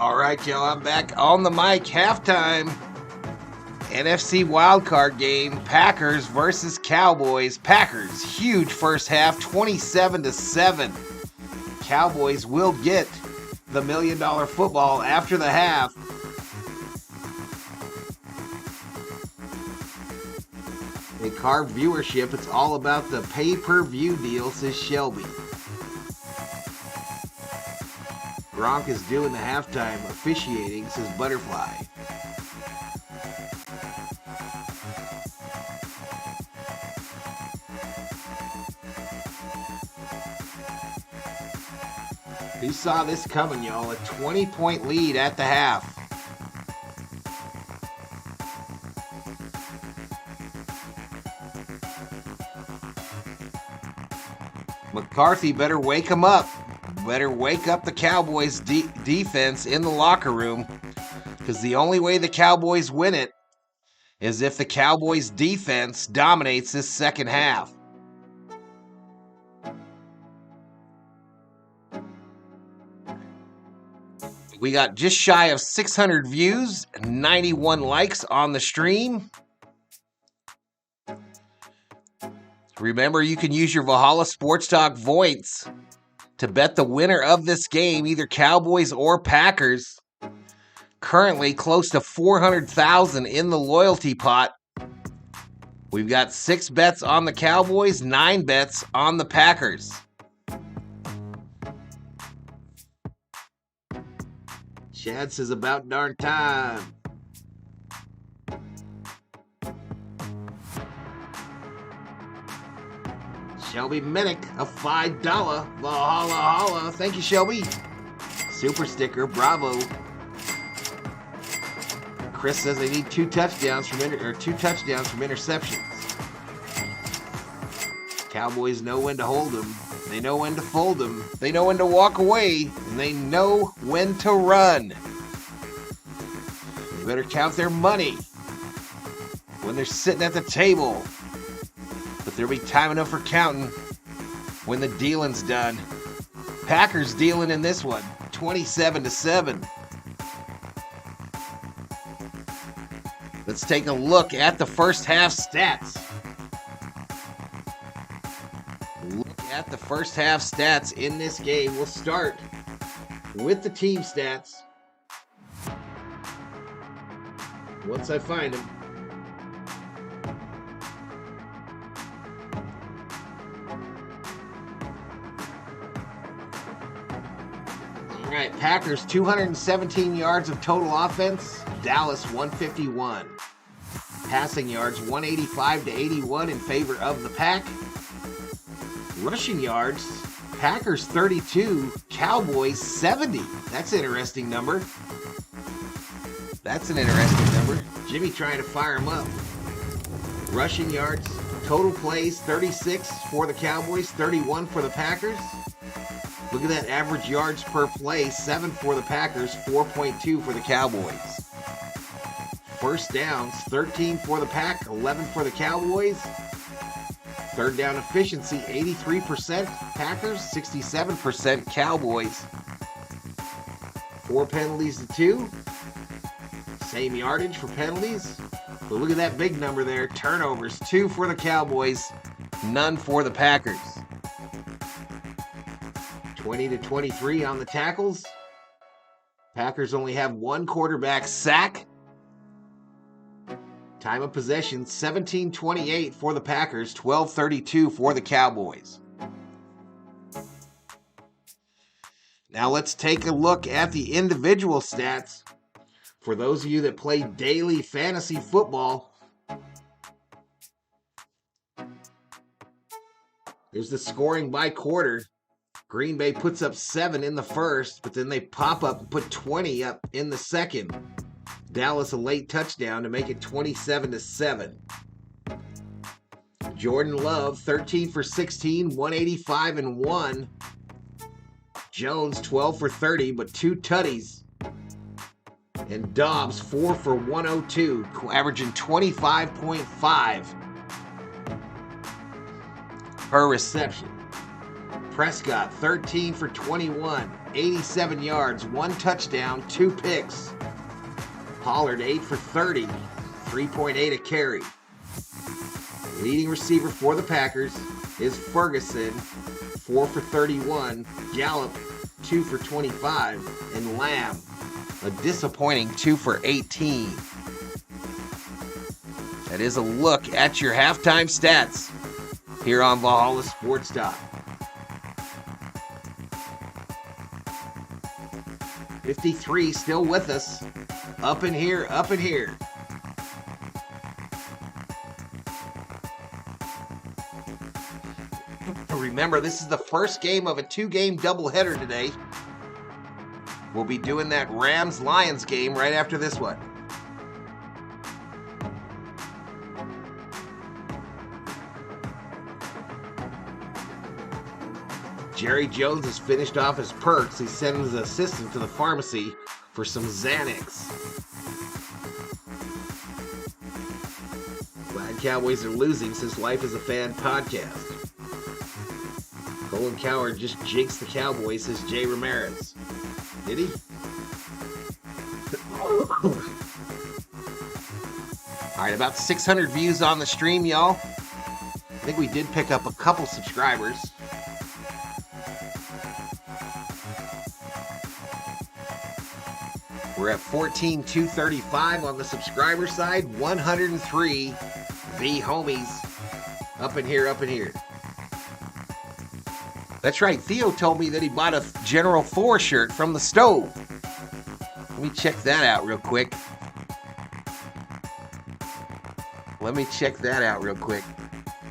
All right, Joe, I'm back on the mic. Halftime. NFC wildcard game. Packers versus Cowboys. Packers, huge first half, 27-7. Cowboys will get the $1 million football after the half. They carved viewership. It's all about the pay-per-view deal, says Shelby. Gronk is doing the halftime officiating, says Butterfly. Who saw this coming, y'all? A 20-point lead at the half. McCarthy better wake him up. Better wake up the Cowboys defense in the locker room, because the only way the Cowboys win it is if the Cowboys defense dominates this second half. We got just shy of 600 views, 91 likes on the stream. Remember, you can use your Valhalla Sports Talk points to bet the winner of this game, either Cowboys or Packers. Currently close to 400,000 in the loyalty pot. We've got 6 bets on the Cowboys, 9 bets on the Packers. Chad says about darn time. Shelby Minnick, a $5 Valhalla. Thank you, Shelby. Super sticker, bravo. Chris says they need 2 touchdowns from interceptions. Cowboys know when to hold them. They know when to fold them. They know when to walk away, and they know when to run. They better count their money when they're sitting at the table. But there'll be time enough for counting when the dealing's done. Packers dealing in this one, 27-7. Let's take a look at the first half stats. Look at the first half stats in this game. We'll start with the team stats. Once I find them. All right, Packers 217 yards of total offense. Dallas 151. Passing yards 185 to 81 in favor of the Pack. Rushing yards, Packers 32, Cowboys 70. That's an interesting number. Jimmy trying to fire him up. Rushing yards, total plays 36 for the Cowboys, 31 for the Packers. Look at that average yards per play, 7 for the Packers, 4.2 for the Cowboys. First downs, 13 for the Pack, 11 for the Cowboys. Third down efficiency, 83% Packers, 67% Cowboys. 4 penalties to 2. Same yardage for penalties. But look at that big number there. Turnovers, 2 for the Cowboys, none for the Packers. 20-23 on the tackles. Packers only have 1 quarterback sack. Time of possession, 17:28 for the Packers, 12:32 for the Cowboys. Now let's take a look at the individual stats. For those of you that play daily fantasy football, there's the scoring by quarter. Green Bay puts up 7 in the first, but then they pop up and put 20 up in the second. Dallas a late touchdown to make it 27-7. Jordan Love, 13 for 16, 185 and 1. Jones, 12 for 30, but 2 tutties. And Dobbs, 4 for 102, averaging 25.5 per reception. Prescott, 13 for 21, 87 yards, 1 touchdown, 2 picks. Pollard 8 for 30, 3.8 a carry. Leading receiver for the Packers is Ferguson, 4 for 31, Gallup 2 for 25, and Lamb, a disappointing 2 for 18. That is a look at your halftime stats here on Valhalla Sports Talk. 53 still with us. Up in here, up in here. Remember, this is the first game of a 2-game doubleheader today. We'll be doing that Rams-Lions game right after this one. Jerry Jones has finished off his perks. He sent his assistant to the pharmacy for some Xanax. Glad Cowboys are losing since Life is a Fan podcast. Colin Coward just jinxed the Cowboys, says Jay Ramirez. Did he? All right, about 600 views on the stream, y'all. I think we did pick up a couple subscribers. We're at 14,235 on the subscriber side. 103 V homies up in here, up in here. That's right. Theo told me that he bought a General 4 shirt from the stove. Let me check that out real quick.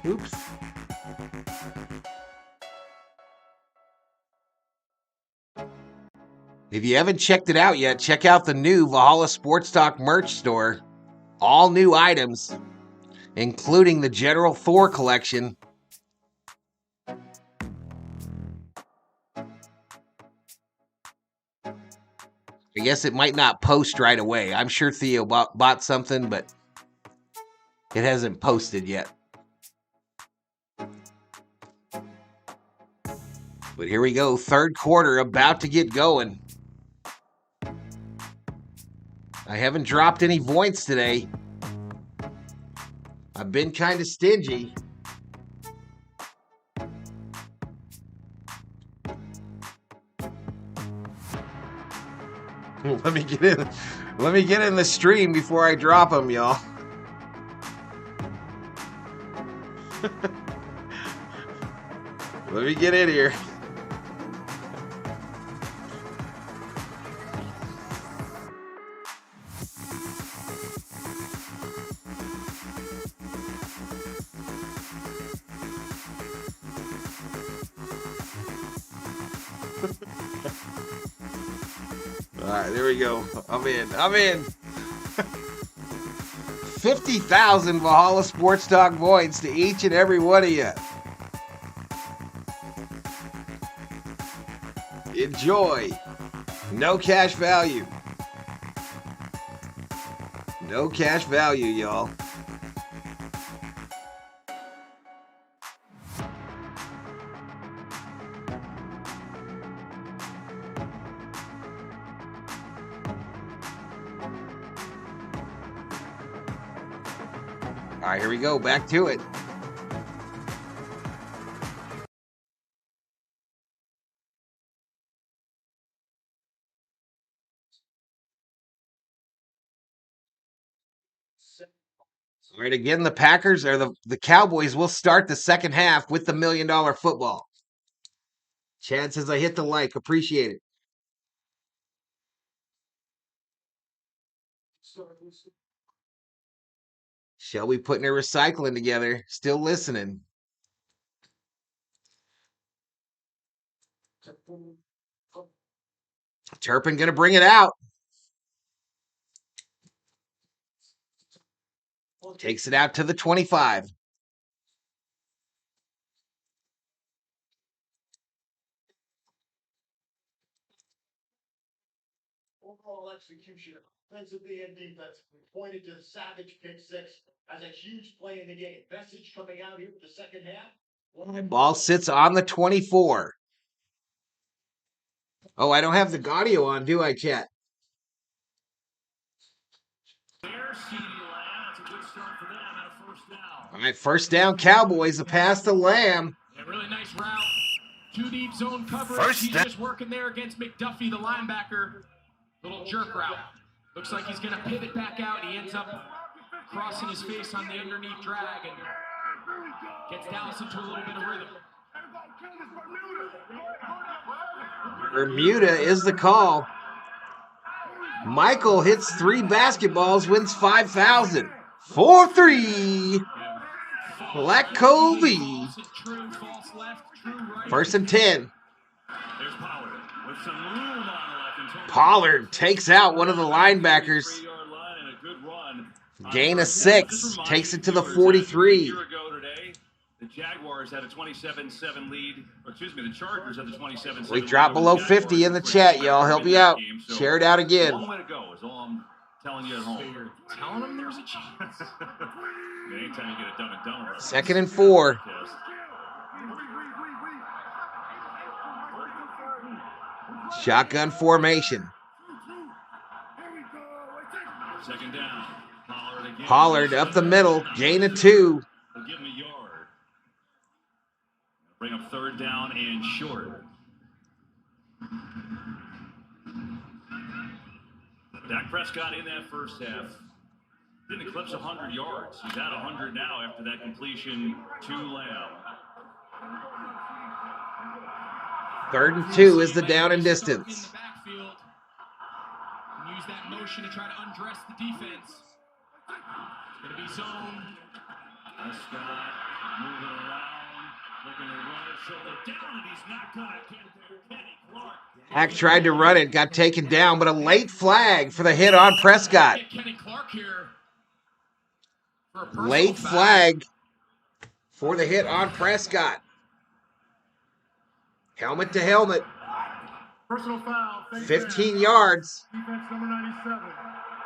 Oops. If you haven't checked it out yet, check out the new Valhalla Sports Talk merch store. All new items, including the General 4 collection. I guess it might not post right away. I'm sure Theo bought something, but it hasn't posted yet. But here we go. Third quarter about to get going. I haven't dropped any points today. I've been kind of stingy. Let me get in the stream before I drop them, y'all. Let me get in here. All right, there we go. I'm in. 50,000 Valhalla Sports Talk points to each and every one of you. Enjoy. No cash value. No cash value, y'all. All right, here we go. Back to it. All right, again, the Packers or the Cowboys will start the second half with the $1 Million Football. Chad says I hit the like. Appreciate it. Shelby putting her recycling together. Still listening. Turpin going to bring it out. Takes it out to the 25. Overall execution, offensively and defensively, pointed to the savage pick six as a huge play in the game. Message coming out here for the second half. Ball sits on the 24. Oh, I don't have the audio on, do I, chat? All right, first down, Cowboys. A pass to Lamb. Yeah, really nice route. Two deep zone coverage. First He's down. just working there against McDuffie, the linebacker. Little jerk route. Looks like he's going to pivot back out. He ends up crossing his face on the underneath drag and gets Dallas into a little bit of rhythm. Bermuda is the call. Michael hits 3 basketballs, wins 5,000. 4-3. Black Kobe. First and 10. Pollard takes out one of the linebackers. Gain of 6. Takes it to the 43. The Jaguars had a 27-7 lead. The Chargers had the 27-7 We dropped below 50 in the chat, y'all. Help me out. Share it out again. Long way to go is all I'm telling you at home. So you're telling them there's a chance. Anytime you get a dumb and dumb. Second and 4. Shotgun formation. Second down. Pollard up the middle. Gain of 2. They'll give him a yard. Bring up third down and short. Dak Prescott in that first half didn't eclipse 100 yards. He's at 100 now after that completion to Lamb. Third and 2 is the down and distance. In the backfield, and use that motion to try to undress the defense. It's going to be zone. Prescott moving around, looking to run it, shoulder down, and he's knocked out. Kenny Clark. Hack tried to run it, got taken down, but a late flag for the hit on Prescott. Kenny Clark here for a personal Late foul. flag for the hit on Prescott. Helmet to helmet. Personal foul. 15 yards. Defense number 97.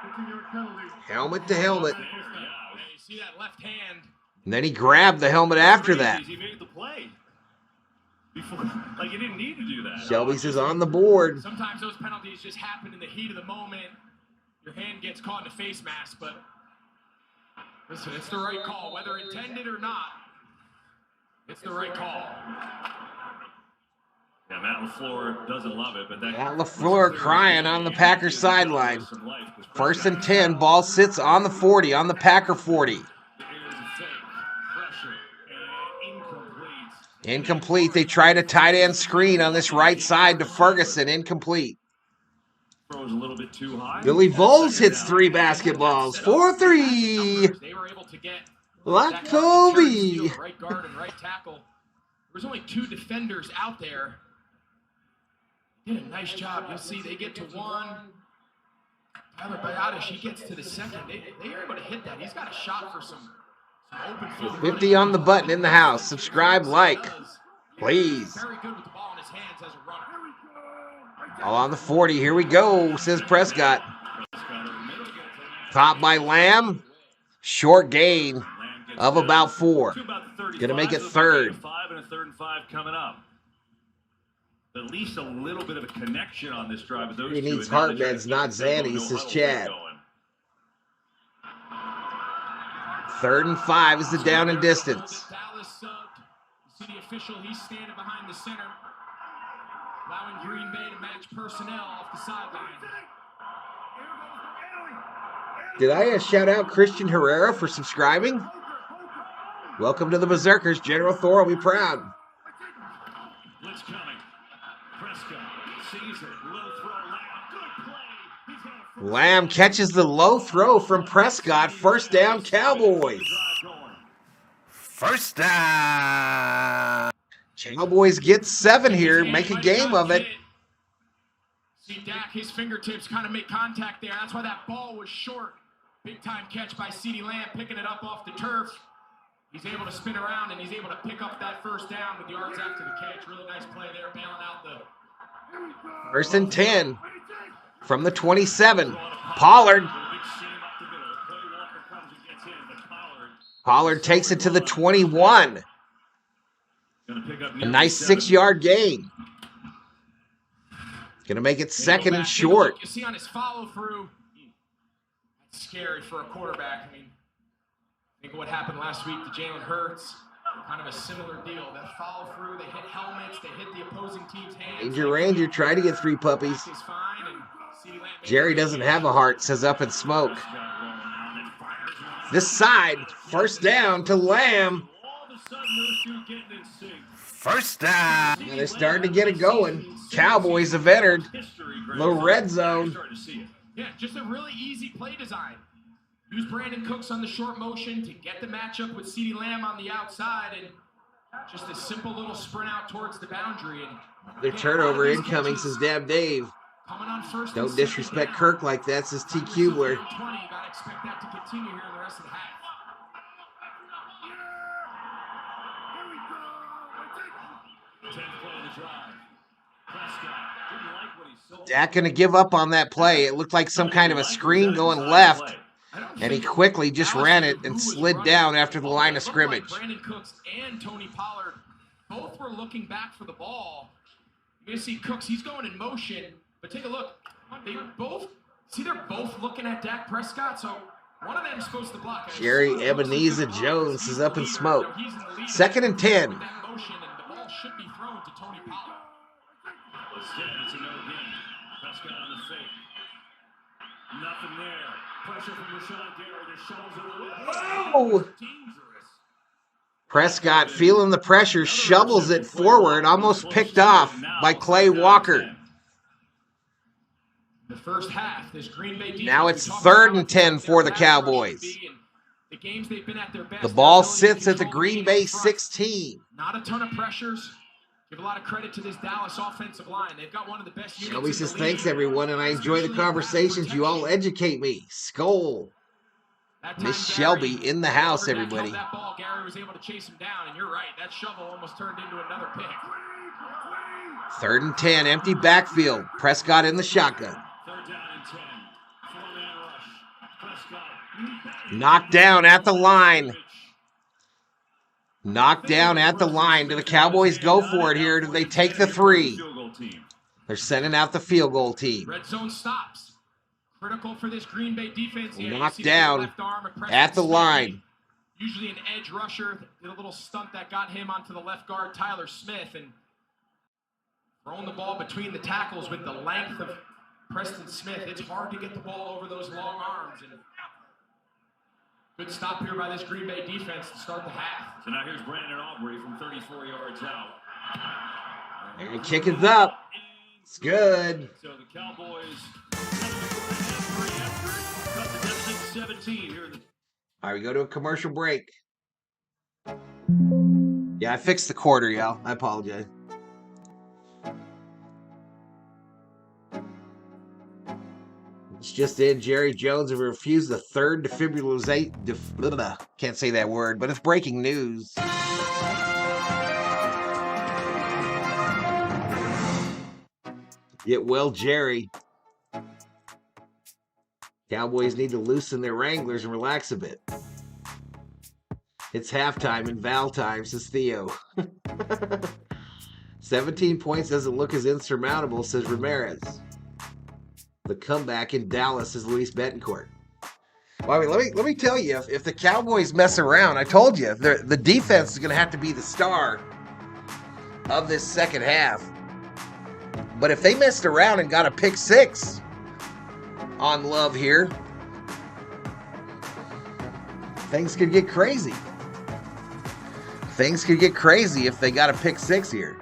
15-yard penalty. Helmet to helmet. Yeah, you see that left hand. And then he grabbed the helmet after that. He made the play. Before, like he didn't need to do that. Shelby's is on the board. Sometimes those penalties just happen in the heat of the moment. Your hand gets caught in a face mask, but listen, it's the right call. Whether intended or not, it's the right call. Yeah, Matt LaFleur doesn't love it, but that Matt LaFleur crying on the Packers sideline. First and 10, ball sits on the 40, on the Packer 40. Incomplete. They tried a tight end screen on this right side to Ferguson. Incomplete. Throws a little bit too high. Billy Voles hits 3 basketballs. 4-3. They were able to get Like Kobe. right guard and right tackle. There's only 2 defenders out there. Did a nice job. You'll see they get to 1. Tyler Biotish, he gets to the second. They are able to hit that. He's got a shot for some open field. 50 on the button in the house. Subscribe, like, please. Very good with the ball in his hands as a runner. All on the 40. Here we go, says Prescott. Caught by Lamb. Short gain of about 4. Gonna make it third. 5 and a third and 5 coming up. At least a little bit of a connection on this drive with those He two. needs heart meds, not Xannies, says Chad. Third and 5 is the down and distance. Dallas subbed. You see the official, he's standing behind the center, allowing Green Bay to match personnel off the sideline. Did I shout out Christian Herrera for subscribing? Welcome to the Berserkers. General Thor will be proud. Blitz coming. Prescott sees it. Low throw. Lamb. Good play. He's got a first Lamb catches the low throw from Prescott. First down, Cowboys. First down. Cowboys get 7 here. Make a game of it. See Dak, his fingertips kind of make contact there. That's why that ball was short. Big time catch by CeeDee Lamb, picking it up off the turf. He's able to spin around and he's able to pick up that first down with yards after the catch. Really nice play there, bailing out the... First and 10 from the 27. Pollard. Pollard takes it to the 21. A nice 6-yard gain. Gonna make it second and short. You see on his follow through, that's scary for a quarterback. I mean, think of what happened last week to Jalen Hurts. Kind of a similar deal. That follow through, they hit helmets, they hit the opposing team's hands. Ranger tried to get 3 puppies. Jerry doesn't have a heart, says Up in Smoke. This side, first down to Lamb. First down. Now they're starting to get it going. Cowboys have entered. Little red zone. Yeah, just a really easy play design. Use Brandon Cooks on the short motion to get the matchup with CeeDee Lamb on the outside, and just a simple little sprint out towards the boundary. And their turnover incoming, says Dab Dave. Coming on first. Don't disrespect Kirk like that, says T. Kubler. 20, you gotta expect that to continue here in the rest of the half. Dak gonna give up on that play. It looked like some kind of a screen going left, and he quickly just ran it and slid down after the line of scrimmage. Brandon Cooks and Tony Pollard both were looking back for the ball. You're gonna see Cooks, he's going in motion, but take a look. They're both looking at Dak Prescott, so one of them is supposed to block. Jerry Ebenezer Jones is Up in Smoke. Second and 10. With that motion, and the ball should be thrown to Tony Pollard. Instead, it's a no gain. Prescott on the fake. Nothing there. Pressure from Rashawn Gary just shovels it away. Oh! Prescott feeling the pressure, shovels it forward, almost picked off by Clay Walker. The first half, this Green Bay defense, now it's 3rd and 10 for the Cowboys. The games they've been at their best. The ball sits at the Green Bay 16. Not a ton of pressures. Give a lot of credit to this Dallas offensive line. They've got one of the best units. Shelby says, thanks everyone, and I enjoy the conversations. You all educate me. Skull. Miss Shelby in the house, everybody. That ball, Gary was able to chase him down, and you're right. That shovel almost turned into another pick. 3rd and 10, empty backfield. Prescott in the shotgun. 3rd down and 10. 4-man rush. Prescott. Knocked down at the line. Knocked down at the line. Do the Cowboys go for it here? Do they take the 3? They're sending out the field goal team. Red zone stops. Critical for this Green Bay defense. Knocked down at the line. Usually an edge rusher. Did a little stunt that got him onto the left guard, Tyler Smith, and throwing the ball between the tackles with the length of Preston Smith. It's hard to get the ball over those long arms. And good stop here by this Green Bay defense to start the half. So now here's Brandon Aubrey from 34 yards out. And kick is up. It's good. So the Cowboys cut the deficit 17 here in the. All right, we go to a commercial break. Yeah, I fixed the quarter, y'all. I apologize. It's just in. Jerry Jones has refused the 3rd defibrillation. Can't say that word, but it's breaking news. Get well, Jerry. Cowboys need to loosen their wranglers and relax a bit. It's halftime in Val time, says Theo. 17 points doesn't look as insurmountable, says Ramirez. The comeback in Dallas, says Luis Betancourt. Well, I mean, let me tell you, if the Cowboys mess around, I told you, the defense is going to have to be the star of this second half. But if they messed around and got a pick 6 on Love here, things could get crazy. Things could get crazy if they got a pick 6 here.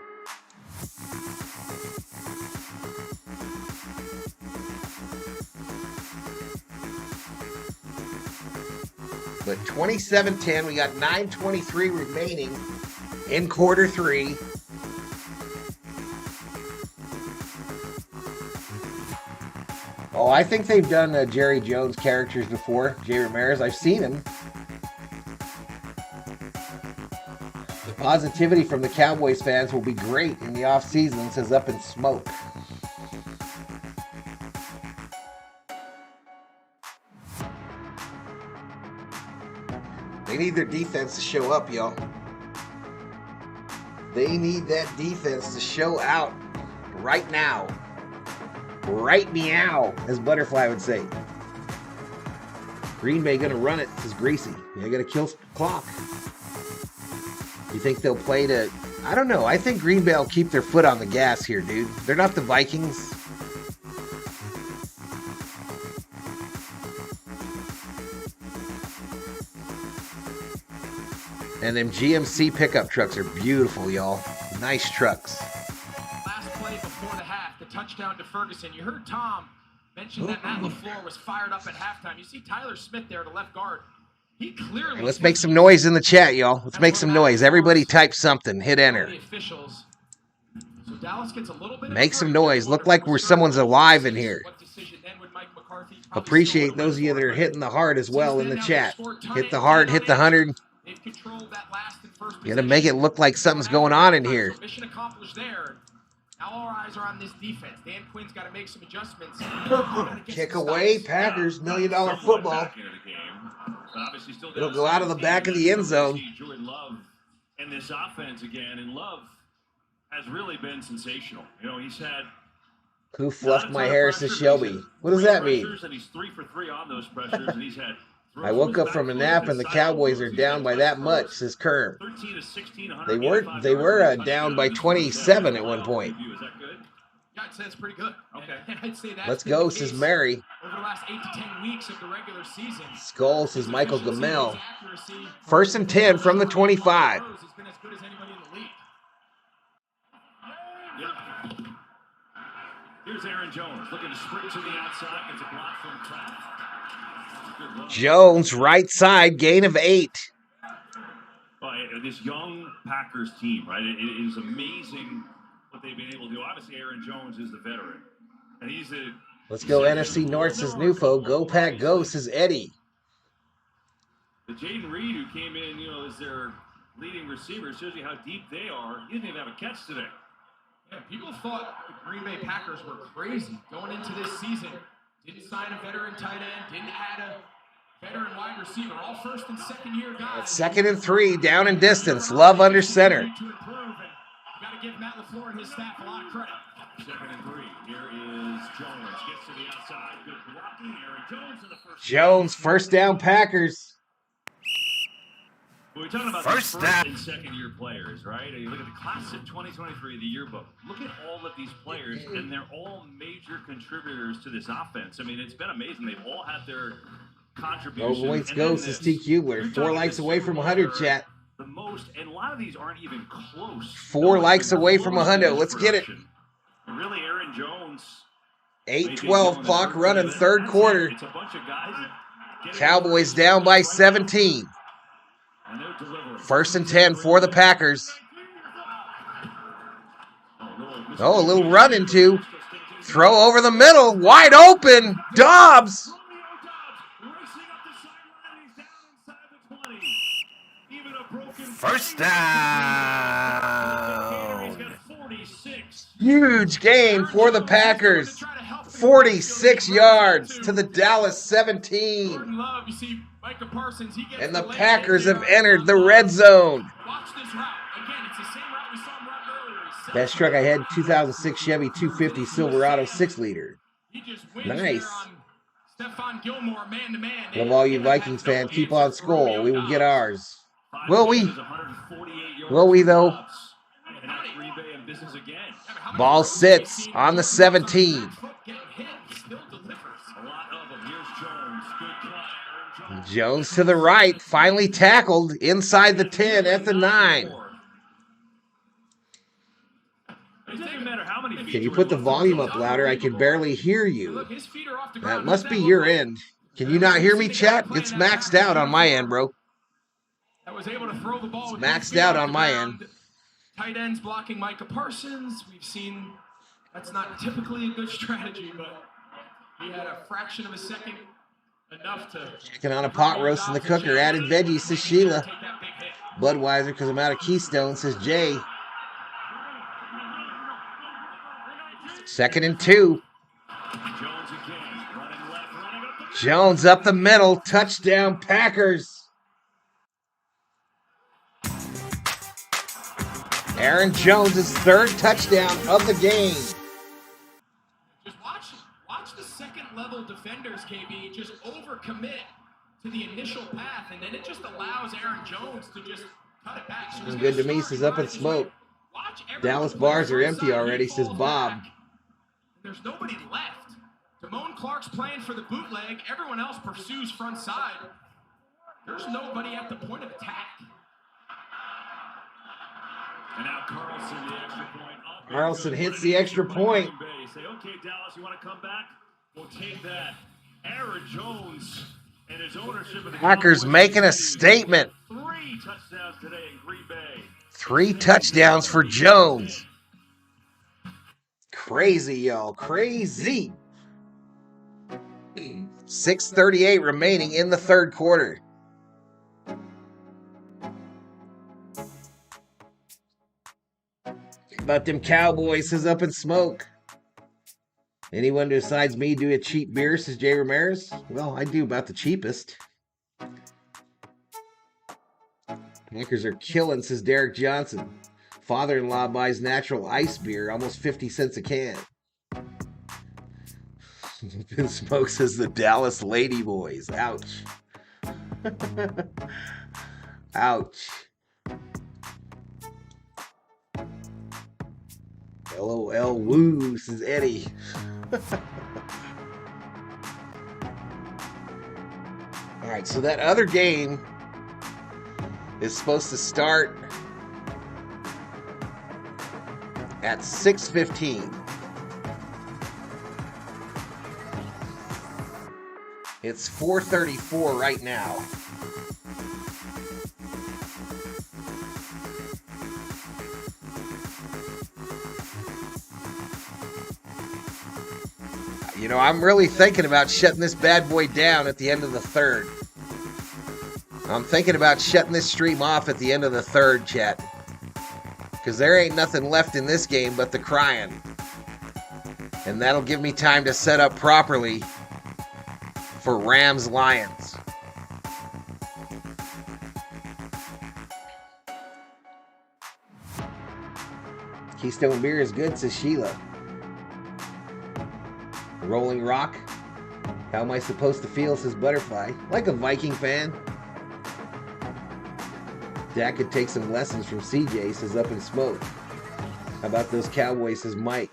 But 27-10, we got 9:23 remaining in quarter 3. Oh, I think they've done Jerry Jones characters before. Jay Ramirez, I've seen him. The positivity from the Cowboys fans will be great in the offseason, says Up in Smoke. They need their defense to show up, y'all. They need that defense to show out right now. Right meow, as Butterfly would say. Green Bay gonna run it. This is greasy. They gotta kill clock. You think they'll play to... I don't know. I think Green Bay will keep their foot on the gas here, dude. They're not the Vikings. And them GMC pickup trucks are beautiful, y'all. Nice trucks. Last play before the half, the touchdown to Ferguson. You heard Tom mention that Matt LaFleur was fired up at halftime. You see Tyler Smith there, the left guard. He clearly... Let's make some noise in the chat, y'all. Let's make some noise. Everybody type something. Hit enter. So Dallas gets a little bit Make some noise. Look like someone's alive in here. Appreciate those of you that are hitting the heart as well in the chat. Hit the heart, hit the 100. Gonna make it look like something's going on in here. Mission accomplished there. Now all our eyes are on this defense. Dan Quinn's got to make some adjustments. Kick away, Packers, $1 million football. It'll go out of the back of the end zone. Jordan Love and this offense again, and Love has really been sensational. You know, he's had... Who fluffed my hair, says Shelby? What does that mean? And he's 3 for 3 on those pressures, and he's had... I woke up from a nap and the Cowboys are down by that much, says Kerm. They were down by 27 at one point. Is that good? Yeah, I'd say it's pretty good. Okay. And I'd say that's Let's go, says Mary. Over the last 8 to 10 weeks of the regular season. Skull, says Michael Gamel. 1st and 10 from the 25. Has been as good as anybody in the league. Yep. Here's Aaron Jones looking to sprint to the outside. Gets a block from Kraft. Jones, right side, gain of 8. This young Packers team, right? It is amazing what they've been able to do. Obviously, Aaron Jones is the veteran. And he's a... Let's go NFC North, says Nufo. Go Pack, go, says Eddie. The Jaden Reed, who came in, you know, as their leading receiver, shows you how deep they are. He didn't even have a catch today. Yeah, people thought the Green Bay Packers were crazy going into this season. Didn't sign a veteran tight end, didn't add a veteran wide receiver, all 1st and 2nd year guys. 2nd and 3, down in distance. Love under center. Got to give Matt LaFleur and his staff a lot of credit. 2nd and 3. Here is Jones. Gets to the outside. Good blocking. Aaron Jones in the first. Jones, 1st down Packers. We're talking about first and 2nd year players, right? You look at the class of 2023, the yearbook. Look at all of these players, and they're all major contributors to this offense. I mean, it's been amazing. They've all had their contributions. Oh, Voice Ghost is TQ. We're 4 likes away from 100, chat. The most, and a lot of these aren't even close. 4 likes away from 100. Let's get it. Really, Aaron Jones. 8-12 clock running, 3rd quarter. It's a bunch of guys. Cowboys down by 17. 1st and 10 for the Packers. Oh, a little run into. Throw over the middle. Wide open. Dobbs. First down. Huge gain for the Packers. 46 yards to the Dallas 17. And the Packers have entered the red zone. Best truck I had, 2006 Chevy 250 Silverado 6-liter. Nice. Love all you Vikings fans. Keep on score. We will get ours. Will we? Will we, though? Ball sits on the 17. Jones to the right, finally tackled inside the 10 at the 9. Can you put the volume up louder? I can barely hear you. That must be your end. Can you not hear me, chat? It's maxed out on my end, bro. It's maxed out on my end. Tight ends blocking Micah Parsons. We've seen that's not typically a good strategy, but he had a fraction of a second enough to... Checking on a pot roast in the cooker. Added veggies, says Sheila. Budweiser, because I'm out of Keystone, says Jay. 2nd and 2. Jones up the middle. Touchdown, Packers. Aaron Jones' 3rd touchdown of the game. Just watch level defenders, KB, just overcommit to the initial path, and then it just allows Aaron Jones to just cut it back. So Good to me, says Up in Smoke. Dallas bars are empty already, says Bob. There's nobody left. Damone Clark's playing for the bootleg. Everyone else pursues front side. There's nobody at the point of attack. And now Carlson, the extra point. Carlson hits the extra point. Say, okay, Dallas, you want to come back? We'll take that. Aaron Jones and his ownership of the Packers Cowboys making a statement. 3 touchdowns today in Green Bay. 3 touchdowns for Jones. Crazy, y'all. Crazy. 6:38 remaining in the third quarter. About them Cowboys, says Up in Smoke. Anyone besides me do a cheap beer, says Jay Ramirez? Well, I do about the cheapest. Packers are killing, says Derek Johnson. Father-in-law buys natural ice beer, almost 50 cents a can. Ben Smoke says the Dallas Lady Boys. Ouch. Ouch. LOL woo, says Eddie. All right, so that other game is supposed to start at 6:15. It's 4:34 right now. You know, I'm really thinking about shutting this bad boy down at the end of the third. I'm thinking about shutting this stream off at the end of the third, chat. Because there ain't nothing left in this game but the crying. And that'll give me time to set up properly for Rams-Lions. Keystone beer is good, says Sheila. Rolling Rock. How am I supposed to feel, says Butterfly. Like a Viking fan. Dak could take some lessons from CJ, says Up in Smoke. How about those Cowboys, says Mike.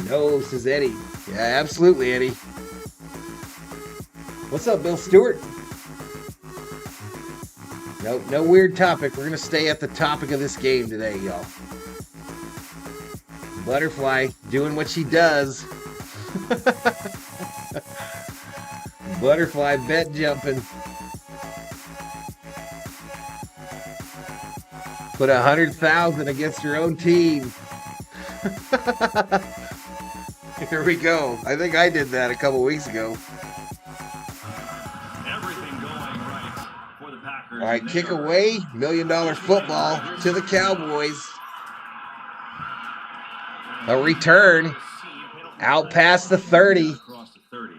No, says Eddie. Yeah, absolutely, Eddie. What's up, Bill Stewart? Nope, no weird topic. We're going to stay at the topic of this game today, y'all. Butterfly doing what she does. Butterfly bet jumping. Put 100,000 against your own team. Here we go. I think I did that a couple weeks ago. Everything going right for the Packers. All right, kick away. $1 million football to the Cowboys. A return out past the 30. Across the 30.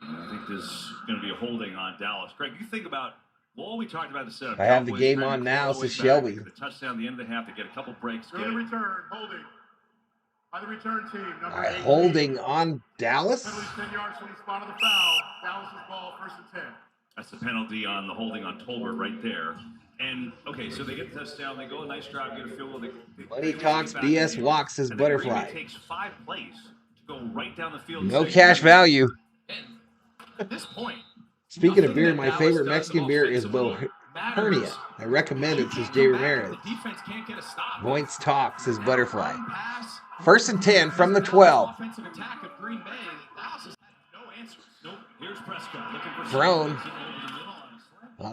And I think there's going to be a holding on Dallas. Greg, you think about all we talked about the setup. I have the game on now, says Shelby. The touchdown at the end of the half to get a couple breaks. Go to return, holding. By the return team, number 8. Holding on Dallas? Penalty 10 yards from the spot of the foul. Dallas's ball, 1st and 10. That's the penalty on the holding on Tolbert right there. And, okay, so they get the touchdown. They go a nice drive, get a field goal. Money talks, BS walks, says Butterfly. It takes 5 plays to go right down the field. No cash value. At this point, Speaking of beer, my favorite Mexican beer is Bohemia. I recommend it, says Jay Ramirez. the defense can't get a stop. Points talk, says Butterfly. Pass, 1st and 10 from the 12. offensive attack of Green Bay. Dallas has had no answers. Nope. Here's Prescott looking for Thrown.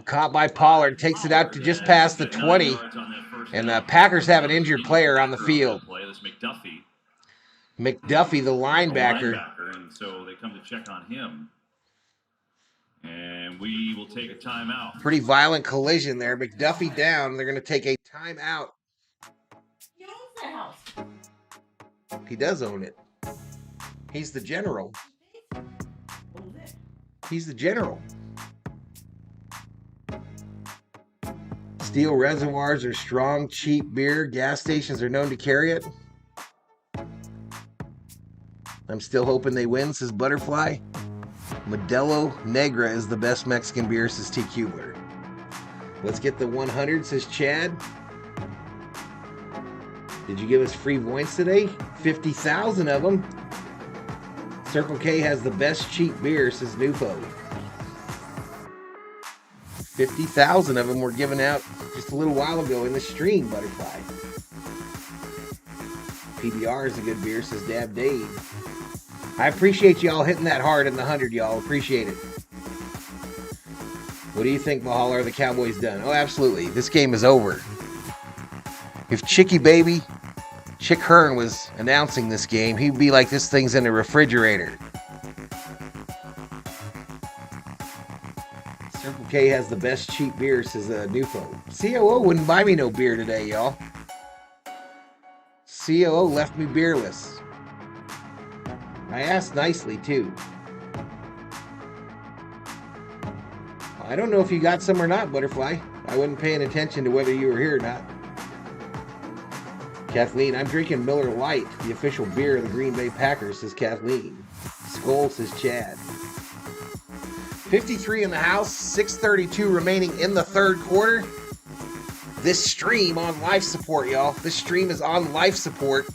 Caught by Pollard. Takes it out to just past the 20. And the Packers have an injured player on the field. This McDuffie. McDuffie, the linebacker. And so they come to check on him. And we will take a timeout. Pretty violent collision there. McDuffie down. They're going to take a timeout. He owns that house. He does own it. He's the general. He's the general. Steel reservoirs are strong, cheap beer. Gas stations are known to carry it. I'm still hoping they win, says Butterfly. Modelo Negra is the best Mexican beer, says T. Cubler. Let's get the 100, says Chad. Did you give us free points today? 50,000 of them. Circle K has the best cheap beer, says Nufo. 50,000 of them were given out just a little while ago in the stream, Butterfly. PBR is a good beer, says Dab Dave. I appreciate y'all hitting that hard in the 100, y'all. Appreciate it. What do you think, Valhalla? Are the Cowboys done? Oh, absolutely. This game is over. If Chicky Baby, Chick Hearn was announcing this game, he'd be like, this thing's in the refrigerator. Circle K has the best cheap beer, says Nufo. COO wouldn't buy me no beer today, y'all. COO left me beerless. I asked nicely, too. I don't know if you got some or not, Butterfly. I wasn't paying attention to whether you were here or not. Kathleen, I'm drinking Miller Lite, the official beer of the Green Bay Packers, says Kathleen. Skull, says Chad. 53 in the house, 6:32 remaining in the third quarter. This stream on life support, y'all. This stream is on life support.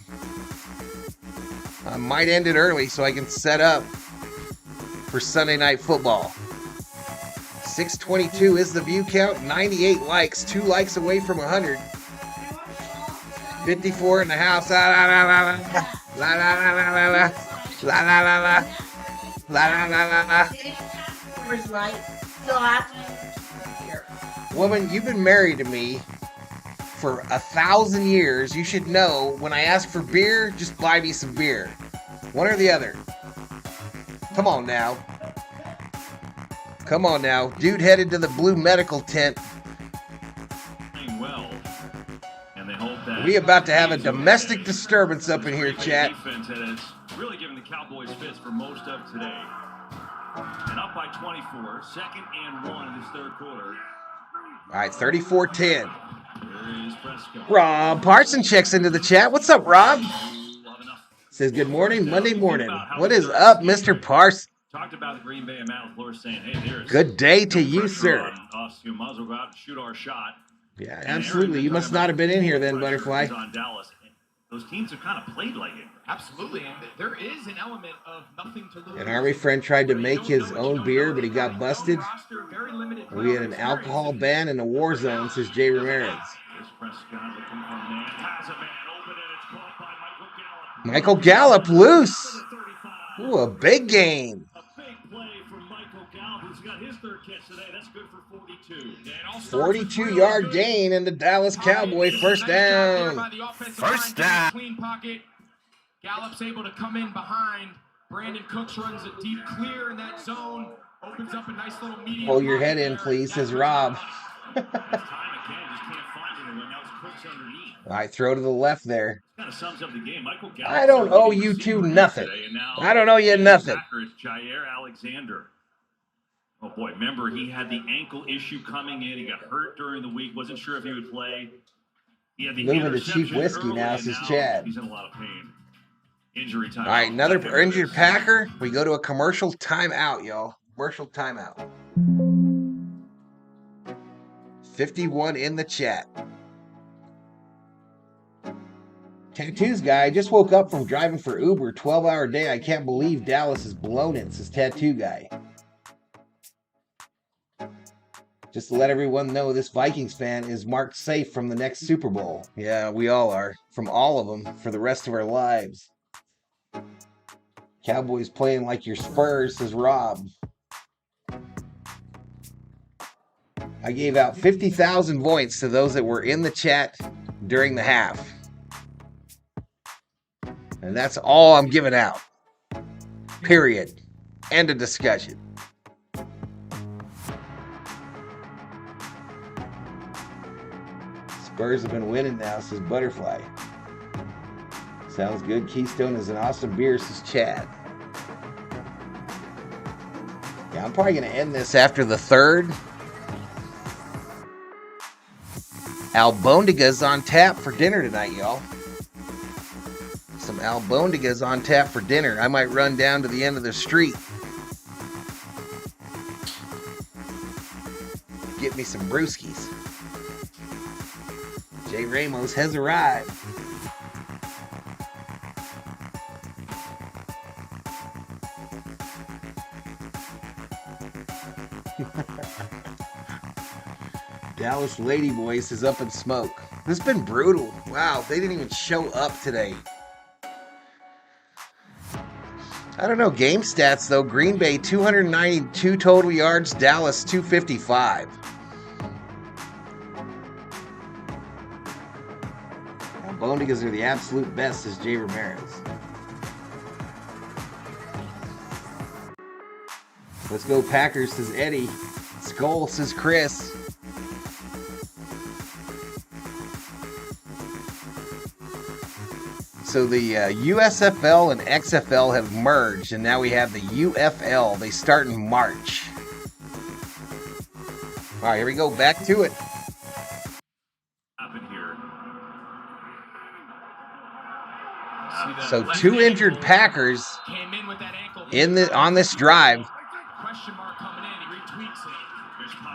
I might end it early so I can set up for Sunday Night Football. 622 is the view count. 98 likes. 2 likes away from 100. 54 in the house. La la la la la la la la la la la la la la la la la la. Woman, you've been married to me for 1,000 years. You should know when I ask for beer, just buy me some beer. One or the other. Come on now. Come on now. Dude headed to the blue medical tent. Well, and they hope that We about to have a domestic disturbance up in here, chat. Defense that has really given the Cowboys fits for most of today. And up by 24, 2nd and 1 in this third quarter. All right, 34-10. Here is Prescott. Rob Parson checks into the chat. What's up, Rob? Says good morning, Monday morning. What is up, Mr. Parson? Talked about the Green Bay and Matt LaFleur saying, hey, there's Good day to you, sir. Us, you might as well go out and shoot our shot. Yeah, absolutely. You must not have been in here then, Butterfly. On Dallas. Those teams have kind of played like it. Absolutely, and there is an element of nothing to lose. An Army friend tried to make his own beer, but he got busted. We had an alcohol ban in a war zone, says Jay Ramirez. Michael Gallup loose. Ooh, a big game. A big play from Michael Gallup, who's got his third catch today. That's good for 42. 42-yard gain in the Dallas Cowboy first down. First down. Clean pocket. Gallup's able to come in behind. Brandon Cooks runs a deep clear in that zone. Opens up a nice little medium. Hold your head in, please, says Rob. All right, throw to the left there. Kind of sums up the game. Michael Gallup, I don't owe you two nothing. I don't owe you nothing. Jair Alexander. Oh boy, remember he had the ankle issue coming in. He got hurt during the week. Wasn't sure if he would play. He had the moving to cheap whiskey now, says Chad. He's in a lot of pain. Injury time. All right, another injured Packer. We go to a commercial timeout, y'all. Commercial timeout. 51 in the chat. Tattoos guy, I just woke up from driving for Uber, 12-hour day. I can't believe Dallas has blown it, says Tattoo guy. Just to let everyone know, this Vikings fan is marked safe from the next Super Bowl. Yeah, we all are. From all of them for the rest of our lives. Cowboys playing like your Spurs, says Rob. I gave out 50,000 points to those that were in the chat during the half. And that's all I'm giving out. Period. End of discussion. Spurs have been winning now, says Butterfly. Sounds good. Keystone is an awesome beer, says Chad. Yeah, I'm probably going to end this after the third. Albondiga's on tap for dinner tonight, y'all. Some albondigas on tap for dinner. I might run down to the end of the street. Get me some brewskis. Jay Ramos has arrived. Dallas Ladyboys is up in smoke. This has been brutal. Wow, they didn't even show up today. I don't know game stats though. Green Bay 292 total yards, Dallas 255. Albondigas are the absolute best, says Jay Ramirez. Let's go Packers, says Eddie. Skull, says Chris. So the USFL and XFL have merged, and now we have the UFL. They start in March. All right, here we go. Back to it. So 2 injured Packers on this drive.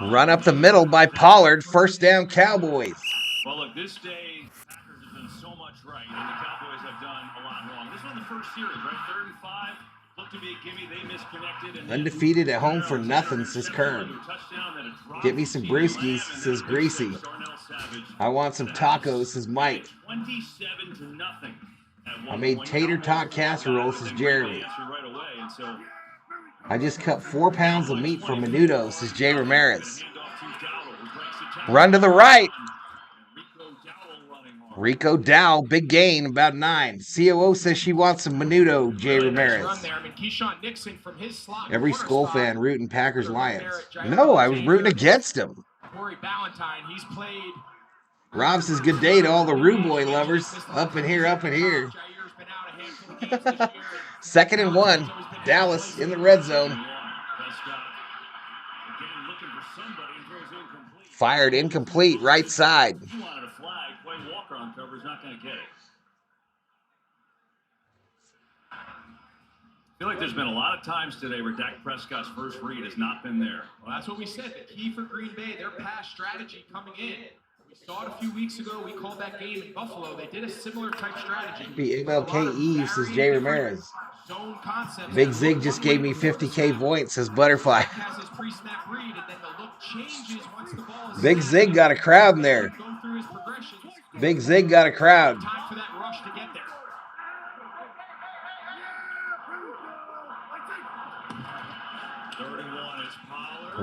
Run up the middle by Pollard. First down, Cowboys. Well, look, this day, Packers have done so much right, and the Cowboys have done a lot wrong. This was the first series, right? 3rd and 5. Looked to be a gimme. They misconnected. And undefeated at home for nothing, says Kern. Get me some brewskis, says Greasy. I want some tacos, says Mike. 27-0. I made tater tot casserole, says Jeremy. I just cut 4 pounds of meat for menudo, says Jay Ramirez. Run to the right. Rico Dow, big gain, about 9. COO says she wants some menudo, Jay Ramirez. Every Skull fan rooting Packers Lions. No, I was rooting against him. Rob says good day to all the Rue Boy lovers. Up in here, up in here. 2nd and 1. Dallas in the red zone. Fired incomplete, right side. I feel like there's been a lot of times today where Dak Prescott's first read has not been there. Well, that's what we said. The key for Green Bay, their pass strategy coming in. We saw it a few weeks ago. We called that game in Buffalo. They did a similar type strategy. Be MLK Eve, says Jay Ramirez. Big Zig just gave me 50K points, says Butterfly. Big Zig got a crowd in there. Big Zig got a crowd. Time for that rush to get there.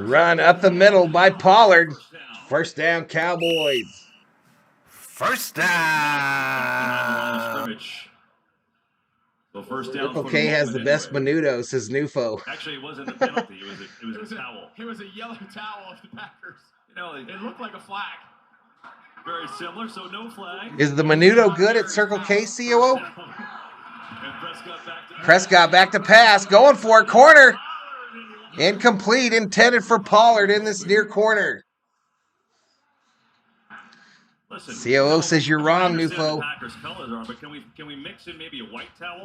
Run up the middle by Pollard. First down, Cowboys. First down. So first down. Circle K has the best menudo, says Nufo. Actually, it wasn't a penalty. It was a towel. It was a yellow towel of the Packers. You know, it looked like a flag. Very similar, so no flag. Is the menudo good at Circle K, COO? Prescott back to pass. Going for it. Corner. Incomplete. Intended for Pollard in this near corner. COO says you're wrong, Nufo.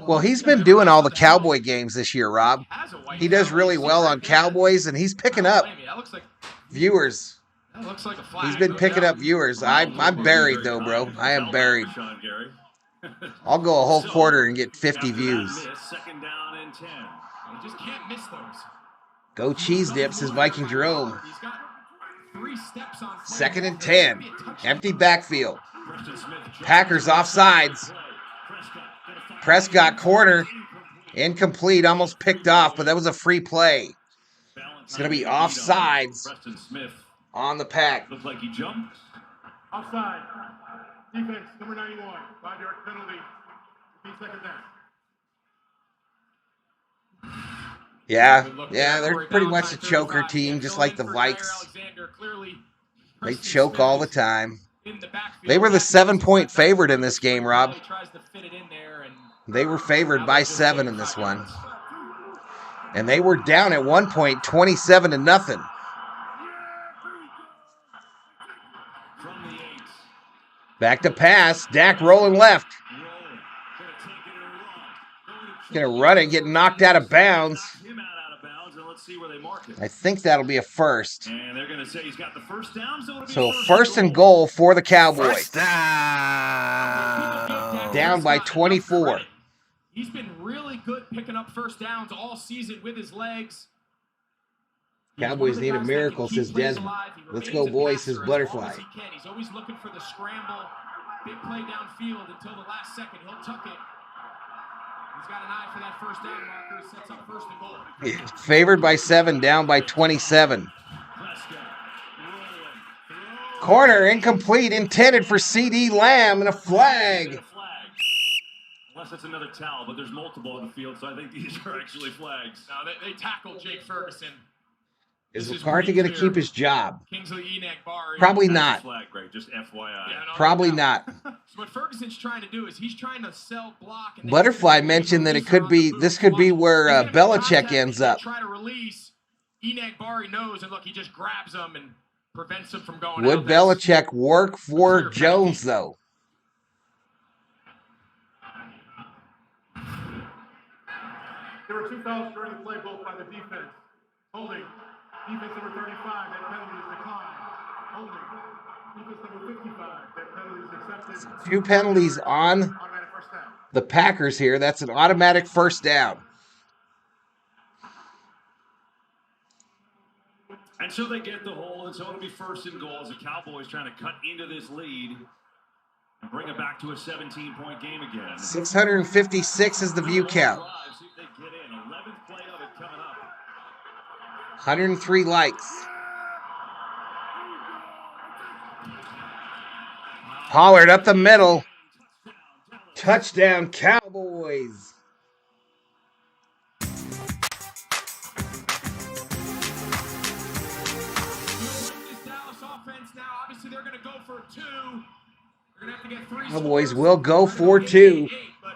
Well, he's been doing all the Cowboy games this year, Rob. He does really well on Cowboys, and he's picking up viewers. He's been picking up viewers. I'm buried, though, bro. I am buried. I'll go a whole quarter and get 50 views. Go cheese dips, says Viking Jerome. 2nd and 10. Empty backfield. Packers offsides. Prescott corner. Incomplete. Almost picked off, but that was a free play. It's going to be offsides on the Pack. Looks like he jumped. Offside. Defense, number 91. 5-yard penalty. 15 seconds down. Yeah, they're pretty much a choker team, just like the Vikes. They choke all the time. They were the 7-point favorite in this game, Rob. They were favored by 7 in this one. And they were down at one point, 27-0. Back to pass. Dak rolling left. Gonna run it, get knocked out of bounds. Him out of bounds, and let's see where they mark it. I think that'll be a first. And they're going to say he's got the first down, So first and goal for the Cowboys. First down. Down by 24. He's been really good picking up first downs all season with his legs. Cowboys need a miracle, says Desmond. Let's go, boys, says Butterfly. He's always looking for the scramble, big play downfield until the last second. He'll tuck it. He's got an eye for that first down marker. Sets up first and goal. Favored by 7, down by 27. Corner incomplete, intended for C.D. Lamb, and a flag. Unless it's another towel, but there's multiple in the field, so I think these are actually flags. No, they tackled Jake Ferguson. Is McCarthy going to keep his job? Kingsley-Enagbari. Probably not. Flag, Greg, just FYI. Yeah, no, Probably not. So what Ferguson's trying to do is he's trying to sell block. And Butterfly mentioned that this could be where Belichick ends up. Try to release. Enagbari knows, and look, he just grabs him and prevents him from going Would out. Belichick work for Jones, though? There were 2 fouls during the play, both by the defense. Holding. Defense number 35, that penalty is declined. Holding. Defense number 55, that penalty is accepted. 2 penalties on Automatic first down. the Packers here. That's an automatic first down. And so they get the hold, and so it'll be first and goal as the Cowboys trying to cut into this lead and bring it back to a 17-point game again. 656 is the view count. See if they get in. 11th play of it coming up. 103 likes. Pollard up the middle. Touchdown, Cowboys. They're going to go for 2. They're going to have to get 3. Cowboys will go for 2. But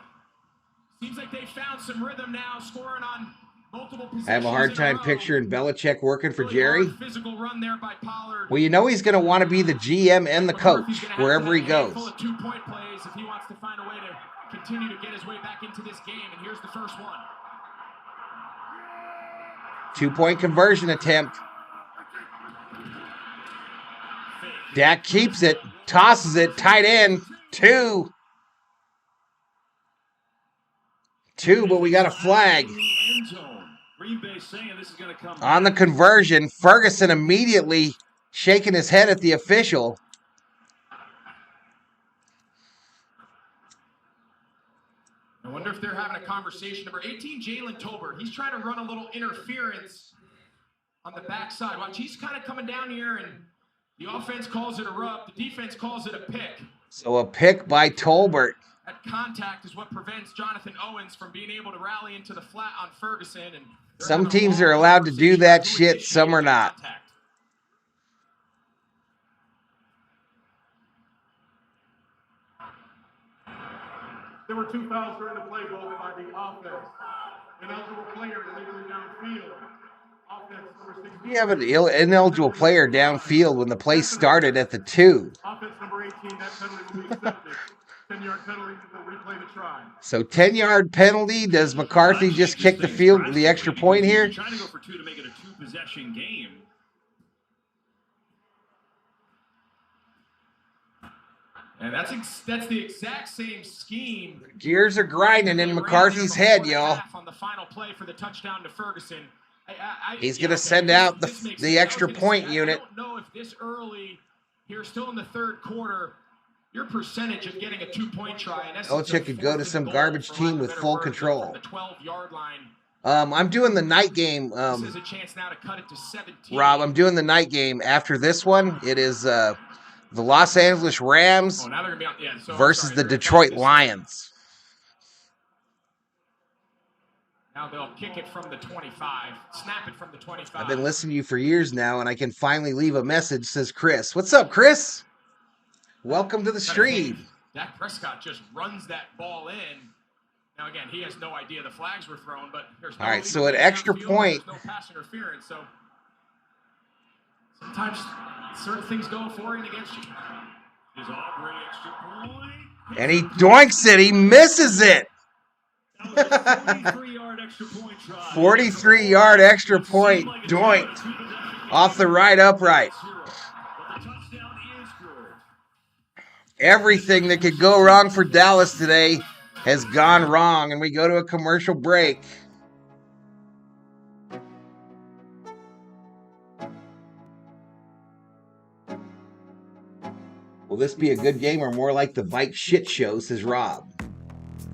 seems like they found some rhythm now, scoring on multiple possessions. I have a hard time picturing Belichick working for Really Jerry. Physical run there by Pollard. Well, you know he's going to want to be the GM and the coach wherever he goes. Full of 2-point plays if he wants to find a way to continue to get his way back into this game. And here's the first one. 2-point conversion attempt. Dak keeps it, tosses it, tight end, 2. 2, but we got a flag. On the conversion, Ferguson immediately shaking his head at the official. I wonder if they're having a conversation. Number 18, Jalen Tolbert. He's trying to run a little interference on the backside. Watch, he's kind of coming down here, and the offense calls it a rub. The defense calls it a pick. So a pick by Tolbert. That contact is what prevents Jonathan Owens from being able to rally into the flat on Ferguson. And some teams are allowed to do that shit, some are not. There were 2 fouls during the play, both by the offense. An eligible player illegally downfield. Offense number 16. We have an ineligible player downfield when the play started at the 2. Offense number 18, that penalty will be accepted. 10-yard penalty, we'll replay the try. So 10-yard penalty. Does McCarthy just kick the field, the extra point here? Trying to go for 2 to make it a 2-possession game. And that's the exact same scheme. Gears are grinding in McCarthy's head, y'all. On the final play for the touchdown to Ferguson. He's going to send out the extra point unit. I don't know if this early, here still in the third quarter, your percentage of getting a 2-point try. Belichick could go to some garbage team with full control. The 12-yard line. I'm doing the night game. This is a chance now to cut it to 17. Rob, I'm doing the night game. After this one, it is the Los Angeles Rams versus the Detroit Lions. Now they'll kick it from the 25, snap it from the 25. I've been listening to you for years now, and I can finally leave a message, says Chris. What's up, Chris? Welcome to the stream. Dak Prescott just runs that ball in. Now, again, he has no idea the flags were thrown, but there's no all right, so at extra point. There's no pass interference, so sometimes certain things go for you and against you. Is Aubrey extra point? And he doinks it. He misses it. That was a 43-yard extra point try. 43-yard extra point doinked off the right upright. But the touchdown is good. Everything that could go wrong for Dallas today has gone wrong, and we go to a commercial break. Will this be a good game or more like the Vike shit show, says Rob.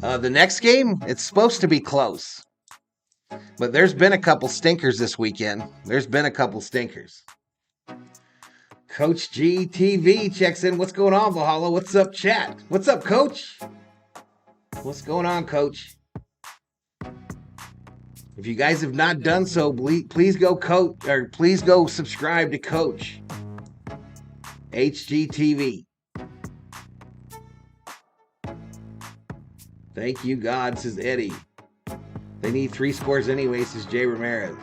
The next game, it's supposed to be close. But there's been a couple stinkers this weekend. Coach GTV checks in. What's going on, Valhalla? What's up, chat? What's up, Coach? What's going on, Coach? If you guys have not done so, please go subscribe to Coach HGTV. Thank you, God, says Eddie. They need 3 scores anyway, says Jay Ramirez.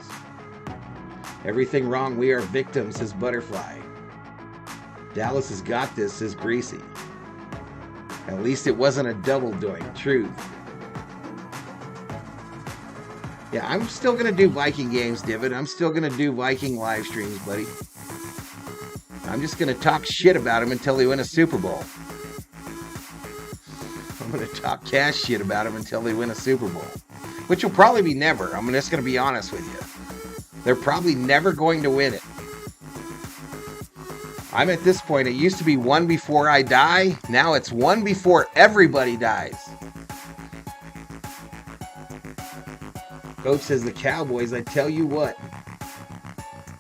Everything wrong, we are victims, says Butterfly. Dallas has got this, says Greasy. At least it wasn't a double doink. Truth. Yeah, I'm still going to do Viking games, David. I'm still going to do Viking live streams, buddy. I'm just going to talk shit about them until they win a Super Bowl. I'm going to talk cash shit about them until they win a Super Bowl. Which will probably be never. I'm just going to be honest with you. They're probably never going to win it. I'm at this point, it used to be one before I die. Now it's one before everybody dies. Coach says the Cowboys, I tell you what.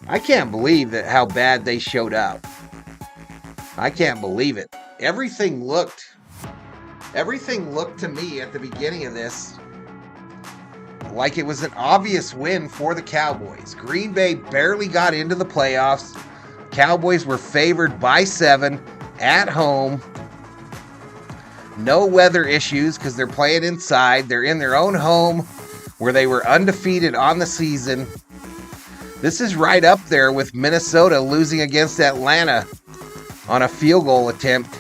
I can't believe that how bad they showed up. I can't believe it. Everything looked to me at the beginning of this like it was an obvious win for the Cowboys. Green Bay barely got into the playoffs. Cowboys were favored by 7 at home. No weather issues because they're playing inside. They're in their own home where they were undefeated on the season. This is right up there with Minnesota losing against Atlanta on a field goal attempt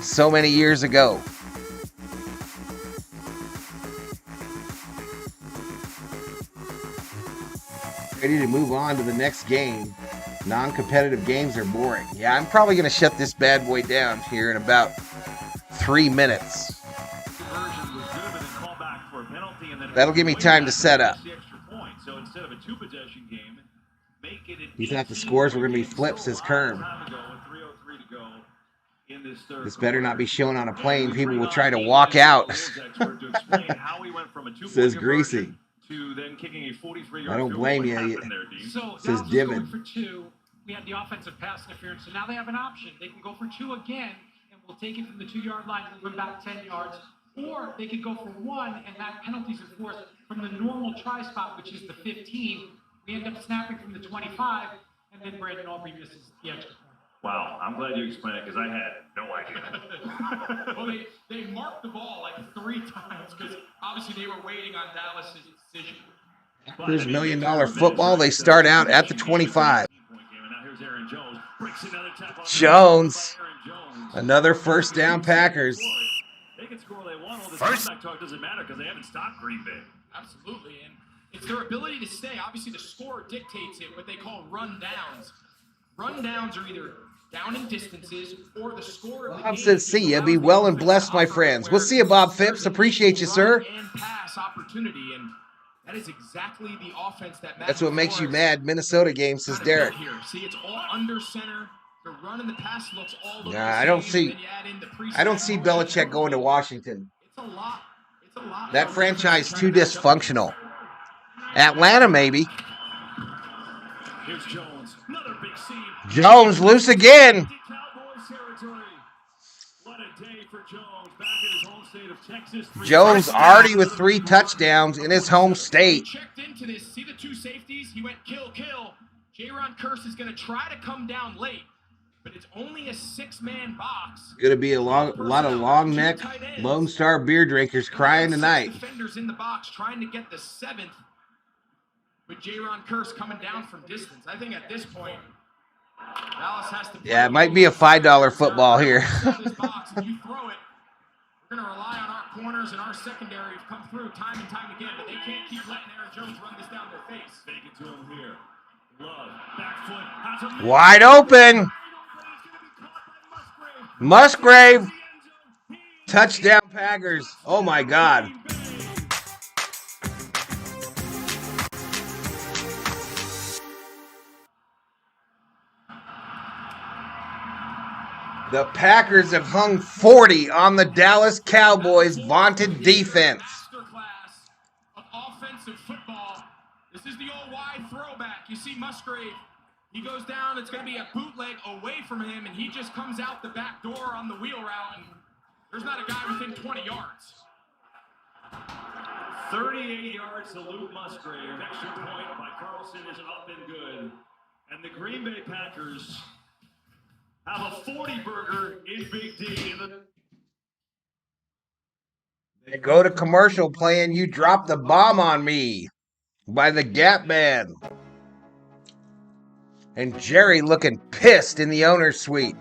so many years ago. Ready to move on to the next game. Non-competitive games are boring. Yeah, I'm probably going to shut this bad boy down here in about 3 minutes. That'll give me time to set up. He thought the scores were going to be flipped, says Kerm. This better not be shown on a plane. People will try to walk out, says Greasy. I don't blame you. So says Dallas is Divid. going for 2. We had the offensive pass interference, so now they have an option. They can go for 2 again, and we'll take it from the 2-yard line and move back 10 yards. Or they could go for 1, and that penalty's enforced from the normal try spot, which is the 15. We end up snapping from the 25, and then Brandon Aubrey misses the extra point. Wow, I'm glad you explained it because I had no idea. Well, they marked the ball like 3 times because obviously they were waiting on Dallas' decision. There's $1 million football. They start out at the 25. Jones, another first down Packers. They can score all they want. All this comeback talk doesn't matter because they haven't stopped Green Bay. Absolutely, and it's their ability to stay. Obviously, the score dictates it, what they call run downs. Run downs are either down in distances or the score of the Bob game says, see ya. Be well and blessed, my friends. We'll see you, Bob Phipps. Appreciate you, sir. And pass opportunity, and that is exactly the offense that matters. That's what makes you mad. Minnesota game, says Derek. Here. See, it's all under center. The run and the pass looks all over. Nah, I don't see Belichick going to Washington. It's a lot. It's a lot. That franchise too dysfunctional. Atlanta, maybe. Here's Jones. Another big seam. Jones loose again. Cowboys territory. What a day for Jones. Back in his home state of Texas. Jones already with 3 touchdowns in his home state. He checked into this. See the 2 safeties? He went kill, kill. Jaron Kearse is going to try to come down late, but it's only a 6-man box. Going to be a lot of long neck Lone Star beer drinkers crying tonight. Defenders in the box trying to get the 7th, with Jaron Kearse coming down from distance. I think at this point, Dallas has to. Yeah, it might be a $5 football here. You throw it. We're going to rely on our corners corners in our secondary have come through time and time again, but they can't keep letting Aaron Jones run this down their face. Fake it to him here. Love, back foot, has a man. Wide open. Musgrave. Touchdown, Packers. Oh, my God. The Packers have hung 40 on the Dallas Cowboys' vaunted defense. Masterclass of offensive football. This is the old wide throwback. You see Musgrave. He goes down. It's going to be a bootleg away from him, and he just comes out the back door on the wheel route, and there's not a guy within 20 yards. 38 yards to Luke Musgrave. Extra point by Carlson is up and good. And the Green Bay Packers have a 40-burger in Big D. They go to commercial playing You Dropped the Bomb on Me by the Gap Band. And Jerry looking pissed in the owner's suite.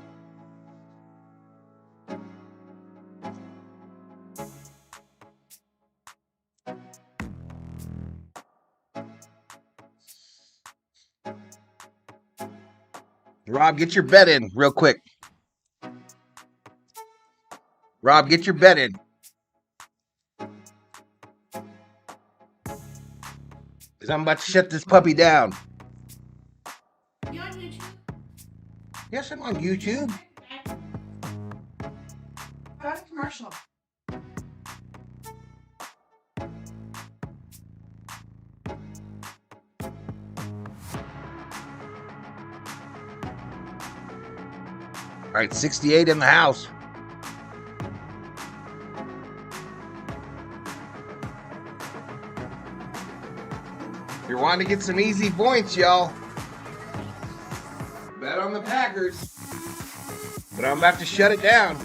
Rob, get your bet in real quick. Rob, get your bet in. Because I'm about to shut this puppy down. You on YouTube? Yes, I'm on YouTube. Go to commercial. All right, 68 in the house. You're wanting to get some easy points, y'all. Bet on the Packers. But I'm about to shut it down.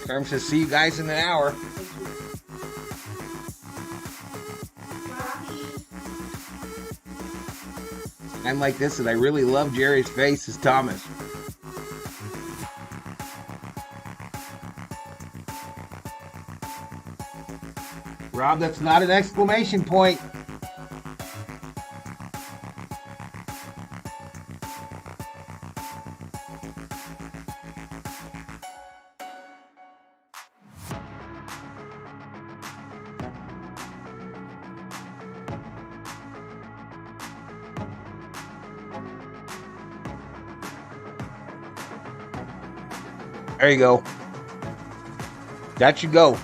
Term says, see you guys in an hour. I'm like this, and I really love Jerry's face is Thomas. Rob, that's not an exclamation point. There you go. That should go.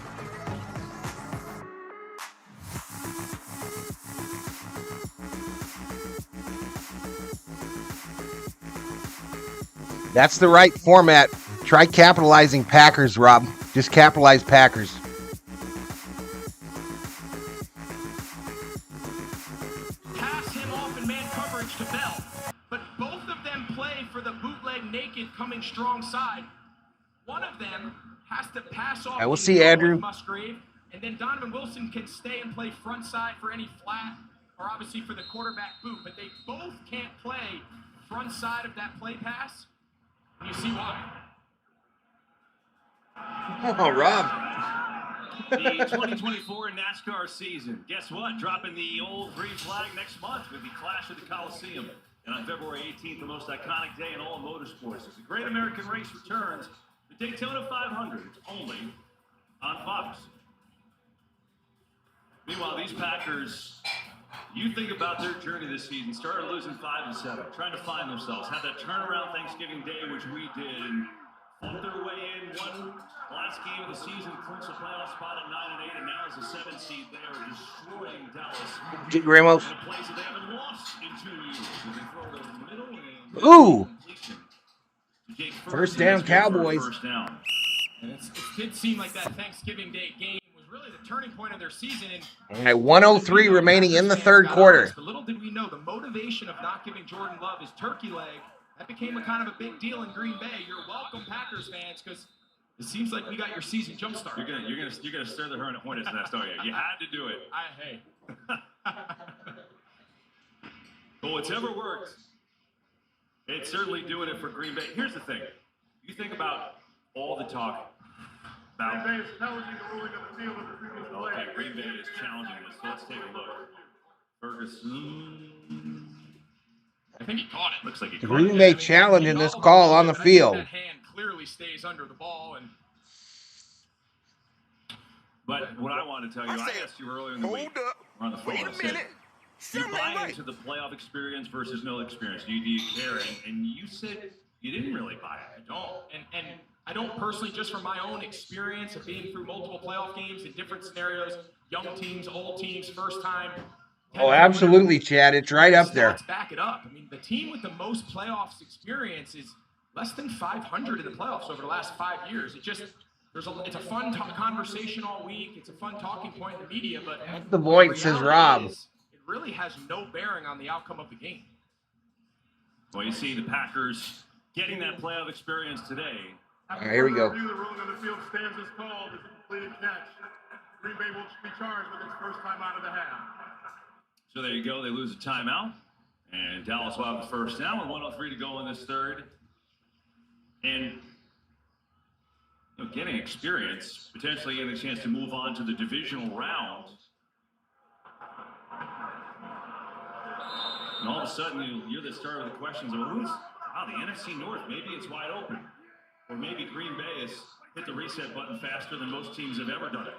That's the right format. Try capitalizing Packers, Rob. Just capitalize Packers. Pass him off in man coverage to Bell. But both of them play for the bootleg naked coming strong side. One of them has to pass off. I will see Andrew. Musgrave, and then Donovan Wilson can stay and play front side for any flat, or obviously for the quarterback boot. But they both can't play front side of that play pass. And you see why. Oh, Rob. The 2024 NASCAR season. Guess what? Dropping the old green flag next month with the Clash of the Coliseum. And on February 18th, the most iconic day in all of motorsports, as the Great American Race returns, the Daytona 500, only on Fox. Meanwhile, these Packers, you think about their journey this season, started losing 5-7, trying to find themselves, had that turnaround Thanksgiving Day, which we did, and fought their way in, won last game of the season, clinched the playoff spot at 9-8, and now as a 7 seed, they are destroying Dallas. Get Ramos. In a place that they haven't lost in 2 years. And they throw it over the middle and Ooh. completion to Jake First Ferguson. down, That's good for a Cowboys. First down. And it did seem like that Thanksgiving Day game was really the turning point of their season. And All right, 1:03 remaining in the third quarter. But little did we know the motivation of not giving Jordan Love his turkey leg. That became a kind of a big deal in Green Bay. You're welcome, Packers fans, because it seems like we got your season jump started. You're gonna stir the hornet's nest, aren't you? You had to do it. Hey. Well, it's ever worked. It's certainly doing it for Green Bay. Here's the thing. You think about all the talk Green Bay is challenging the ruling of the field of the previous play. Okay, Green Bay is challenging this. So let's take a look. Ferguson. I think he caught it. Looks like he caught Green it. Bay challenging this call on the field. That hand clearly stays under the ball, and But what I want to tell you, I asked you earlier in the week. Hold up. We're on the phone. Wait a minute. Do you Something buy ain't right. into the playoff experience versus no experience? Do you care? And you said you didn't really buy it. I don't. And I don't personally, just from my own experience of being through multiple playoff games in different scenarios, young teams, old teams, first time. Oh, absolutely, Chad. It's right up there. Let's back it up. I mean, the team with the most playoffs experience is less than 500 in the playoffs over the last 5 years. It's a fun conversation all week. It's a fun talking point in the media, but That's the point, says Rob. It really has no bearing on the outcome of the game. Well, you see the Packers getting that playoff experience today. All right, here we go. Review, the ruling on the field stands as called. It's a completed catch. Green Bay will be charged with its first time out of the half. So there you go. They lose a timeout. And Dallas will have the first down with 1:03 to go in this third. And getting experience, potentially getting a chance to move on to the divisional round. And all of a sudden, you're the start of the questions of the NFC North, maybe it's wide open. Or maybe Green Bay has hit the reset button faster than most teams have ever done it.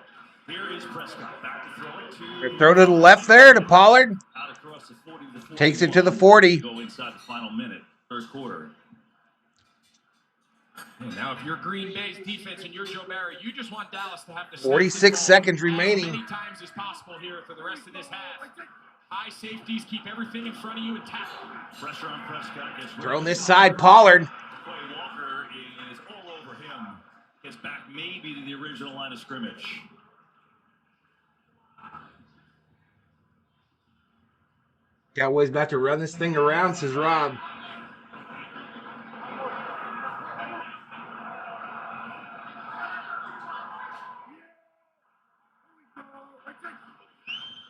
Here is Prescott back to throw it to. Throw to the left there to Pollard. Out across the 40 to the 40. Takes it to the 40. Go inside the final minute, third quarter. And now, if you're Green Bay's defense and you're Joe Barry, you just want Dallas to have the 46 seconds remaining. as many times as possible here for the rest of this half. High safeties, keep everything in front of you and tackle. Pressure on Prescott. Thrown this side, Pollard. Quay Walker is all over him. Gets back maybe to the original line of scrimmage. Cowboys about to run this thing around, says Rob.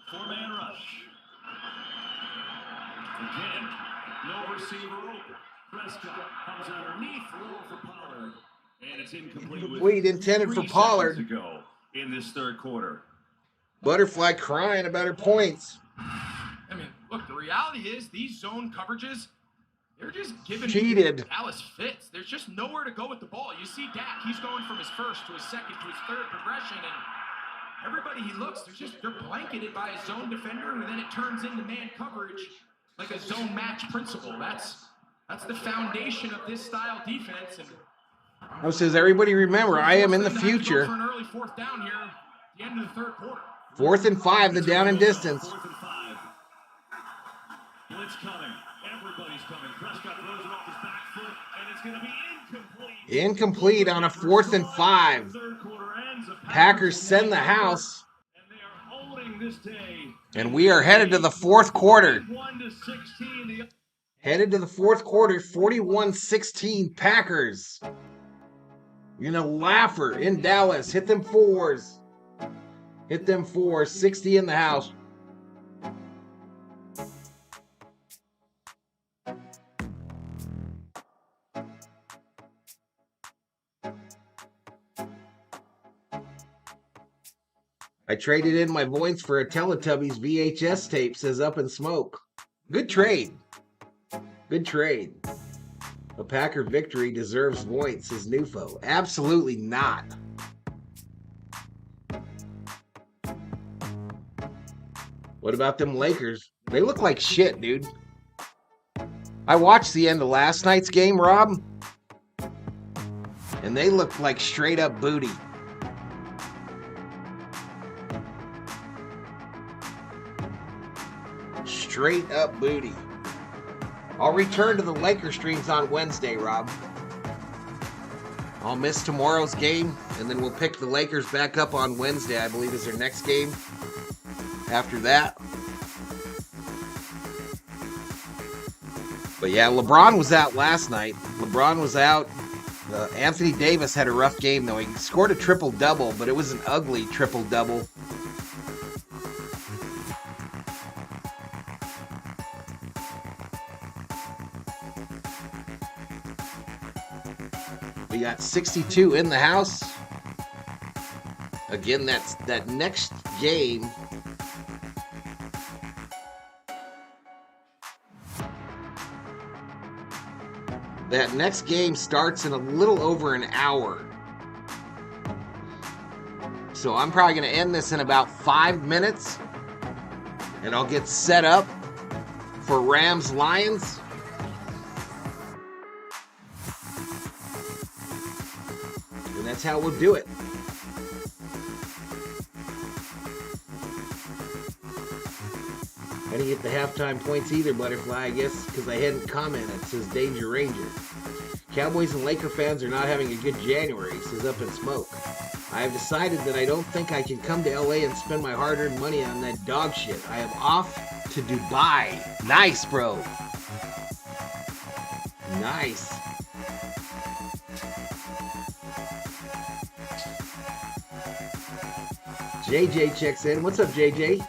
Four-man rush. Again, no receiver open. Prescott comes underneath, low for Pollard. And it's incomplete. Incomplete, intended for 3 Pollard. seconds to go in this third quarter. Butterfly crying about her points. I mean, look, the reality is these zone coverages, they're just giving Cheated. Dallas fits. There's just nowhere to go with the ball. You see Dak, he's going from his first to his second to his third progression, and everybody he looks, they're blanketed by a zone defender, and then it turns into man coverage like a zone match principle. That's the foundation of this style defense. And Oh, says everybody remember, I am in the future. For an early fourth down here, at the end of the third quarter. 4th and 5, the down and distance. 4th and 5. Blitz coming. Everybody's coming. Prescott throws it off his back foot, and it's going to be incomplete. Incomplete on a 4th and 5. Third quarter ends. Packers send the house. And they are holding this day. And we are headed to the fourth quarter. 41-16. Headed to the fourth quarter, 41-16 Packers. You're going to laugher in Dallas. Hit them fours. Hit them fours. 60 in the house. I traded in my voice for a Teletubbies VHS tape, says Up in Smoke. Good trade. Good trade. A Packer victory deserves points, says Nufo. Absolutely not. What about them Lakers? They look like shit, dude. I watched the end of last night's game, Rob, and they looked like straight up booty. Straight up booty. I'll return to the Lakers streams on Wednesday, Rob. I'll miss tomorrow's game, and then we'll pick the Lakers back up on Wednesday, I believe is their next game. After that. But yeah, LeBron was out last night. LeBron was out. Anthony Davis had a rough game, though. He scored a triple-double, but it was an ugly triple-double. We got 62 in the house. Again, that's that next game. That next game starts in a little over an hour. So I'm probably going to end this in about 5 minutes. And I'll get set up for Rams-Lions. And that's how we'll do it. I didn't get the halftime points either, Butterfly, I guess, because I hadn't commented, says Danger Ranger. Cowboys and Laker fans are not having a good January, says Up in Smoke. I have decided that I don't think I can come to LA and spend my hard-earned money on that dog shit. I am off to Dubai. Nice, bro. Nice. JJ checks in. What's up, JJ?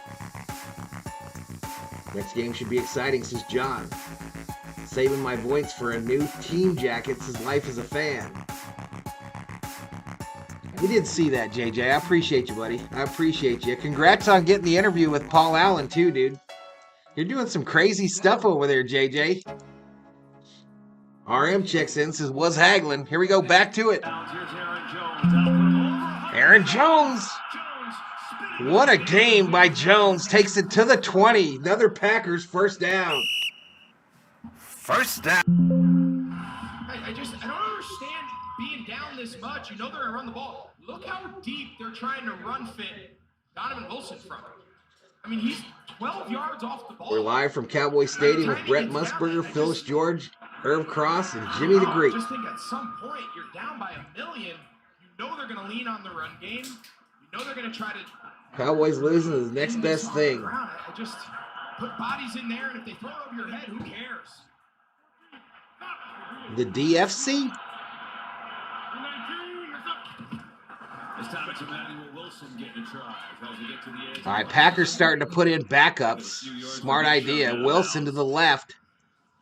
Next game should be exciting, says John. Saving my voice for a new team jacket, says Life as a Fan. We did see that, JJ. I appreciate you, buddy. I appreciate you. Congrats on getting the interview with Paul Allen, too, dude. You're doing some crazy stuff over there, JJ. RM checks in, says, was haggling. Here we go, back to it. Aaron Jones. What a game by Jones. Takes it to the 20. Another Packers first down. First down. I don't understand being down this much. You know they're going to run the ball. Look how deep they're trying to run fit Donovan Wilson from. I mean, he's 12 yards off the ball. We're live from Cowboy Stadium with Brett Musburger, Phyllis George, Irv Cross, and Jimmy the Greek. I just think at some point you're down by $1 million. You know they're going to lean on the run game. You know they're going to try to... Cowboys losing is the next best thing. I just put bodies in there, and if they throw it over your head, who cares? The DFC? This time it's Emmanuel Wilson getting a try. As we get to the edge. All right, Packers starting to put in backups. Smart idea. Wilson to the left.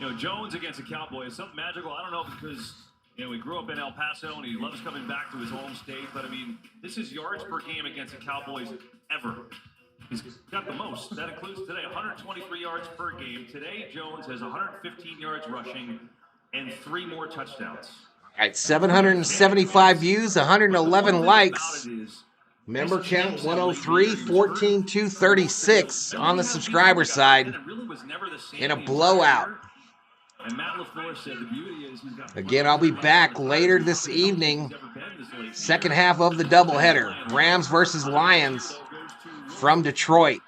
You know, Jones against the Cowboys, something magical. I don't know because, you know, he grew up in El Paso and he loves coming back to his home state. But, I mean, this is yards per game against the Cowboys ever. He's got the most. That includes today 123 yards per game. Today, Jones has 115 yards rushing and 3 more touchdowns. All right, 775 views, 111 likes. Member count 103, 14,236 on the subscriber side in a blowout. Again, I'll be back later this evening. Second half of the doubleheader. Rams versus Lions from Detroit.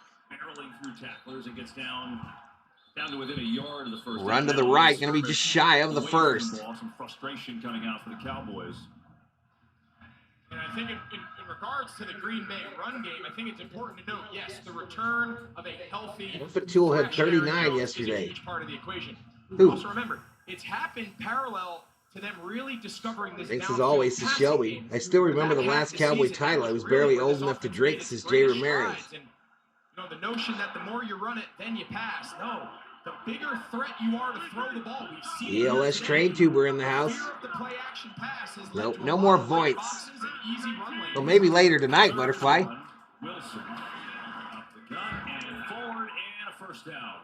Down to within a yard of the first. Run to the right, going to be just shy of the first. Some frustration coming out for the Cowboys. And I think in regards to the Green Bay run game, I think it's important to note, yes, the return of a healthy... Fatul had 39 yesterday. Is a huge part of the equation. Who? Also remember, it's happened parallel to them really discovering this. Thanks as always to Shelby. I still remember the last Cowboy title. I was barely old enough to drink, says Jay Ramirez. And, you know, the notion that the more you run it, then you pass. No. The bigger threat you are to throw the ball. We've seen ELS train tuber in the house. Nope, no more Voights. Well, maybe later tonight, Butterfly. Wilson up the gun and forward and a first down.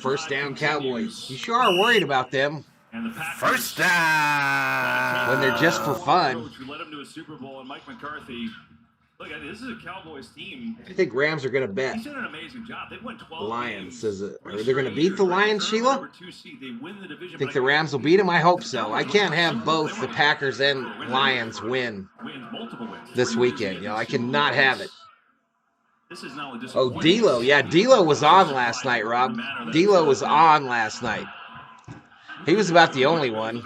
First down, Cowboys. You sure are worried about them. And the First down. When they're just for fun. Who led them to a Super Bowl, and Mike McCarthy. Look, this is a Cowboys team. I think Rams are going to bet. He's done an amazing job. They've won 12 Lions. games. Are they going to beat the Lions, Sheila? They win the division. Think the Rams will beat them? I hope so. I can't have both the Packers and Lions win this weekend. You know, I cannot have it. Oh, D'Lo. Yeah, D'Lo was on last night, Rob. D'Lo was on last night. He was about the only one.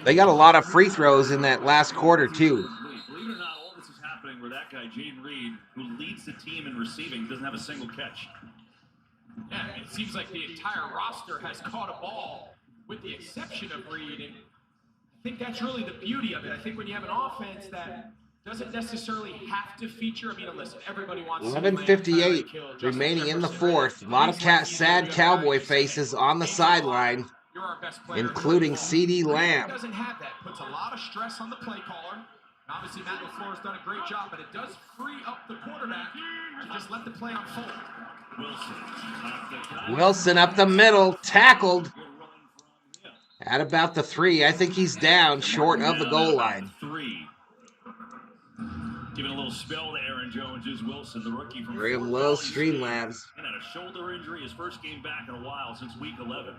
They got a lot of free throws in that last quarter, too. Believe it or not, all this is happening where that guy, Jaden Reed, who leads the team in receiving, doesn't have a single catch. Yeah, it seems like the entire roster has caught a ball, with the exception of Reed. And I think that's really the beauty of it. I think when you have an offense that doesn't necessarily have to feature, I mean, listen, everybody wants 11:58 remaining in the fourth. A lot of sad Cowboy faces on the sideline. our best players. including CeeDee Lamb. It doesn't have that. Puts a lot of stress on the play caller. And obviously, Matt LaFleur has done a great job, but it does free up the quarterback to just let the play unfold. Wilson up the middle, tackled at about the 3. I think he's down short of the goal line. 3. Giving a little spell to Aaron Jones is Wilson, the rookie from Graham loves Streamlabs. And had a shoulder injury, his first game back in a while since week 11.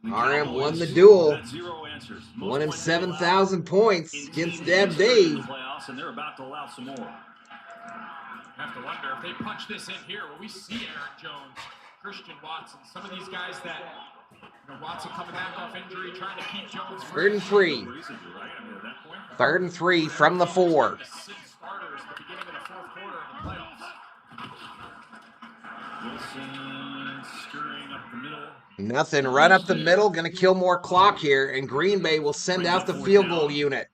RM won the duel. 0 answers. Won him 7,000 points against Dab Dave. And they're about to allow some more. Have to wonder if they punch this in here. Will we see Aaron Jones, Christian Watson, some of these guys that, Watson coming back off injury, trying to keep Jones. 3rd and 3. 3rd and 3 from the 4. Starters at the beginning of the 4th quarter of the playoffs. Wilson scurrying up the middle. Nothing. Run up the middle. Going to kill more clock here, and Green Bay will send out the field goal unit.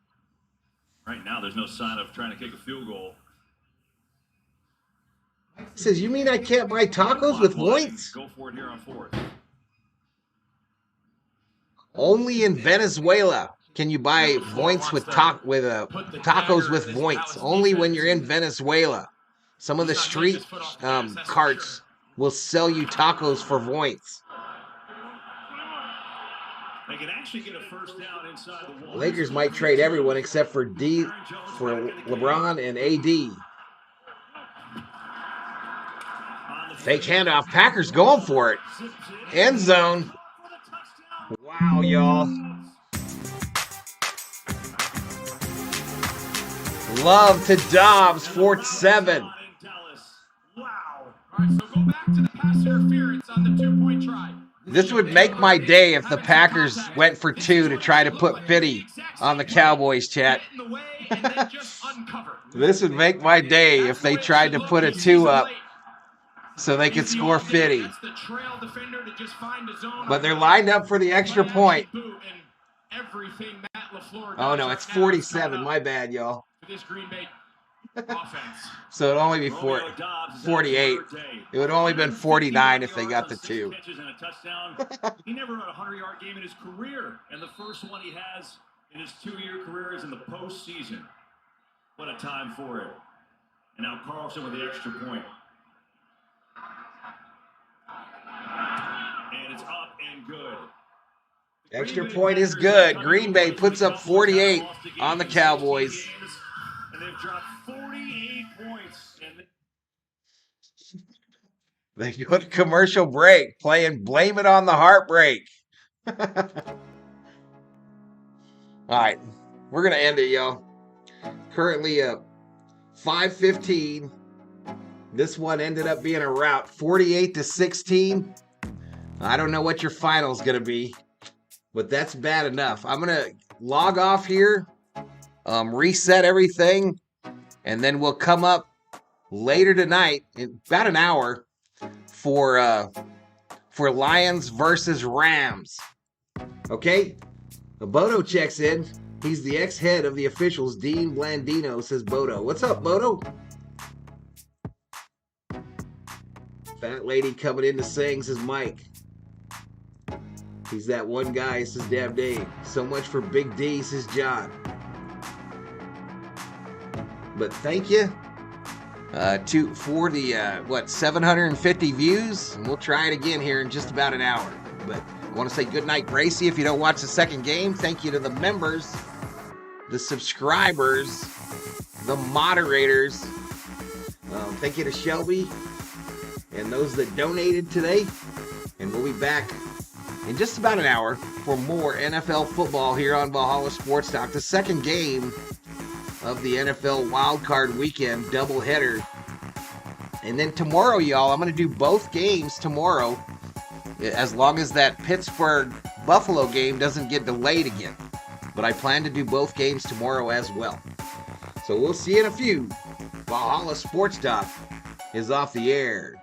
Right now, there's no sign of trying to kick a field goal. He says, you mean I can't buy tacos with points? Go for it here on 4th. Only in Venezuela can you buy points with tacos with points. Only when you're in Venezuela. Some of the street carts will sell you tacos for points. They can actually get a first down inside the wall. Lakers might trade everyone except for LeBron and AD. Fake handoff. Packers going for it. End zone. Wow, y'all. Love to Dobbs, 4th 7. Wow. All right, so go back to the pass interference on the 2-point try. This would make my day if the Packers went for 2 to try to put Fitty on the Cowboys, chat. This would make my day if they tried to put a 2 up so they could score 50. But they're lined up for the extra point. Oh, no, it's 47. My bad, y'all. So it'd only be 48. It would only been 49 if they got the 2. He never had a 100-yard game in his career, and the first one he has in his 2-year career is in the postseason. What a time for it. And now Carlson with the extra point. And it's up and good. Extra point is good. Green Bay puts up 48 on the Cowboys. And they've dropped 48 points. They go to commercial break, playing Blame It on the Heartbreak. All right, we're going to end it, y'all. Currently 5:15. This one ended up being a rout, 48-16. I don't know what your final's going to be, but that's bad enough. I'm going to log off here, reset everything, and then we'll come up later tonight in about an hour for Lions versus Rams. Okay? Bodo checks in. He's the ex-head of the officials. Dean Blandino, says Bodo. What's up, Bodo? Fat lady coming in to sing, says Mike. He's that one guy, says Dab Dave. So much for Big D, says John. But thank you for the 750 views. And we'll try it again here in just about an hour. But I want to say good night, Gracie. If you don't watch the second game, thank you to the members, the subscribers, the moderators. Thank you to Shelby and those that donated today. And we'll be back in just about an hour for more NFL football here on Valhalla Sports Talk. The second game of the NFL wildcard weekend doubleheader. And then tomorrow, y'all, I'm going to do both games tomorrow, as long as that Pittsburgh-Buffalo game doesn't get delayed again. But I plan to do both games tomorrow as well. So we'll see you in a few. Valhalla Sports Talk is off the air.